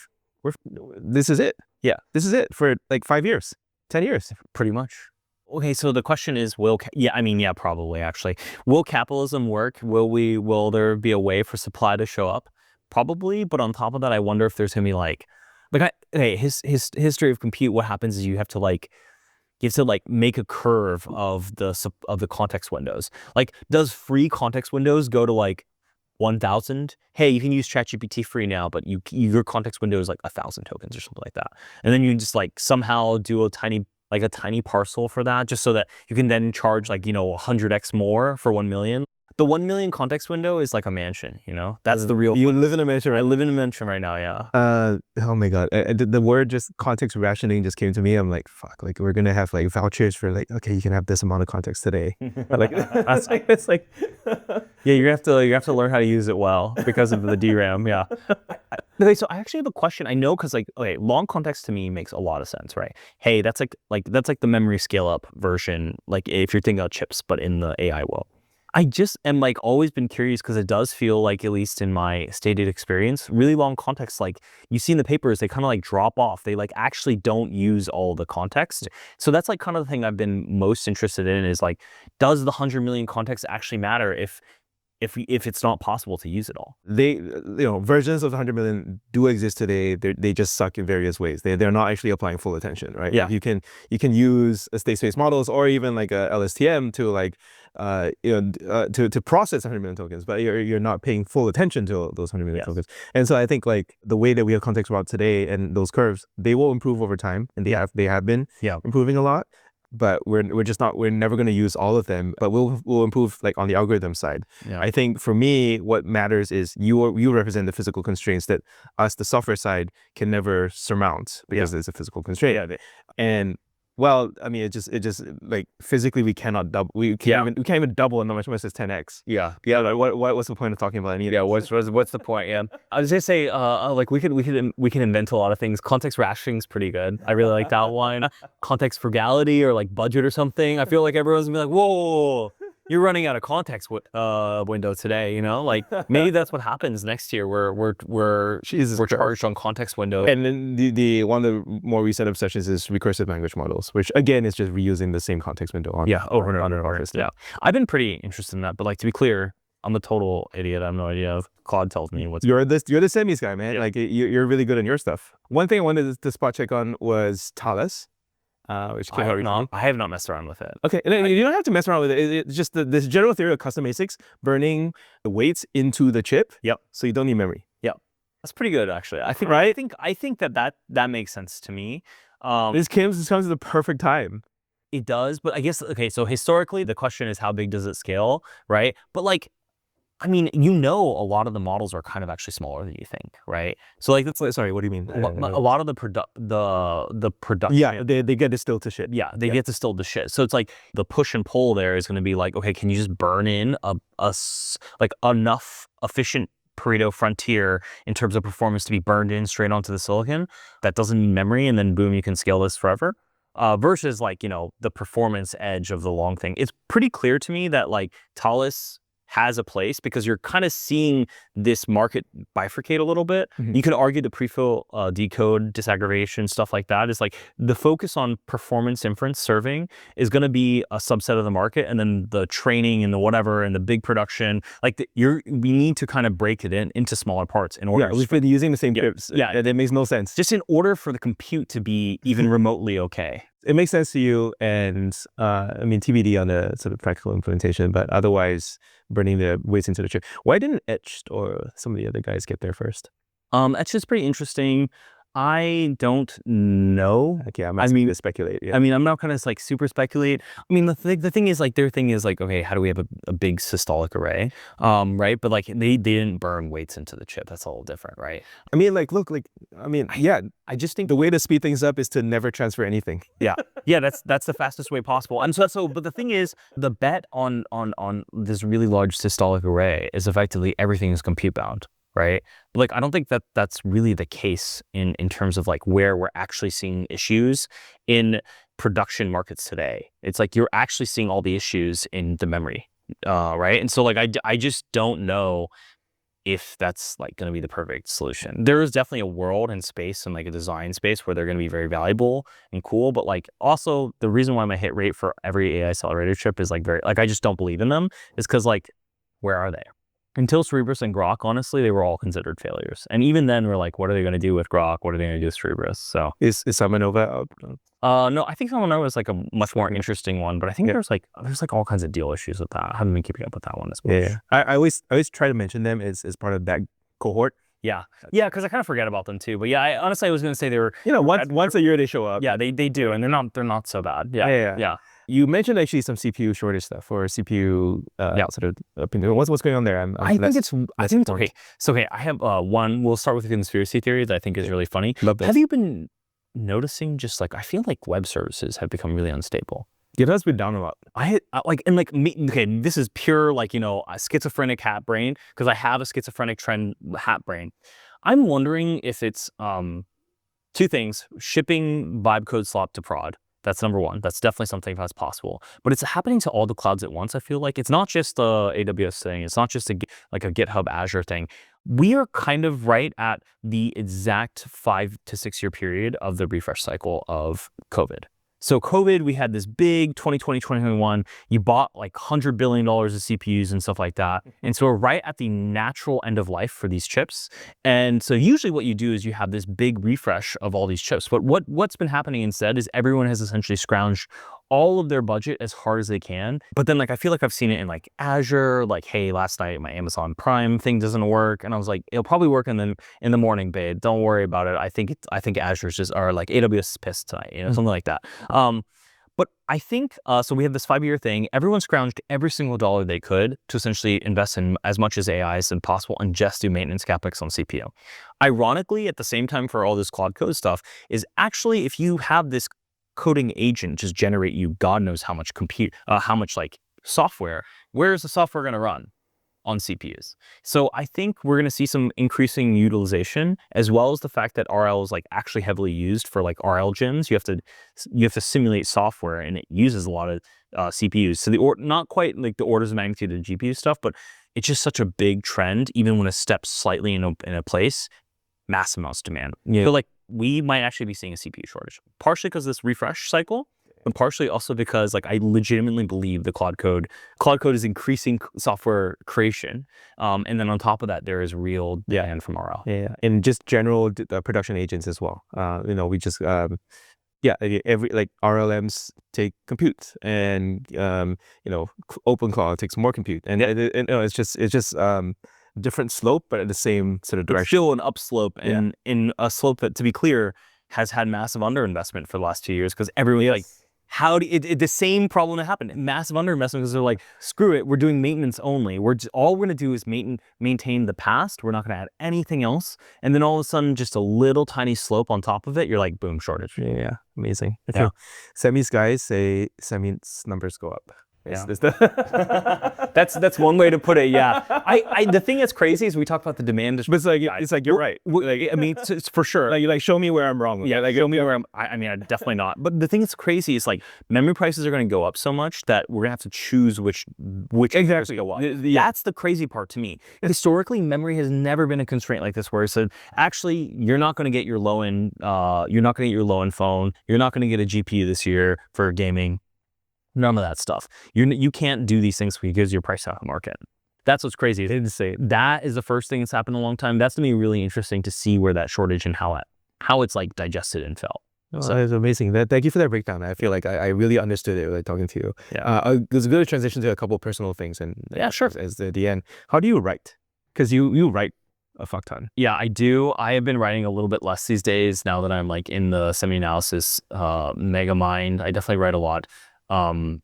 this is it. Yeah. This is it for like 5 years, 10 years. Pretty much. Okay, so the question is, probably actually. Will capitalism work? Will there be a way for supply to show up? Probably, but on top of that, I wonder if there's gonna be his history of compute. What happens is you have to make a curve of the context windows. Like, does free context windows go to like 1,000? Hey, you can use ChatGPT free now, but your context window is like 1,000 tokens or something like that, and then you can just like somehow do a tiny parcel for that, just so that you can then charge 100x more for 1 million. The 1 million context window is like a mansion, you know? That's the real. You live in a mansion, right? I live in a mansion right now, yeah. Oh my God. The word just context rationing just came to me. I'm like, fuck, like we're going to have like vouchers for like, okay, you can have this amount of context today. Like, it's like, yeah, you have to learn how to use it well because of the DRAM, yeah. Okay, so I actually have a question. I know because long context to me makes a lot of sense, right? Hey, that's like the memory scale up version, like if you're thinking about chips, but in the AI world. I just am always been curious because it does feel like, at least in my stated experience, really long context, like you see in the papers, they kind of drop off. They actually don't use all the context. So that's kind of the thing I've been most interested in is does the 100 million context actually matter if it's not possible to use it all? Versions of 100 million do exist today. They just suck in various ways. They're not actually applying full attention, right? Yeah. You can use a state space models or even like a LSTM to process 100 million tokens, but you're not paying full attention to those 100 million tokens. And so I think the way that we have context route today and those curves, they will improve over time, and they have been improving a lot. But we're never going to use all of them, but we'll improve on the algorithm side. Yeah. I think for me, what matters is you represent the physical constraints that us, the software side, can never surmount because it's a physical constraint. Yeah. And well, I mean, it just physically we cannot double. We can't even double in much as 10x. Yeah. What's the point of talking about any of this? What's the point? Yeah. I was just say we can invent a lot of things. Context rationing is pretty good. I really like that one. Context frugality or budget or something. I feel like everyone's gonna be like, whoa, you're running out of context window today, you know? Maybe that's what happens next year. We're charged on context window. And then the one of the more recent obsessions is recursive language models, which again is just reusing the same context window on over and over. Yeah. I've been pretty interested in that, but to be clear, I'm a total idiot. I have no idea. Claude tells me what's. You're the semis guy, man. Yeah. You're really good on your stuff. One thing I wanted to spot check on was Thales. Which I have not messed around with it. Okay, you don't have to mess around with it. It's just this general theory of custom ASICs burning the weights into the chip. Yep. So you don't need memory. Yep. That's pretty good, actually. I think. Right. I think that makes sense to me. This comes at the perfect time. It does, but I guess so historically, the question is how big does it scale, right? But I mean, a lot of the models are kind of actually smaller than you think, right? So sorry, what do you mean? A lot of the production. Yeah, they get distilled to shit. Yeah, they get distilled to shit. So it's the push and pull there is going to be okay, can you just burn in enough efficient Pareto frontier in terms of performance to be burned in straight onto the silicon that doesn't need memory, and then boom, you can scale this forever. Versus the performance edge of the long thing. It's pretty clear to me that Thales has a place because you're kind of seeing this market bifurcate a little bit. You could argue the prefill decode disaggregation stuff like that is like the focus on performance inference serving is going to be a subset of the market, and then the training and the whatever and the big production, like we need to kind of break it into smaller parts in order. Yeah, we've been using the same chips. Yeah, that makes no sense. Just in order for the compute to be even remotely okay. It makes sense to you, and I mean TBD on the sort of practical implementation, but otherwise burning the weights into the chip. Why didn't Etched or some of the other guys get there first? Etched is pretty interesting. I don't know. Okay, I'm asking to speculate. Yeah. I mean, I'm not going to like super speculate. I mean, the thing is like their thing is like, okay, how do we have a big systolic array, right? But like they didn't burn weights into the chip. That's a little different, right? I mean, like look, like I mean, yeah. I just think the way to speed things up is to never transfer anything. Yeah, that's the fastest way possible. And but the thing is, the bet on this really large systolic array is effectively everything is compute bound. Right? But like, I don't think that that's really the case in terms of like where we're actually seeing issues in production markets today. It's like you're actually seeing all the issues in the memory, right? And so like, I just don't know if that's like going to be the perfect solution. There is definitely a world and space and like a design space where they're going to be very valuable and cool. But like also the reason why my hit rate for every AI accelerator chip is like I just don't believe in them is because like, where are they? Until Cerebrus and Grok, honestly, they were all considered failures. And even then, we're like, what are they going to do with Grok? What are they going to do with Cerebrus? So is SemiAnalysis out? No, I think SemiAnalysis is like a much more interesting one, but I think there's like all kinds of deal issues with that. I haven't been keeping up with that one as much. Yeah. I always try to mention them as part of that cohort. Yeah, because I kind of forget about them too. But yeah, honestly, I was going to say they were. Once a year they show up. Yeah, they do, and they're not so bad. Yeah. You mentioned actually some CPU shortage stuff or CPU sort of opinion. What's going on there? I think it's okay. So okay, I have one. We'll start with the conspiracy theory that I think is really funny. Love this. Have you been noticing just like I feel like web services have become really unstable? GitHub's been down a lot. Okay, this is pure like a schizophrenic hat brain because I have a schizophrenic trend hat brain. I'm wondering if it's two things: shipping vibe code slop to prod. That's number one. That's definitely something that's possible. But it's happening to all the clouds at once, I feel like. It's not just the AWS thing. It's not just a GitHub Azure thing. We are kind of right at the exact 5 to 6 year period of the refresh cycle of COVID. So COVID, we had this big 2020, 2021, you bought like $100 billion of CPUs and stuff like that. And so we're right at the natural end of life for these chips. And so usually what you do is you have this big refresh of all these chips. But what's been happening instead is everyone has essentially scrounged all of their budget as hard as they can. But then like, I feel like I've seen it in like Azure, like, hey, last night my Amazon Prime thing doesn't work. And I was like, it'll probably work in the morning, babe. Don't worry about it. I think Azure's just, or like AWS is pissed tonight, something like that. But I think, so we have this 5 year thing. Everyone scrounged every single dollar they could to essentially invest in as much as AI as possible and just do maintenance CapEx on CPU. Ironically, at the same time for all this Claude Code stuff is actually if you have this coding agent just generate you God knows how much how much like software, where is the software going to run? On CPUs. So I think we're going to see some increasing utilization as well as the fact that RL is like actually heavily used for like RL gyms. You have to simulate software and it uses a lot of CPUs. So not quite like the orders of magnitude of the GPU stuff, but it's just such a big trend. Even when it steps slightly in a place, massive amounts of demand. Yeah. So like we might actually be seeing a CPU shortage, partially because of this refresh cycle, but partially also because like I legitimately believe the Claude Code is increasing software creation, and then on top of that there is real demand from RL. Yeah, and just general production agents as well. We just every like RLMs take compute, and OpenClaw takes more compute, and it's just different slope, but at the same sort of direction. It's still an upslope, and in a slope that, to be clear, has had massive underinvestment for the last 2 years because everyone like. The same problem that happened, massive underinvestment because they're like, screw it, we're doing maintenance only. All we're going to do is maintain the past. We're not going to add anything else. And then all of a sudden, just a little tiny slope on top of it, you're like, boom, shortage. Yeah, amazing. Yeah. Semi's guys say Semi's numbers go up. Yeah. That's one way to put it. Yeah. The thing that's crazy is we talk about the demand. But it's like you're right. Like, I mean, it's for sure. Like, you're like, show me where I'm wrong. Yeah, like show me where I'm. I mean, definitely not. But the thing that's crazy is like memory prices are going to go up so much that we're gonna have to choose which Exactly. go up. That's the crazy part to me. Historically, memory has never been a constraint like this, where it said, actually, you're not going to get your low end. You're not going to get your low end phone. You're not going to get a GPU this year for gaming. None of that stuff. You can't do these things because you're priced out of the market. That's what's crazy. They didn't say that is the first thing that's happened in a long time. That's gonna be really interesting to see where that shortage and how it's like digested and felt. So it's amazing. Thank you for that breakdown. I feel like I really understood it like talking to you. Yeah. There's a good transition to a couple of personal things and yeah, sure. As the end. How do you write? Because you write a fuck ton. Yeah, I do. I have been writing a little bit less these days now that I'm like in the SemiAnalysis mega mind. I definitely write a lot. And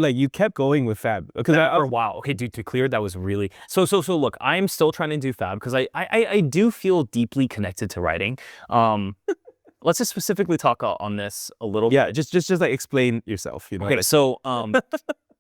like you kept going with Fab because for a while. Okay, dude, to clear that was really so look, I'm still trying to do Fab because I do feel deeply connected to writing. Let's just specifically talk on this a little bit. Yeah, just like explain yourself, you know. Okay, so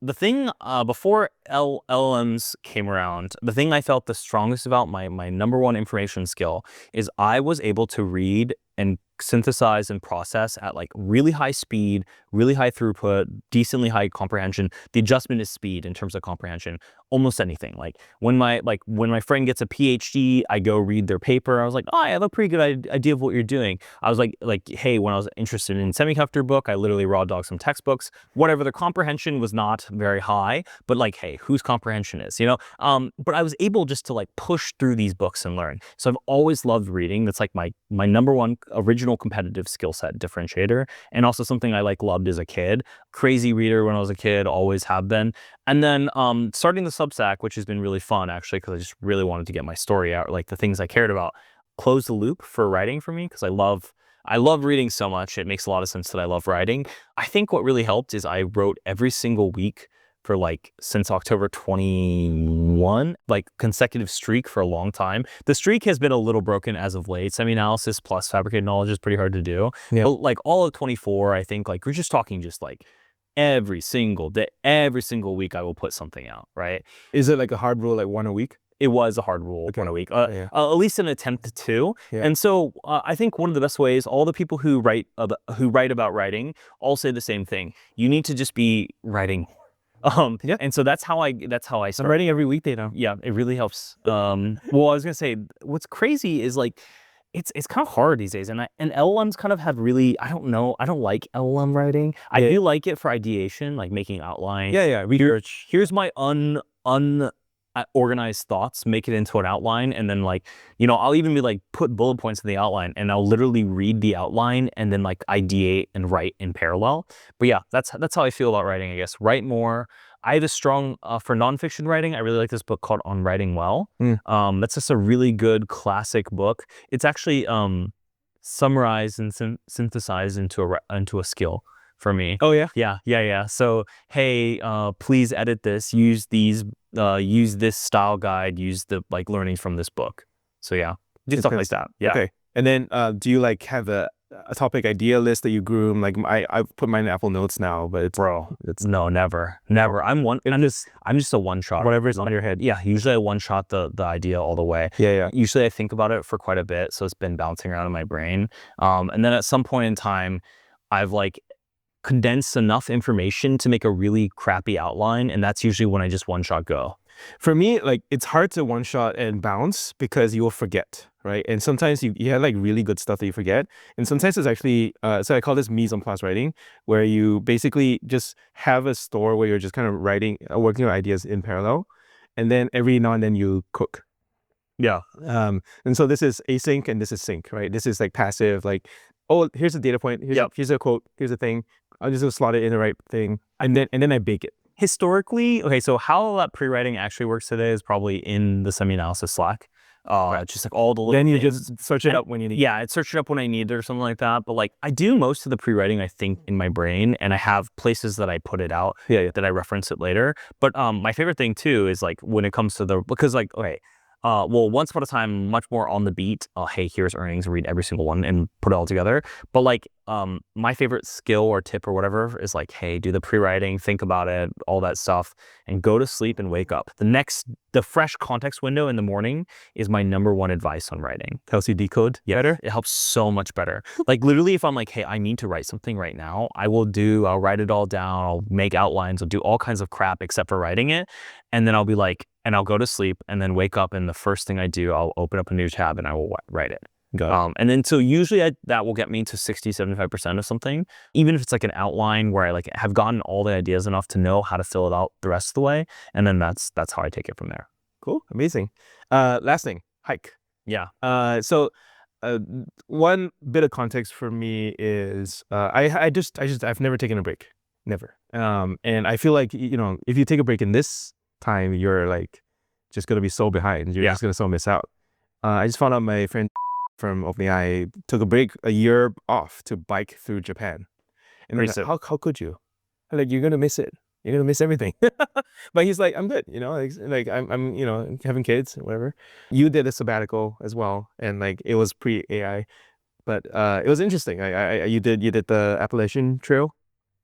the thing before LLMs came around, the thing I felt the strongest about my number one information skill is I was able to read and synthesize and process at like really high speed, really high throughput, decently high comprehension. The adjustment is speed in terms of comprehension. Almost anything. Like when my friend gets a PhD, I go read their paper. I was like, oh, I have a pretty good idea of what you're doing. I was like, hey, when I was interested in semiconductor book, I literally raw dogged some textbooks. Whatever, their comprehension was not very high, but like, hey, whose comprehension is, you know? But I was able just to like push through these books and learn. So I've always loved reading. That's like my number one original competitive skill set differentiator, and also something I loved as a kid. Crazy reader when I was a kid, always have been. And then starting the Substack, which has been really fun actually, because I just really wanted to get my story out, like the things I cared about, close the loop for writing for me, because I love reading so much. It makes a lot of sense that I love writing. I think what really helped is I wrote every single week for like since October 21, like consecutive streak for a long time. The streak has been a little broken as of late. SemiAnalysis plus fabricated knowledge is pretty hard to do. Yeah. But like all of 24, I think like we're just talking just like every single day, every single week I will put something out, right? Is it like a hard rule, like one a week? It was a hard rule, one a week, at least an attempt to. Yeah. And so I think one of the best ways, all the people who write about writing all say the same thing. You need to just be writing. And so that's how I start. I'm writing every weekday now. Yeah, it really helps. Well, I was gonna say what's crazy is like it's kind of hard these days, and LLMs kind of have really, I don't know, I don't like LLM writing. I do like it for ideation, like making outlines. Yeah, research. Here's my organized thoughts, make it into an outline, and then like, you know, I'll even be like put bullet points in the outline, and I'll literally read the outline and then like ideate and write in parallel. But yeah, that's how I feel about writing, I guess. Write more. I have a strong for nonfiction writing. I really like this book called On Writing Well. That's just a really good classic book. It's actually summarized and synthesized into a skill for me. Oh yeah? Yeah. So hey, please edit this. Use these. Use this style guide. Use the like learnings from this book. So yeah, do stuff like that. Yeah. Okay. And then do you like have a topic idea list that you groom? Like I've put mine in Apple Notes now, but it's no, never. I'm just a one shot. Whatever's on your head. Yeah, usually I one shot the idea all the way. Yeah. Usually I think about it for quite a bit, so it's been bouncing around in my brain. And then at some point in time, I've like condense enough information to make a really crappy outline, and that's usually when I just one shot go. For me, like it's hard to one shot and bounce because you will forget, right? And sometimes you have like really good stuff that you forget, and sometimes it's actually so I call this mise en place writing, where you basically just have a store where you're just kind of writing, working on ideas in parallel, and then every now and then you cook. Yeah. And so this is async and this is sync, right? This is like passive, like, oh, here's a data point, here's a quote, here's a thing. I'll just slot it in the right thing, and then I bake it. Historically, okay, so how that pre-writing actually works today is probably in the SemiAnalysis Slack. Just like all the little then you things. just search it up when you need. Yeah, I'd search it up when I need it or something like that. But like I do most of the pre-writing, I think, in my brain, and I have places that I put it out that I reference it later. But my favorite thing too is like when it comes to because like, okay, well, once upon a time, much more on the beat. Hey, here's earnings, read every single one and put it all together. But like my favorite skill or tip or whatever is like, hey, do the pre-writing, think about it, all that stuff, and go to sleep and wake up. The fresh context window in the morning is my number one advice on writing. Helps you decode better? It helps so much better. Like literally if I'm like, hey, I need to write something right now, I'll write it all down, I'll make outlines, I'll do all kinds of crap except for writing it. And then I'll be like, and I'll go to sleep and then wake up and the first thing I do, I'll open up a new tab and I will write it. And then so usually that will get me to 60-75% of something, even if it's like an outline where I like have gotten all the ideas enough to know how to fill it out the rest of the way. And then that's how I take it from there. Cool. Amazing. Last thing, hike. Yeah. So one bit of context for me is I've never taken a break. Never. And I feel like, if you take a break in this time, you're like just going to be so behind. You're just going to so miss out. I just found out my friend from OpenAI took a break, a year off to bike through Japan. And like, how could you? Like, you're gonna miss it. You're gonna miss everything. But he's like, I'm good, like I'm having kids, whatever. You did a sabbatical as well, and like it was pre-AI, but it was interesting. You did the Appalachian Trail.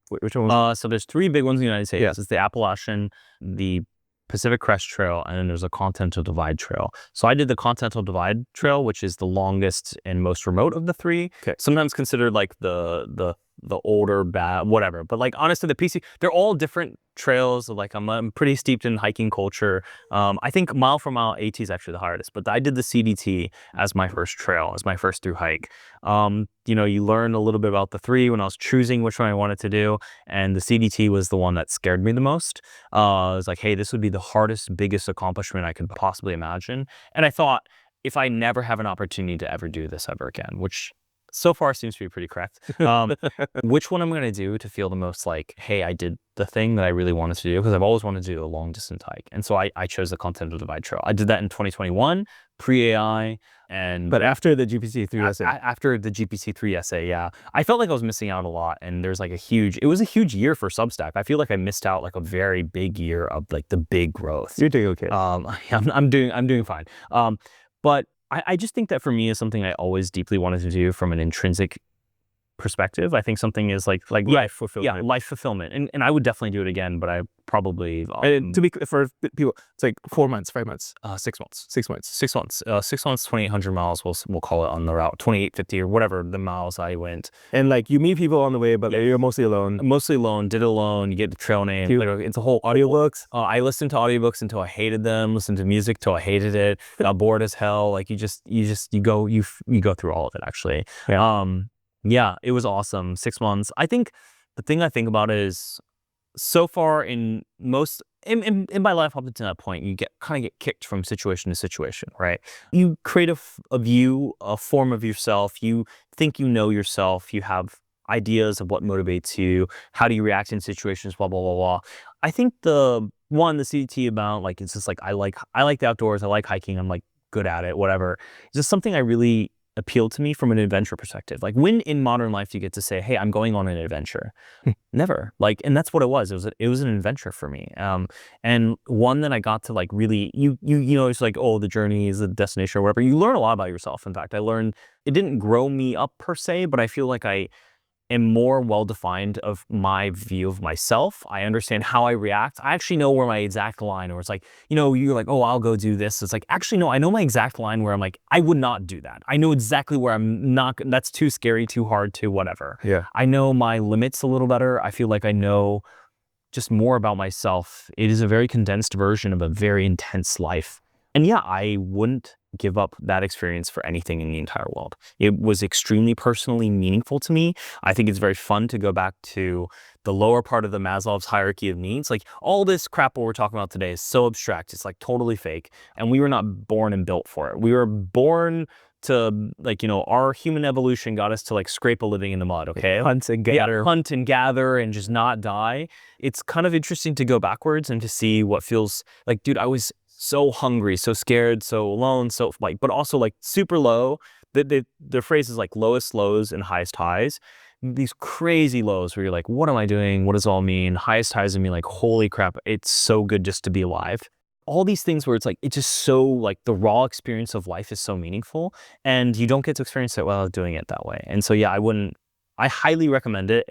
Which one was? So there's 3 big ones in the United States. Yeah. It's the Appalachian, the Pacific Crest Trail, and then there's a Continental Divide Trail. So I did the Continental Divide Trail, which is the longest and most remote of the 3. Okay. Sometimes considered like the older bad whatever, but like honestly they're all different trails. Like I'm pretty steeped in hiking culture. I think mile for mile AT is actually the hardest, but I did the CDT as my first trail, as my first through hike. You learn a little bit about the 3 when I was choosing which one I wanted to do, and the CDT was the one that scared me the most. I was like, hey, this would be the hardest, biggest accomplishment I could possibly imagine. And I thought, if I never have an opportunity to ever do this ever again, which so far seems to be pretty correct, which one I'm going to do to feel the most like, hey, I did the thing that I really wanted to do, because I've always wanted to do a long distance hike. And so I chose the Continental Divide Trail. I did that in 2021, pre-AI. But after the GPT-3 essay. After the GPT-3 essay, yeah. I felt like I was missing out a lot, and there's like it was a huge year for Substack. I feel like I missed out like a very big year of like the big growth. You're doing okay. I'm doing fine. But I just think that for me is something I always deeply wanted to do from an intrinsic perspective. I think something is like life fulfillment. Yeah, life fulfillment. And I would definitely do it again, but I probably and to be for people, it's like 4 months, 5 months, 6 months. 6 months. 6 months. 6 months, 2,800 miles. We'll call it on the route, 2,850 or whatever the miles I went. And like you meet people on the way, but you're mostly alone. Mostly alone. Did it alone. You get the trail name. It's a whole audiobooks. I listened to audiobooks until I hated them. Listened to music till I hated it. Got bored as hell. Like you go through all of it actually. Yeah, it was awesome. 6 months. I think the thing I think about is, so far in my life up to that point, you kind of get kicked from situation to situation, right? You create a view, a form of yourself. You think you know yourself. You have ideas of what motivates you. How do you react in situations? Blah blah blah blah. I think the CDT about like, it's just like I like the outdoors. I like hiking. I'm like good at it. Whatever. It's just something I really appealed to me from an adventure perspective. Like, when in modern life do you get to say, hey, I'm going on an adventure? Never. Like, and that's what it was. It was an adventure for me. And one that I got to like really, it's like, oh, the journey is the destination or whatever. You learn a lot about yourself. In fact, I learned, it didn't grow me up per se, but I feel like I am more well-defined of my view of myself. I understand how I react. I actually know where my exact line, or it's like, you're like, oh, I'll go do this. It's like, actually, no, I know my exact line where I'm like, I would not do that. I know exactly where I'm not, that's too scary, too hard, too whatever. Yeah. I know my limits a little better. I feel like I know just more about myself. It is a very condensed version of a very intense life. And yeah, I wouldn't give up that experience for anything in the entire world. It was extremely personally meaningful to me. I think it's very fun to go back to the lower part of the Maslow's hierarchy of needs. Like, all this crap what we're talking about today is so abstract. It's like totally fake. And we were not born and built for it. We were born to, like, our human evolution got us to like scrape a living in the mud, okay? Hunt and gather. Yeah, hunt and gather and just not die. It's kind of interesting to go backwards and to see what feels like, dude, I was so hungry, so scared, so alone, so like, but also like super low. The phrase is like lowest lows and highest highs. These crazy lows where you're like, what am I doing? What does it all mean? Highest highs and me like, holy crap, it's so good just to be alive. All these things where it's like, it's just so like the raw experience of life is so meaningful, and you don't get to experience it while doing it that way. And so yeah, I I highly recommend it.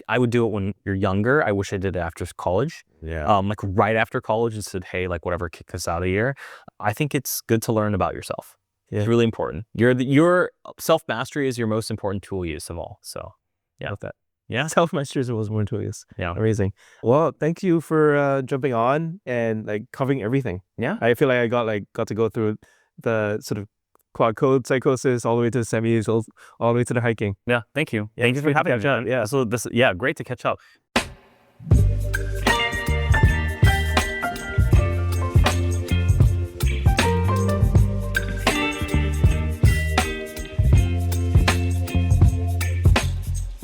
I would do it when you're younger. I wish I did it after college. Yeah. Like right after college and said, hey, like whatever, kick us out of here. I think it's good to learn about yourself. Yeah. It's really important. Your self-mastery is your most important tool use of all. So yeah. Love that. Yeah. Self-mastery is the most important tool use. Yeah. Amazing. Well, thank you for jumping on and like covering everything. Yeah. I feel like I got to go through the sort of Claude Code psychosis all the way to the semis, all the way to the hiking. Yeah. Thank you. Yeah, Thank you for having me. Yeah. So great to catch up.